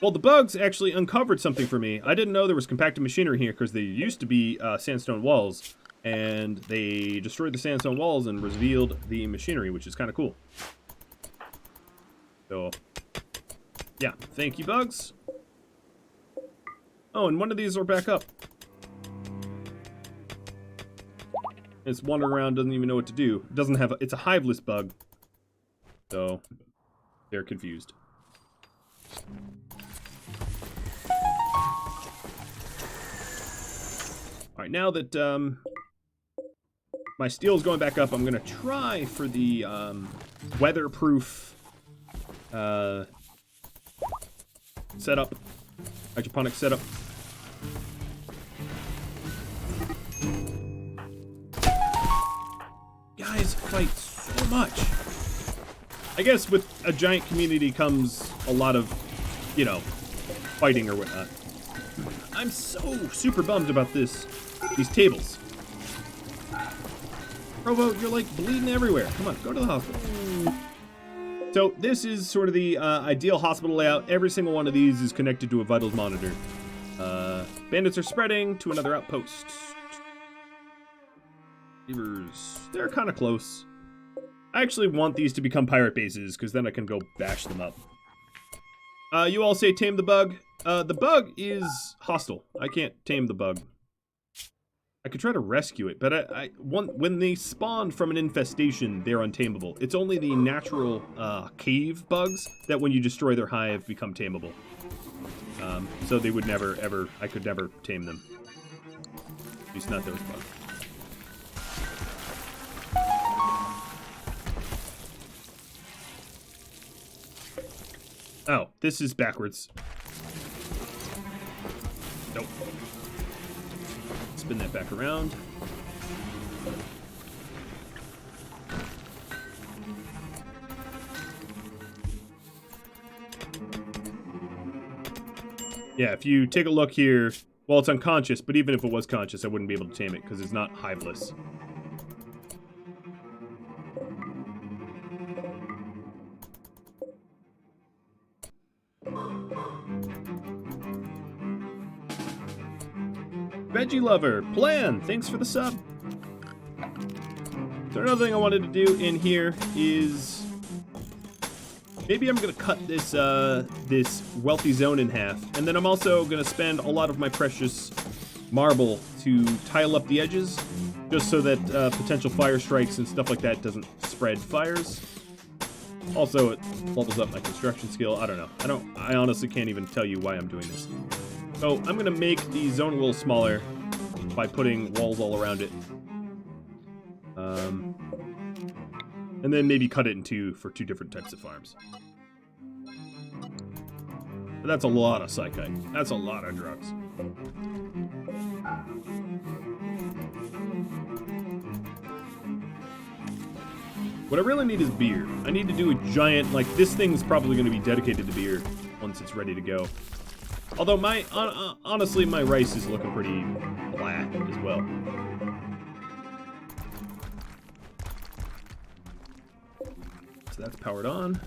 Speaker 1: Well, the bugs actually uncovered something for me. I didn't know there was compacted machinery here because there used to be sandstone walls. And they destroyed the sandstone walls and revealed the machinery, which is kind of cool. So, yeah. Thank you, bugs. Oh, and one of these are back up. It's wandering around, doesn't even know what to do. It doesn't have it's a hiveless bug. So, they're confused. Alright, now that my steel is going back up, I'm going to try for the weatherproof setup, hydroponic setup. Guys fight so much. I guess with a giant community comes a lot of, you know, fighting or whatnot. I'm so super bummed about these tables. Provo, you're like bleeding everywhere. Come on, go to the hospital. So this is sort of the ideal hospital layout. Every single one of these is connected to a vitals monitor. Bandits are spreading to another outpost. Beavers, they're kind of close. I actually want these to become pirate bases, because then I can go bash them up. You all say tame the bug. The bug is hostile. I can't tame the bug. I could try to rescue it, but when they spawn from an infestation, they're untamable. It's only the natural cave bugs that when you destroy their hive become tameable. So they would never, ever, I could never tame them. At least not those bugs. Oh, this is backwards. Nope. Spin that back around. Yeah, if you take a look here, well, it's unconscious, but even if it was conscious, I wouldn't be able to tame it because it's not hiveless. Veggie Lover, Plan, thanks for the sub. So another thing I wanted to do in here is maybe I'm gonna cut this this wealthy zone in half, and then I'm also gonna spend a lot of my precious marble to tile up the edges, just so that potential fire strikes and stuff like that doesn't spread fires. Also, it levels up my construction skill. I don't know. I honestly can't even tell you why I'm doing this. So I'm gonna make the zone a little smaller by putting walls all around it. And then maybe cut it in two for 2 different types of farms. But that's a lot of psyche. That's a lot of drugs. What I really need is beer. I need to do a giant, like, this thing's probably going to be dedicated to beer once it's ready to go. Although, honestly, my rice is looking pretty black as well. So that's powered on.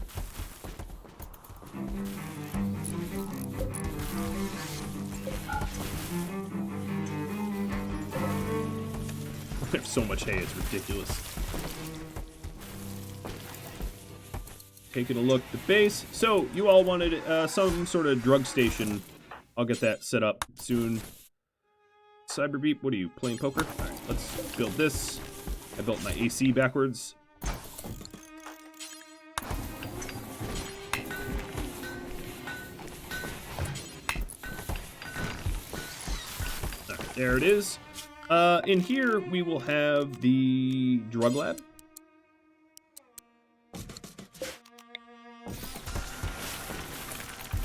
Speaker 1: There's so much hay, it's ridiculous. Taking a look at the base. So, you all wanted some sort of drug station. I'll get that set up soon. Cyberbeep, what are you, playing poker? Alright, let's build this. I built my AC backwards. Alright, there it is. In here, we will have the drug lab.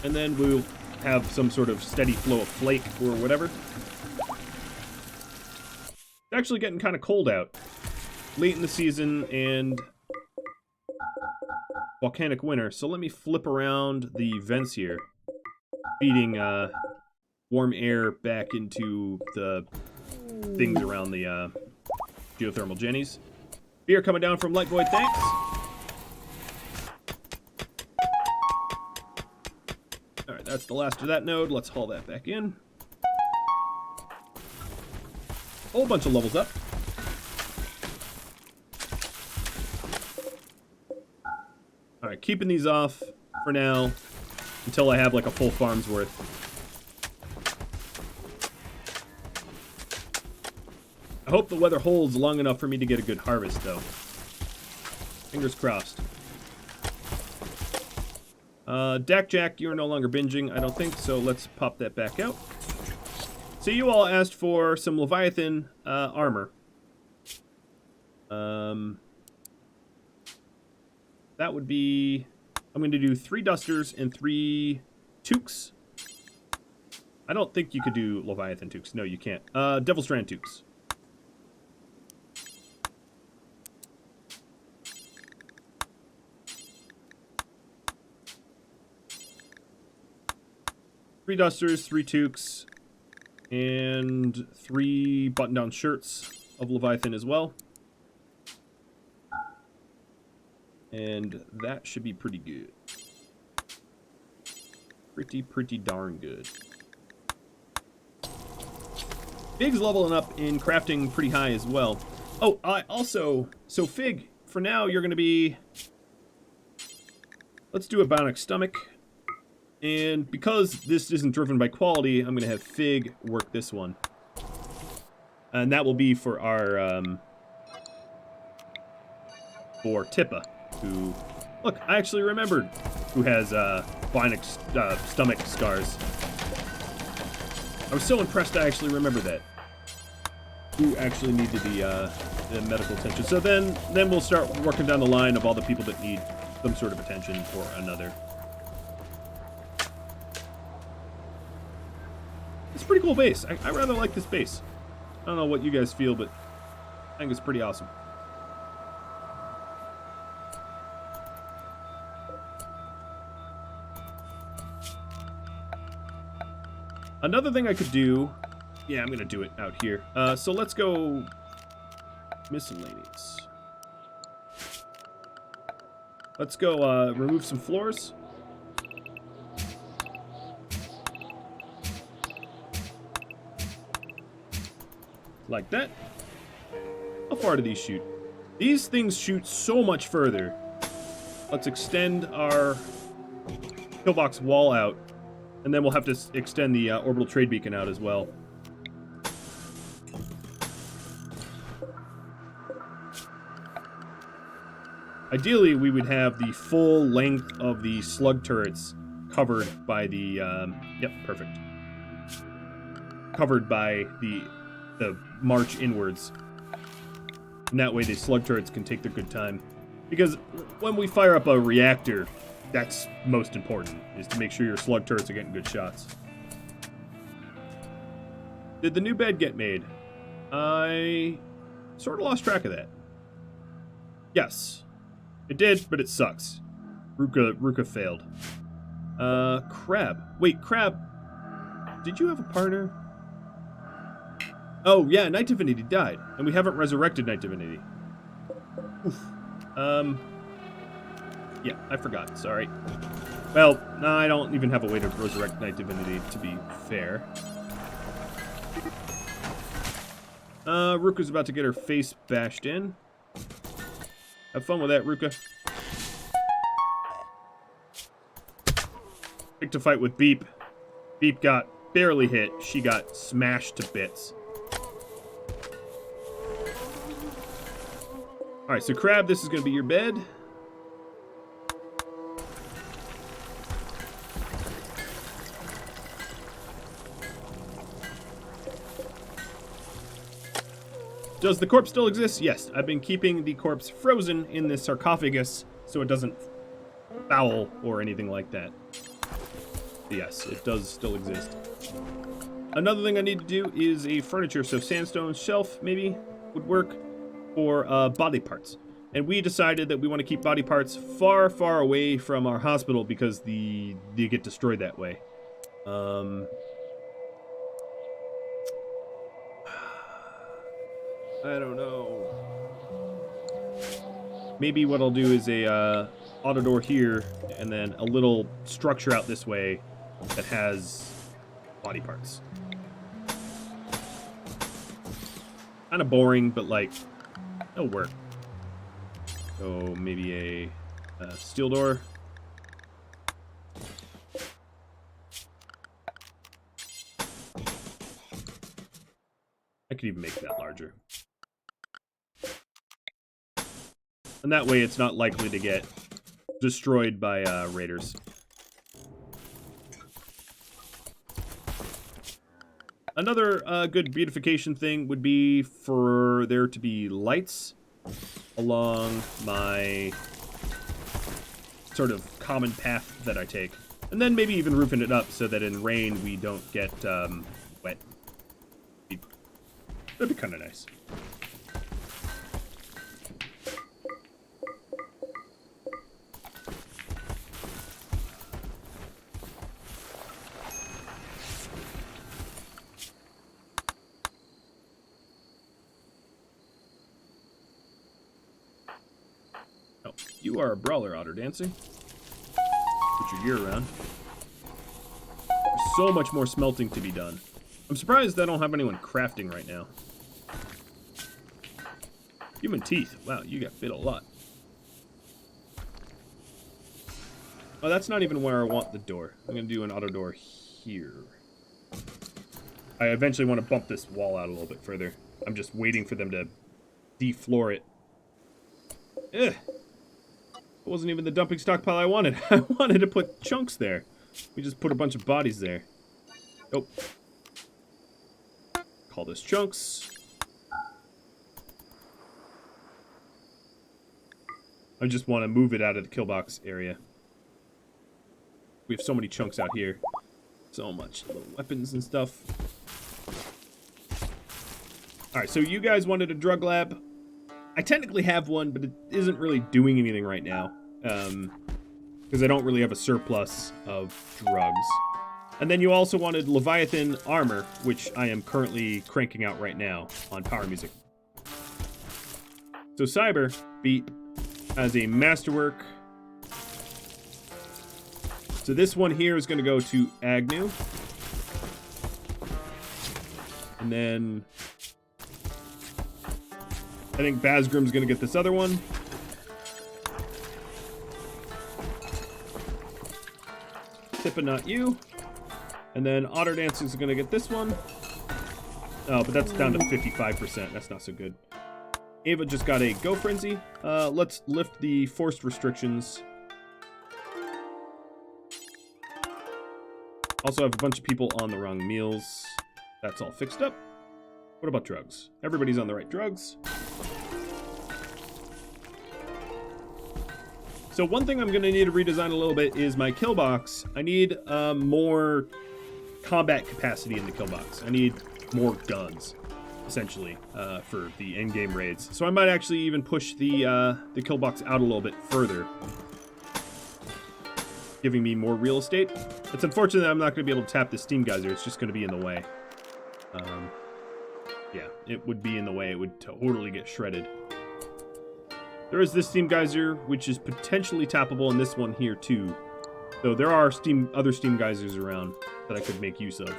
Speaker 1: And then we'll have some sort of steady flow of flake or whatever. It's actually getting kind of cold out. Late in the season and volcanic winter. So let me flip around the vents here. Feeding warm air back into the things around the geothermal jennies. Beer coming down from Light Void, thanks. Alright, that's the last of that node. Let's haul that back in. Whole bunch of levels up. Alright, keeping these off for now until I have like a full farm's worth. I hope the weather holds long enough for me to get a good harvest, though. Fingers crossed. Dak Jack, you're no longer binging, I don't think, so let's pop that back out. So you all asked for some Leviathan armor. That would be... I'm going to do 3 dusters and 3 toques. I don't think you could do Leviathan toques. No, you can't. Devil Strand toques. Three dusters, 3 toques, and 3 button-down shirts of Leviathan as well. And that should be pretty good. Pretty darn good. Fig's leveling up in crafting pretty high as well. Oh, also, so Fig, for now you're going to be... Let's do a bionic stomach. And because this isn't driven by quality, I'm going to have Fig work this one. And that will be for our, for Tippa, who... Look, I actually remembered who has, bionic stomach scars. I was so impressed I actually remembered that. Who actually needed the medical attention. So then we'll start working down the line of all the people that need some sort of attention or another. It's a pretty cool base. I rather like this base. I don't know what you guys feel, but I think it's pretty awesome. Another thing I could do... Yeah, I'm going to do it out here. So let's go... miscellaneous. Let's go remove some floors. Like that. How far do these shoot? These things shoot so much further. Let's extend our pillbox wall out. And then we'll have to extend the orbital trade beacon out as well. Ideally, we would have the full length of the slug turrets covered by the, yep, perfect. Covered by the march inwards. And that way the slug turrets can take their good time. Because when we fire up a reactor, that's most important, is to make sure your slug turrets are getting good shots. Did the new bed get made? I sort of lost track of that. Yes. It did, but it sucks. Ruka failed. Crab. Wait, Crab, did you have a partner? Oh, yeah, Night Divinity died, and we haven't resurrected Night Divinity. Oof. Yeah, I forgot, sorry. Well, no, I don't even have a way to resurrect Night Divinity, to be fair. Ruka's about to get her face bashed in. Have fun with that, Ruka. Picked a fight with Beep. Beep got barely hit. She got smashed to bits. Alright, so Crab, this is going to be your bed. Does the corpse still exist? Yes, I've been keeping the corpse frozen in this sarcophagus so it doesn't foul or anything like that. But yes, it does still exist. Another thing I need to do is a furniture, so sandstone shelf maybe would work for body parts. And we decided that we want to keep body parts far, far away from our hospital because they get destroyed that way. I don't know. Maybe what I'll do is a auto door here, and then a little structure out this way that has body parts. Kind of boring, but like, it'll work. So maybe a steel door. I could even make that larger. And that way it's not likely to get destroyed by raiders. Another good beautification thing would be for there to be lights along my sort of common path that I take. And then maybe even roofing it up so that in rain we don't get wet. That'd be kind of nice. You are a brawler, Otter Dancing. Put your gear around. There's so much more smelting to be done. I'm surprised I don't have anyone crafting right now. Human teeth. Wow, you got bit a lot. Oh, that's not even where I want the door. I'm going to do an auto door here. I eventually want to bump this wall out a little bit further. I'm just waiting for them to defloor it. Ugh. It wasn't even the dumping stockpile I wanted. I wanted to put chunks there. We just put a bunch of bodies there. Nope. Call this chunks. I just want to move it out of the kill box area. We have so many chunks out here. So much little weapons and stuff. Alright, so you guys wanted a drug lab. I technically have one, but it isn't really doing anything right now. Because I don't really have a surplus of drugs. And then you also wanted Leviathan armor, which I am currently cranking out right now on Power Music. So Cyber Beat has a masterwork. So this one here is going to go to Agnew. And then I think Basgrim's going to get this other one. Tippa, not you. And then Otter Dancing's going to get this one. Oh, but that's down to 55%. That's not so good. Ava just got a Go Frenzy. Let's lift the forced restrictions. Also have a bunch of people on the wrong meals. That's all fixed up. What about drugs? Everybody's on the right drugs. So one thing I'm going to need to redesign a little bit is my kill box. I need more combat capacity in the kill box. I need more guns, essentially, for the endgame raids. So I might actually even push the kill box out a little bit further, giving me more real estate. It's unfortunate that I'm not going to be able to tap the Steam Geyser. It's just going to be in the way. Yeah, it would be in the way. It would totally get shredded. There is this Steam Geyser, which is potentially tappable, and this one here, too. So there are other Steam Geysers around that I could make use of.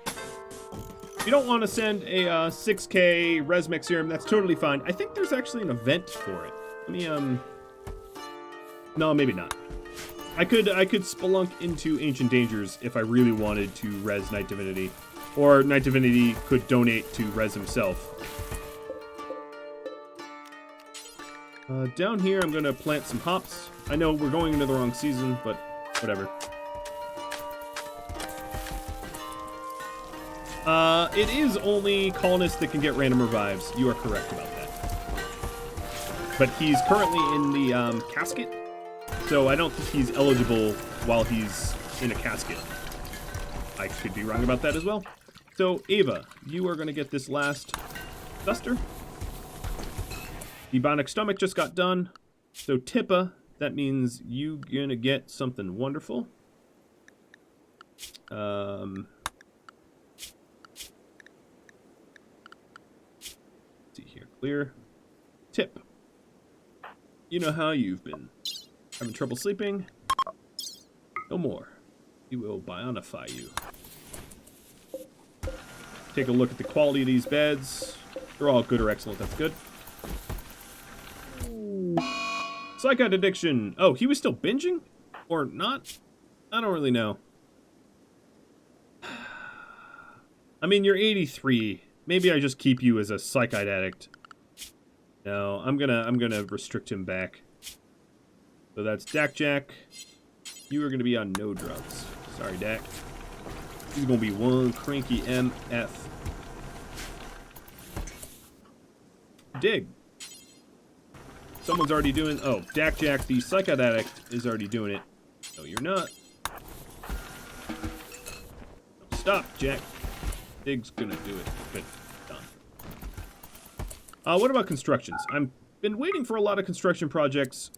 Speaker 1: If you don't want to send a 6K Resmec Serum, that's totally fine. I think there's actually an event for it. Let me, no, maybe not. I could spelunk into Ancient Dangers if I really wanted to res Night Divinity. Or Night Divinity could donate to res himself. Down here, I'm going to plant some hops. I know we're going into the wrong season, but whatever. It is only colonists that can get random revives. You are correct about that. But he's currently in the casket, so I don't think he's eligible while he's in a casket. I could be wrong about that as well. So, Ava, you are going to get this last duster. The Bionic Stomach just got done. So, Tippa, that means you're going to get something wonderful. See here, clear. Tip. You know how you've been having trouble sleeping? No more. We will bionify you. Take a look at the quality of these beds. They're all good or excellent. That's good. Psychite addiction. Oh, he was still binging? Or not? I don't really know. I mean, you're 83. Maybe I just keep you as a psychite addict. No, I'm gonna restrict him back. So that's Dak Jack. You are gonna be on no drugs. Sorry, Dak. He's gonna be one cranky MF. Dig. Someone's already doing... Oh, Dak Jack, the psychite addict, is already doing it. No, you're not. Stop, Jack. Dig's gonna do it. Good. Done. What about constructions? I've been waiting for a lot of construction projects.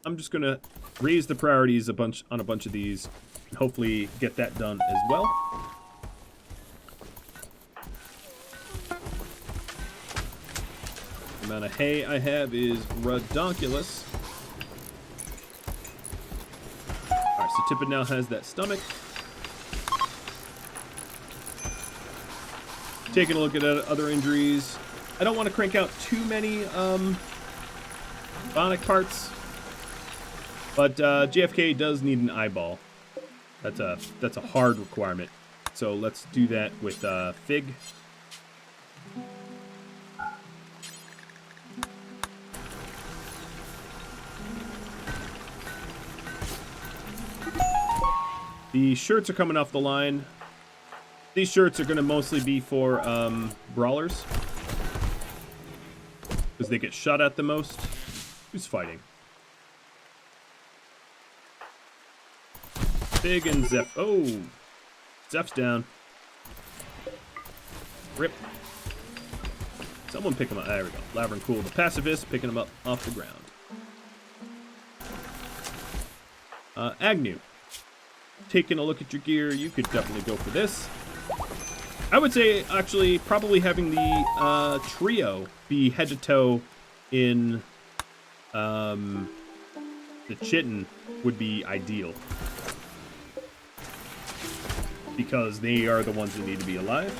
Speaker 1: I'm just gonna raise the priorities on a bunch of these and hopefully get that done as well. The amount of hay I have is redonkulous. Alright, so Tippett now has that stomach. Taking a look at other injuries. I don't want to crank out too many bionic parts, but JFK does need an eyeball. That's a hard requirement. So let's do that with Fig. The shirts are coming off the line. These shirts are going to mostly be for brawlers, because they get shot at the most. Who's fighting? Big and Zeph. Oh, Zeph's down. Rip. Someone pick him up. There we go. Laverne Cool, the pacifist, picking him up off the ground. Agnew. Taking a look at your gear, you could definitely go for this. I would say, actually, probably having the trio be head to toe in the Chitin would be ideal. Because they are the ones that need to be alive.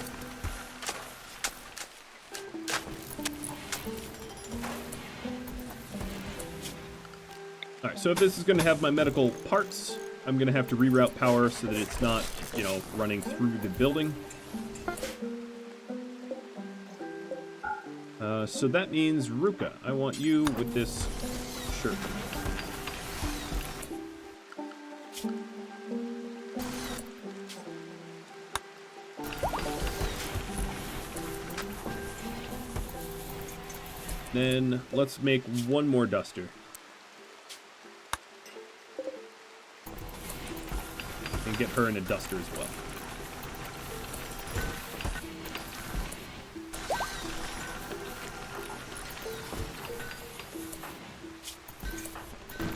Speaker 1: Alright, so if this is going to have my medical parts, I'm going to have to reroute power so that it's not, you know, running through the building. So that means Ruka, I want you with this shirt. Then let's make one more duster. And get her in a duster as well.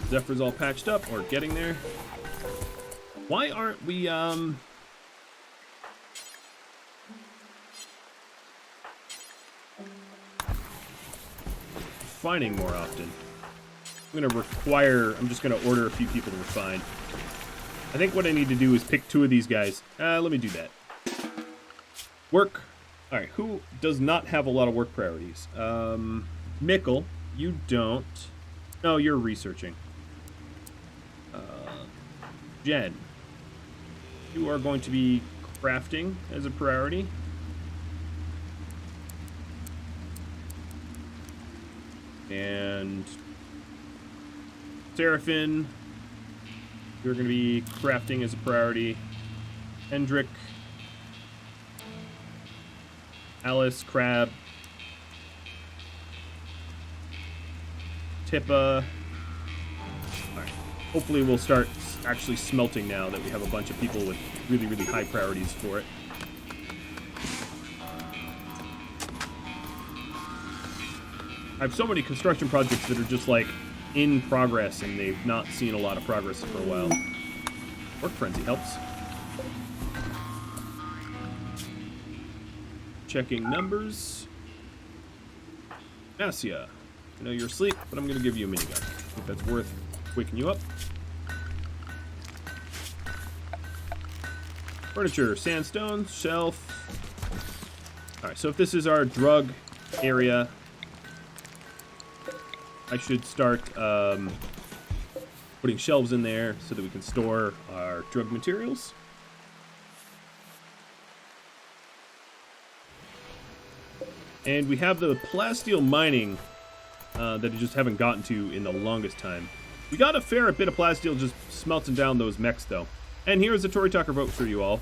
Speaker 1: Zephyr's all patched up, or getting there. Why aren't we, refining more often? I'm just gonna order a few people to refine. I think what I need to do is pick 2 of these guys. Let me do that. Work. Alright, who does not have a lot of work priorities? Mikkel, you don't. No, you're researching. Jen, you are going to be crafting as a priority. And Seraphin, you're going to be crafting as a priority. Hendrik, Alice, Crab, Tippa. Alright, hopefully we'll start actually smelting now that we have a bunch of people with really, really high priorities for it. I have so many construction projects that are just like in progress and they've not seen a lot of progress for a while. Work Frenzy helps. Checking numbers. Asia, I know you're asleep, but I'm going to give you a minigun. I think that's worth waking you up. Furniture, sandstone, shelf. Alright, so if this is our drug area, I should start putting shelves in there so that we can store our drug materials. And we have the plasteel mining that I just haven't gotten to in the longest time. We got a fair bit of plasteel just smelting down those mechs, though. And here's a Tory Talker vote for you all.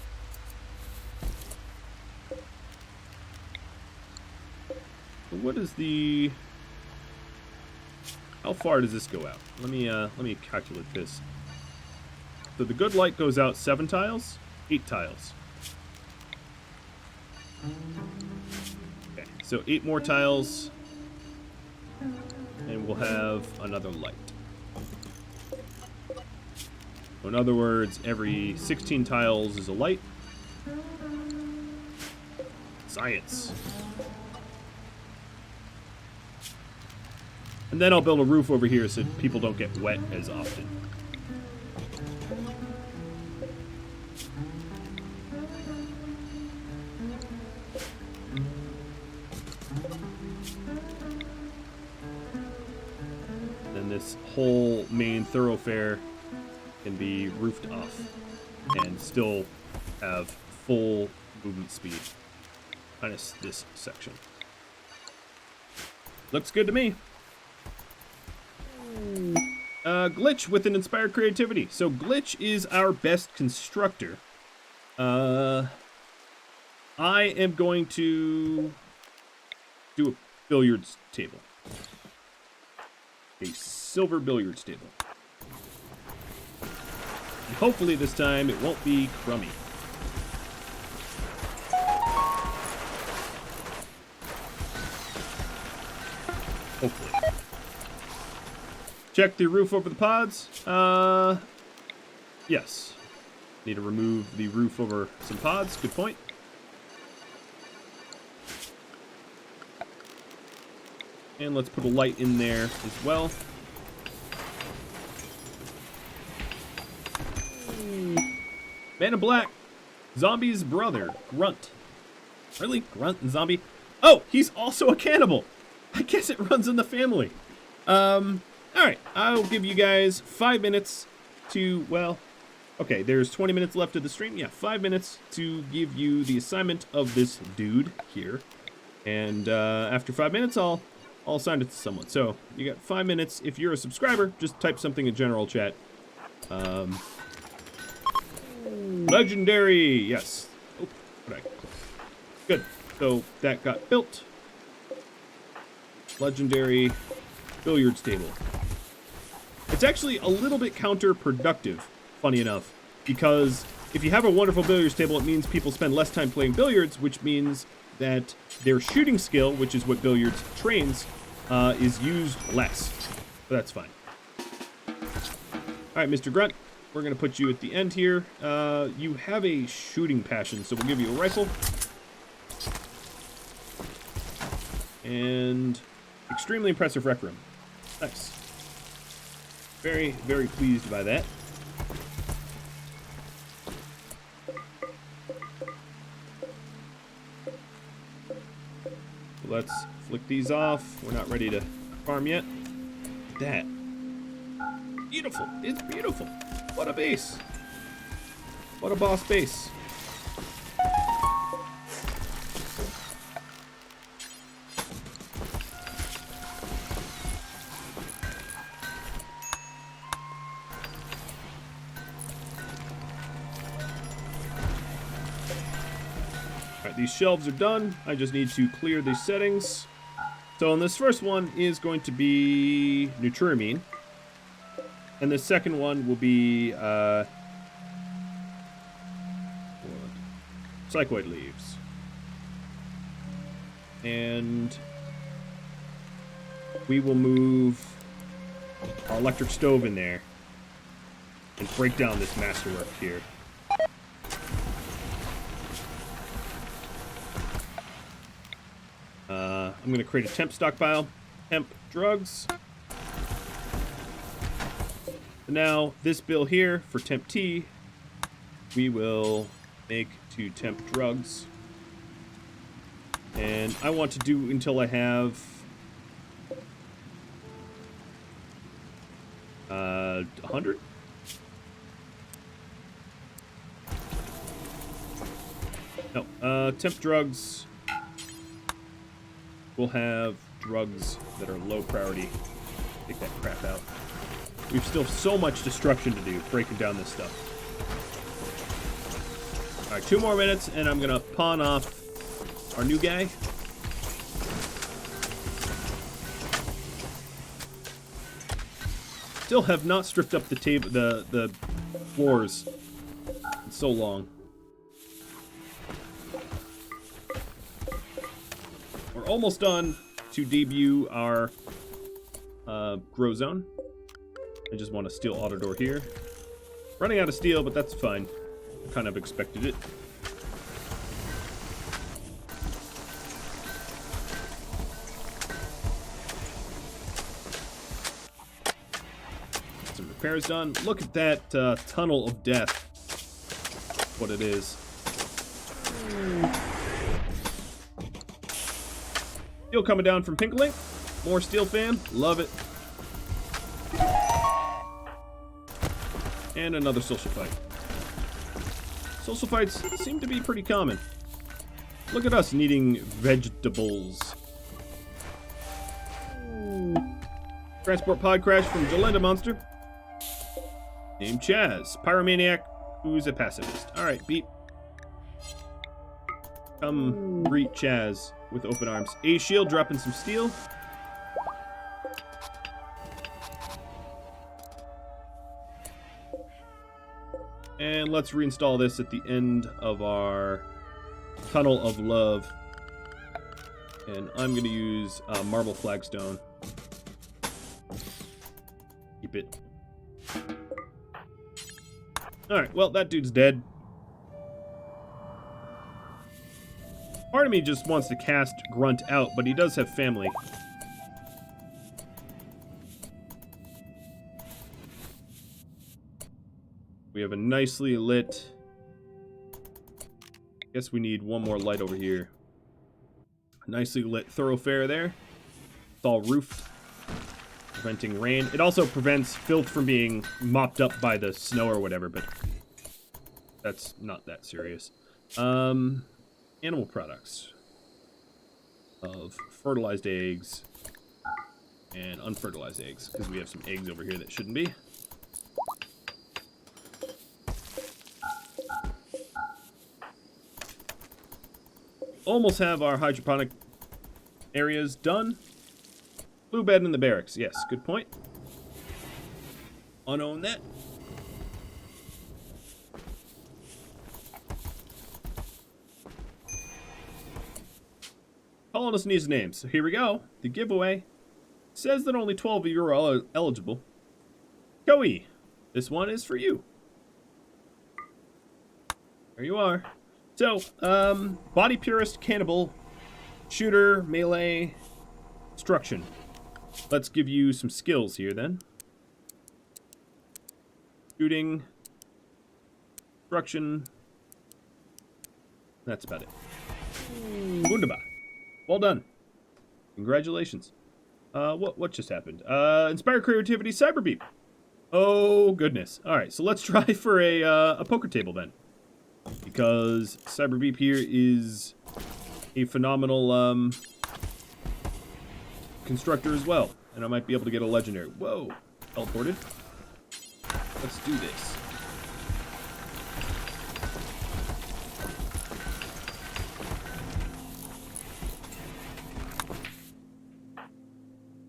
Speaker 1: What is the... How far does this go out? Let me calculate this. So the good light goes out 7 tiles, 8 tiles. Okay, so 8 more tiles, and we'll have another light. So in other words, every 16 tiles is a light. Science. And then I'll build a roof over here so people don't get wet as often. Then this whole main thoroughfare can be roofed off and still have full movement speed. Minus this section. Looks good to me. Glitch with an inspired creativity. So Glitch is our best constructor. I am going to do a billiards table. A silver billiards table. And hopefully this time it won't be crummy. Hopefully. Check the roof over the pods. Yes. Need to remove the roof over some pods. Good point. And let's put a light in there as well. Man in Black. Zombie's brother. Grunt. Really? Grunt and Zombie? Oh, he's also a cannibal. I guess it runs in the family. Alright, I'll give you guys 5 minutes to, well, okay, there's 20 minutes left of the stream. Yeah, 5 minutes to give you the assignment of this dude here. And after 5 minutes, I'll assign it to someone. So you got 5 minutes. If you're a subscriber, just type something in general chat. Legendary, yes. Oh, what good. So that got built. Legendary billiards table. It's actually a little bit counterproductive, funny enough, because if you have a wonderful billiards table, it means people spend less time playing billiards, which means that their shooting skill, which is what billiards trains, is used less. But that's fine. All right, Mr. Grunt, we're going to put you at the end here. You have a shooting passion, so we'll give you a rifle. And extremely impressive rec room. Nice. Very, very pleased by that. Let's flick these off. We're not ready to farm yet. That. Beautiful. It's beautiful. What a base. What a boss base. These shelves are done. I just need to clear these settings. So in this first one is going to be Nutriamine. And the second one will be Psychoid leaves. And we will move our electric stove in there and break down this masterwork here. I'm going to create a temp stockpile. Temp drugs. Now, this bill here for temp tea, we will make 2 temp drugs. And I want to do until I have 100. No, temp drugs. We'll have drugs that are low priority. Take that crap out. We've still so much destruction to do, breaking down this stuff. Alright, 2 more minutes, and I'm gonna pawn off our new guy. Still have not stripped up the table, the floors. It's so long. Almost done to debut our grow zone. I just want a steel auto door here. Running out of steel, but that's fine. I kind of expected it. Some repairs done. Look at that tunnel of death. What it is. Steel coming down from Pinklink. More steel fan. Love it. And another social fight. Social fights seem to be pretty common. Look at us needing vegetables. Transport pod crash from Jolenda Monster. Named Chaz. Pyromaniac who's a pacifist. Alright, beep. Come greet Chaz with open arms. A shield, dropping some steel. And let's reinstall this at the end of our Tunnel of Love. And I'm going to use Marble Flagstone. Keep it. Alright, well, that dude's dead. Part of me just wants to cast Grunt out, but he does have family. We have a nicely lit... I guess we need one more light over here. A nicely lit thoroughfare there. It's all roofed. Preventing rain. It also prevents filth from being mopped up by the snow or whatever, but... that's not that serious. Animal products. of fertilized eggs and unfertilized eggs, because we have some eggs over here that shouldn't be. Almost have our hydroponic areas done. Blue bed in the barracks. Yes, good point. Unown that. Colonist needs names. So here we go. The giveaway says that only 12 of you are eligible. Koi, this one is for you. There you are. So, body purist, cannibal, shooter, melee, destruction. Let's give you some skills here then. Shooting, destruction. That's about it. Wunderbar. Well done. Congratulations. What just happened? Inspire creativity, cyber beep. Oh goodness. All right, so let's try for a poker table then, because cyber beep here is a phenomenal constructor as well, and I might be able to get a legendary. Whoa, teleported. Let's do this.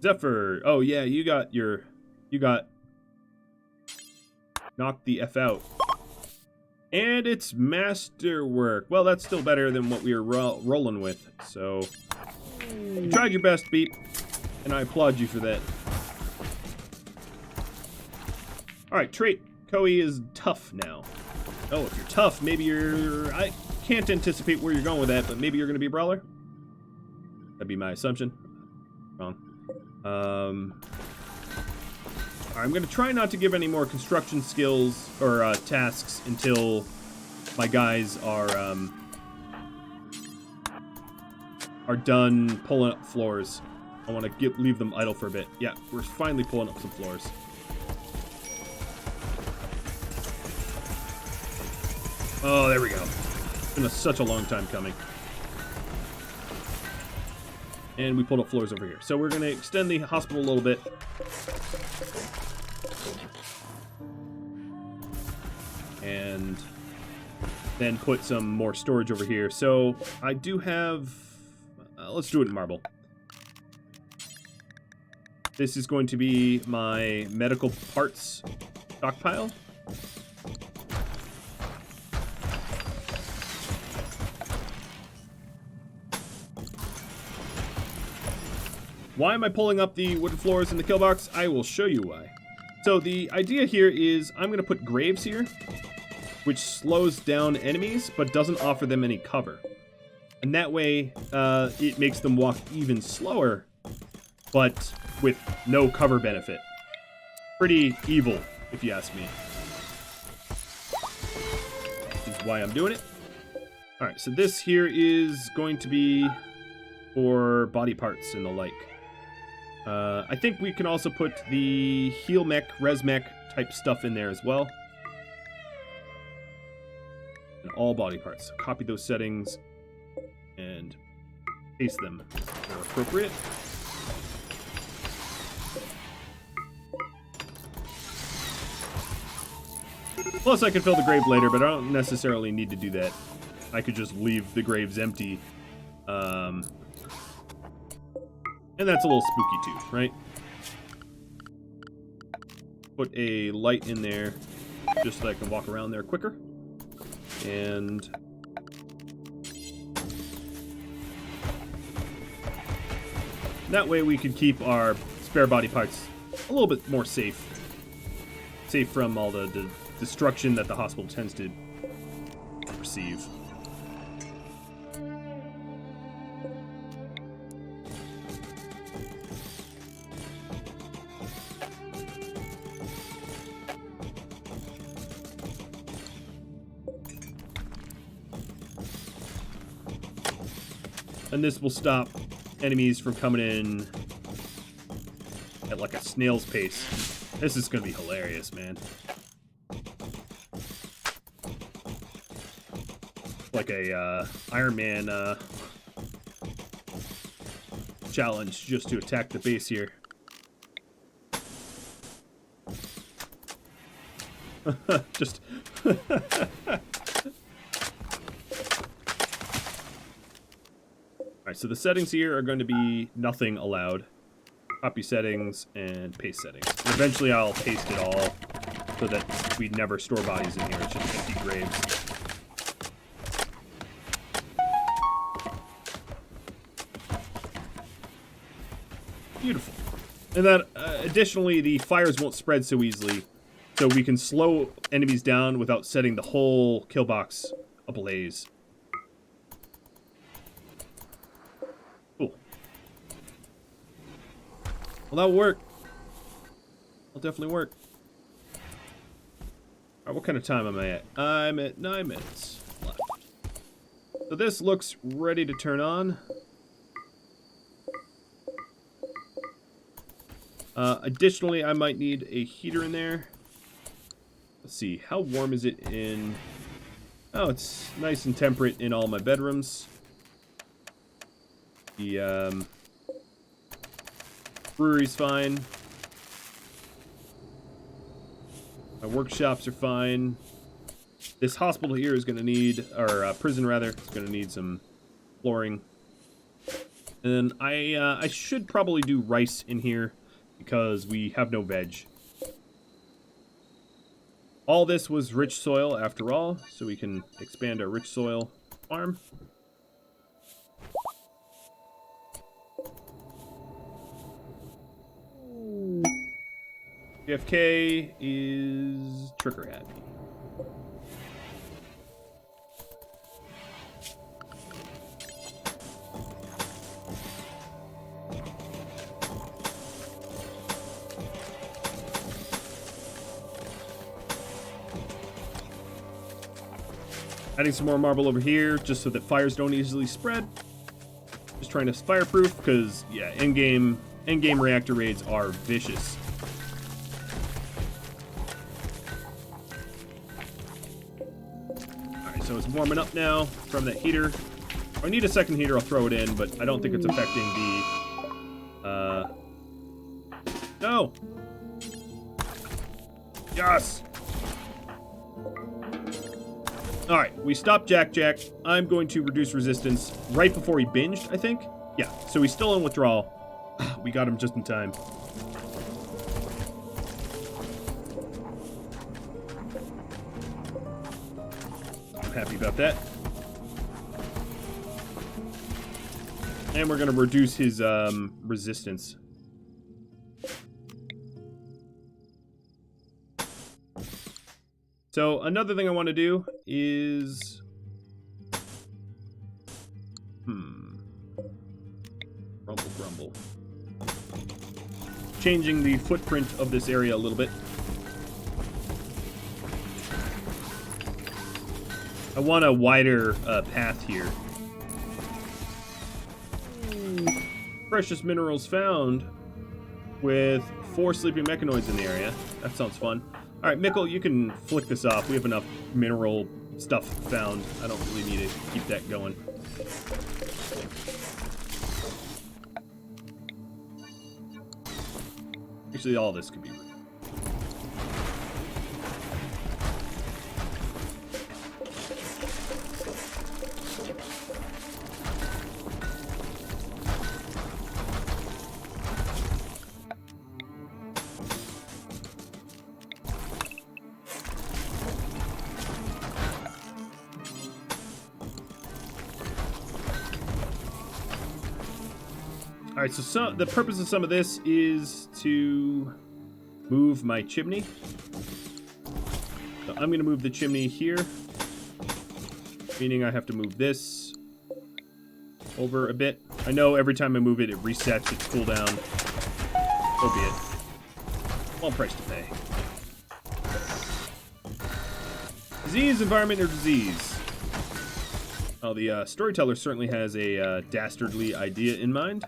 Speaker 1: Zephyr. Oh yeah, you got knocked the F out. And it's masterwork. Well, that's still better than what we were rolling with. So, you tried your best, Beep, and I applaud you for that. Alright, trait. Koi is tough now. Oh, if you're tough, maybe you're... I can't anticipate where you're going with that, but maybe you're going to be a brawler? That'd be my assumption. Wrong. I'm going to try not to give any more construction skills or tasks until my guys are done pulling up floors. I want to leave them idle for a bit. Yeah, we're finally pulling up some floors. Oh, there we go. It's been such a long time coming. And we pulled up floors over here. So we're going to extend the hospital a little bit. And then put some more storage over here. So I do have... let's do it in marble. This is going to be my medical parts stockpile. Why am I pulling up the wooden floors in the kill box? I will show you why. So the idea here is I'm going to put graves here, which slows down enemies, but doesn't offer them any cover. And that way, it makes them walk even slower, but with no cover benefit. Pretty evil, if you ask me. This is why I'm doing it. Alright, so this here is going to be for body parts and the like. I think we can also put the heal mech, res mech type stuff in there as well. And all body parts. So copy those settings and paste them where appropriate. Plus I can fill the grave later, but I don't necessarily need to do that. I could just leave the graves empty. And that's a little spooky too, right? Put a light in there just so I can walk around there quicker. And that way we can keep our spare body parts a little bit more safe. Safe from all the destruction that the hospital tends to receive. And this will stop enemies from coming in at like a snail's pace. This is gonna be hilarious, man. Like a Iron Man challenge just to attack the base here. Just... Alright, so the settings here are going to be nothing allowed. Copy settings and paste settings. And eventually I'll paste it all so that we never store bodies in here. It's just empty graves. Beautiful. And then, additionally, the fires won't spread so easily, so we can slow enemies down without setting the whole kill box ablaze. Cool. Well, that'll work. That'll definitely work. Alright, what kind of time am I at? I'm at 9 minutes left. So this looks ready to turn on. Additionally, I might need a heater in there. Let's see, how warm is it in... Oh, it's nice and temperate in all my bedrooms. The brewery's fine. My workshops are fine. This hospital here is going to need, or prison rather, is going to need some flooring. And then I should probably do rice in here, because we have no veg. All this was rich soil after all, so we can expand our rich soil farm. JFK is trigger happy. Adding some more marble over here, just so that fires don't easily spread. Just trying to fireproof, because, yeah, endgame reactor raids are vicious. Alright, so it's warming up now from that heater. If I need a second heater, I'll throw it in, but I don't think it's affecting the... No! Yes! Alright, we stopped Jack. I'm going to reduce resistance right before he binged, I think. Yeah, so he's still in withdrawal. We got him just in time. I'm happy about that. And we're going to reduce his resistance. So, another thing I want to do is... Grumble. Changing the footprint of this area a little bit. I want a wider path here. Precious minerals found with 4 sleeping mechanoids in the area. That sounds fun. Alright, Mikkel, you can flick this off. We have enough mineral stuff found. I don't really need to keep that going. Actually, all this could be removed. Alright, so the purpose of some of this is to move my chimney. So I'm going to move the chimney here, meaning I have to move this over a bit. I know every time I move it, it resets its cooldown. So be it. Small price to pay. Disease, environment, or disease? Well, the Storyteller certainly has a dastardly idea in mind.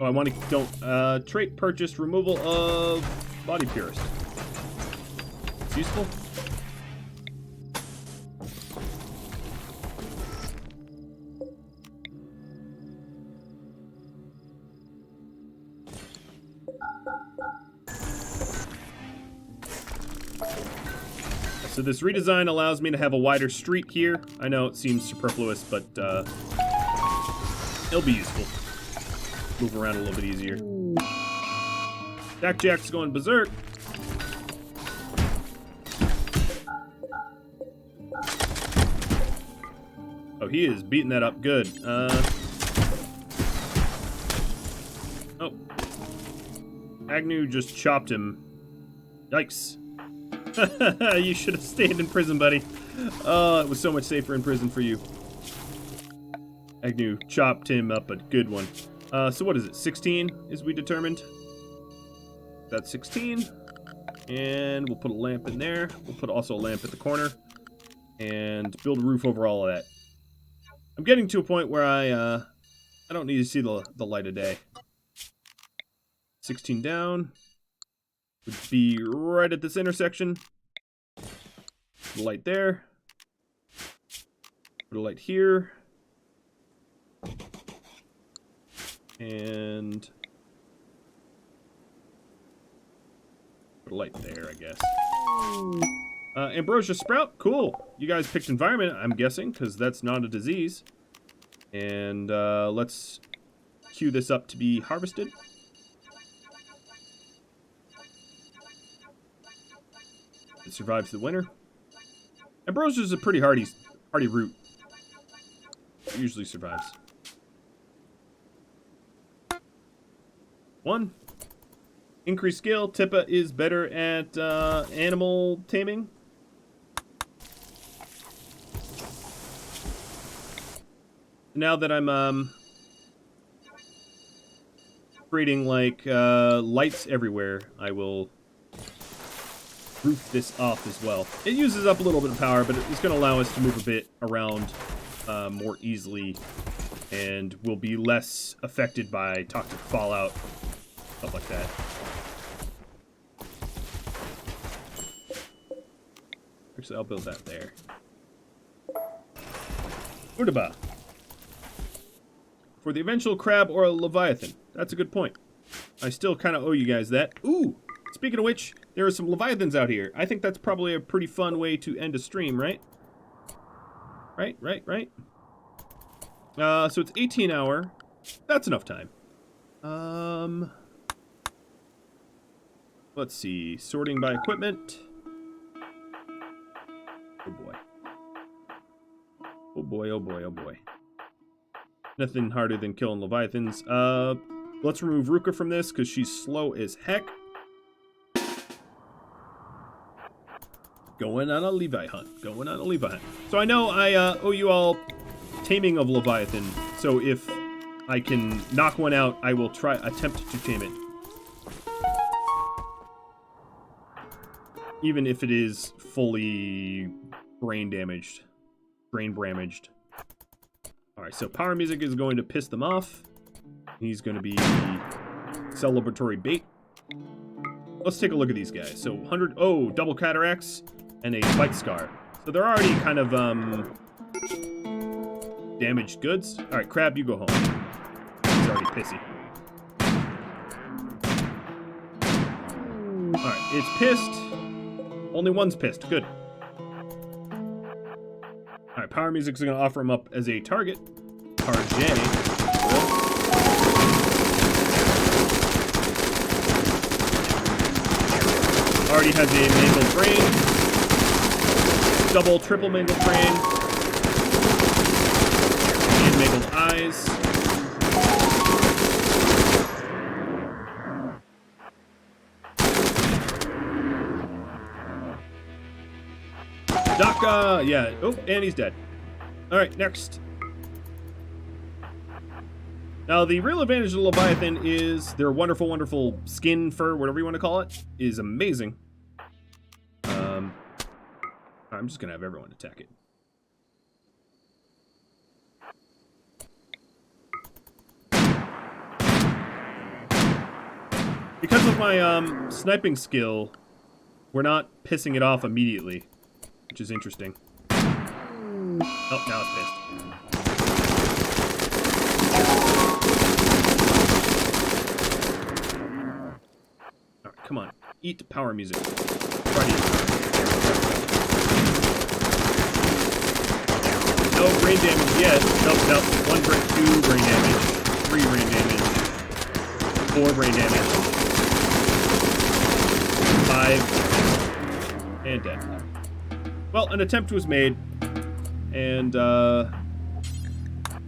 Speaker 1: Oh, I want to don't trait purchased removal of body purist. It's useful. So this redesign allows me to have a wider street here. I know it seems superfluous, but it'll be useful. Move around a little bit easier. Jack's going berserk. Oh, he is beating that up good. Oh. Agnew just chopped him. Yikes. You should have stayed in prison, buddy. Oh, it was so much safer in prison for you. Agnew chopped him up a good one. So what is it? 16 is we determined? That's 16. And we'll put a lamp in there. We'll put also a lamp at the corner. And build a roof over all of that. I'm getting to a point where I don't need to see the light of day. 16 down. Would be right at this intersection. Put a light there. Put a light here. And put a light there, I guess. Ambrosia Sprout, cool. You guys picked environment, I'm guessing, because that's not a disease. And let's queue this up to be harvested. It survives the winter. Ambrosia is a pretty hardy root. It usually survives. 1. Increased skill. Tippa is better at animal taming. Now that I'm creating like lights everywhere, I will roof this off as well. It uses up a little bit of power, but it's going to allow us to move a bit around more easily, and we'll be less affected by toxic fallout, stuff like that. Actually, I'll build that there. Udaba. For the eventual crab or a leviathan. That's a good point. I still kind of owe you guys that. Ooh! Speaking of which, there are some leviathans out here. I think that's probably a pretty fun way to end a stream, right? Right. So it's 18 hour. That's enough time. Let's see. Sorting by equipment. Oh boy. Oh boy, oh boy, oh boy. Nothing harder than killing leviathans. Let's remove Ruka from this because she's slow as heck. Going on a Levi hunt. So I know I owe you all taming of Leviathan. So if I can knock one out, I will attempt to tame it. Even if it is fully brain damaged. Alright, so power music is going to piss them off. He's going to be celebratory bait. Let's take a look at these guys. So 100, double cataracts and a bite scar. So they're already kind of damaged goods. Alright, crab, you go home. He's already pissy. Alright, it's pissed. Only one's pissed. Good. Alright, power music's going to offer him up as a target. RJ. Already has a mangled brain. Double, triple mangled brain. And mangled eyes. Daka! Yeah. Oh, and he's dead. Alright, next. Now, the real advantage of the Leviathan is their wonderful, wonderful skin, fur, whatever you want to call it, is amazing. I'm just going to have everyone attack it. Because of my sniping skill, we're not pissing it off immediately, which is interesting. Oh, now it's pissed. Alright, come on. Eat power music. Try to eat. No brain damage yet. Nope. 1 brain, 2 brain damage. 3 brain damage. 4 brain damage. 5. And dead. Well, an attempt was made. And,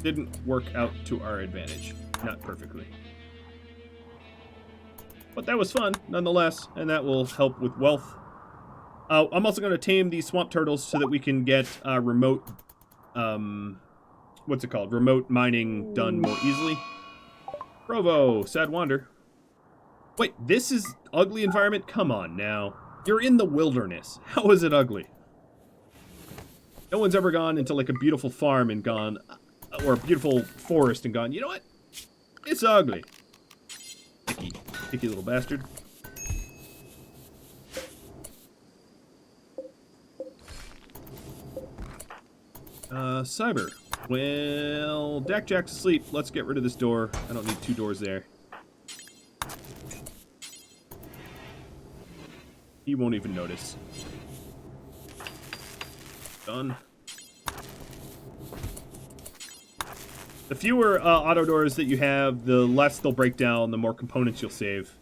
Speaker 1: didn't work out to our advantage. Not perfectly. But that was fun, nonetheless, and that will help with wealth. I'm also going to tame these swamp turtles so that we can get remote, what's it called? Remote mining done more easily. Provo, Sad Wander. Wait, this is ugly environment? Come on now. You're in the wilderness. How is it ugly? No one's ever gone into like a beautiful farm and gone, or a beautiful forest and gone, you know what? It's ugly. Picky little bastard. Cyber. Well, Dak Jack's asleep. Let's get rid of this door. I don't need 2 doors there. He won't even notice. Done. The fewer auto doors that you have, the less they'll break down, the more components you'll save.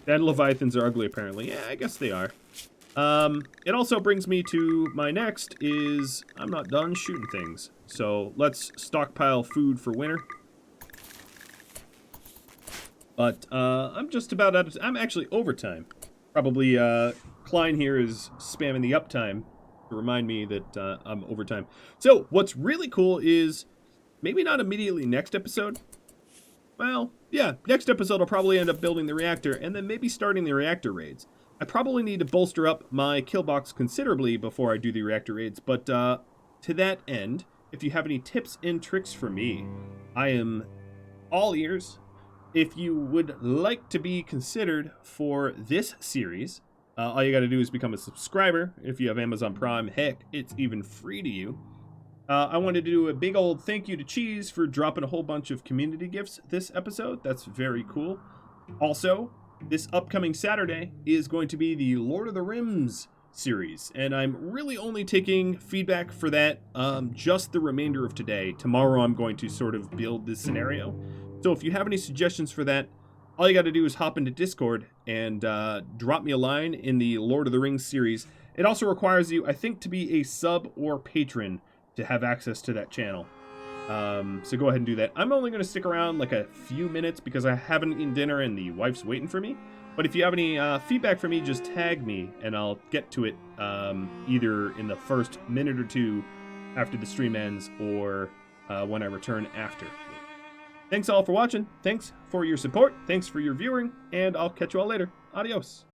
Speaker 1: Dead Leviathans are ugly, apparently. Yeah, I guess they are. It also brings me to my next is I'm not done shooting things. So let's stockpile food for winter. But I'm just about out of... I'm actually overtime. Probably Klein here is spamming the uptime to remind me that I'm overtime. So what's really cool is maybe not immediately next episode. Well, yeah, next episode I'll probably end up building the reactor and then maybe starting the reactor raids. I probably need to bolster up my kill box considerably before I do the reactor raids, but to that end, if you have any tips and tricks for me, I am all ears. If you would like to be considered for this series, all you got to do is become a subscriber. If you have Amazon Prime, heck, it's even free to you. I wanted to do a big old thank you to Cheese for dropping a whole bunch of community gifts this episode. That's very cool. Also, this upcoming Saturday is going to be the Lord of the Rims series, and I'm really only taking feedback for that just the remainder of today. Tomorrow I'm going to sort of build this scenario. So if you have any suggestions for that, all you got to do is hop into Discord and drop me a line in the Lord of the Rings series. It also requires you, I think, to be a sub or patron to have access to that channel. So go ahead and do that. I'm only going to stick around like a few minutes because I haven't eaten dinner and the wife's waiting for me. But if you have any feedback for me, just tag me and I'll get to it either in the first minute or 2 after the stream ends or when I return after. Thanks all for watching. Thanks for your support. Thanks for your viewing. And I'll catch you all later. Adios.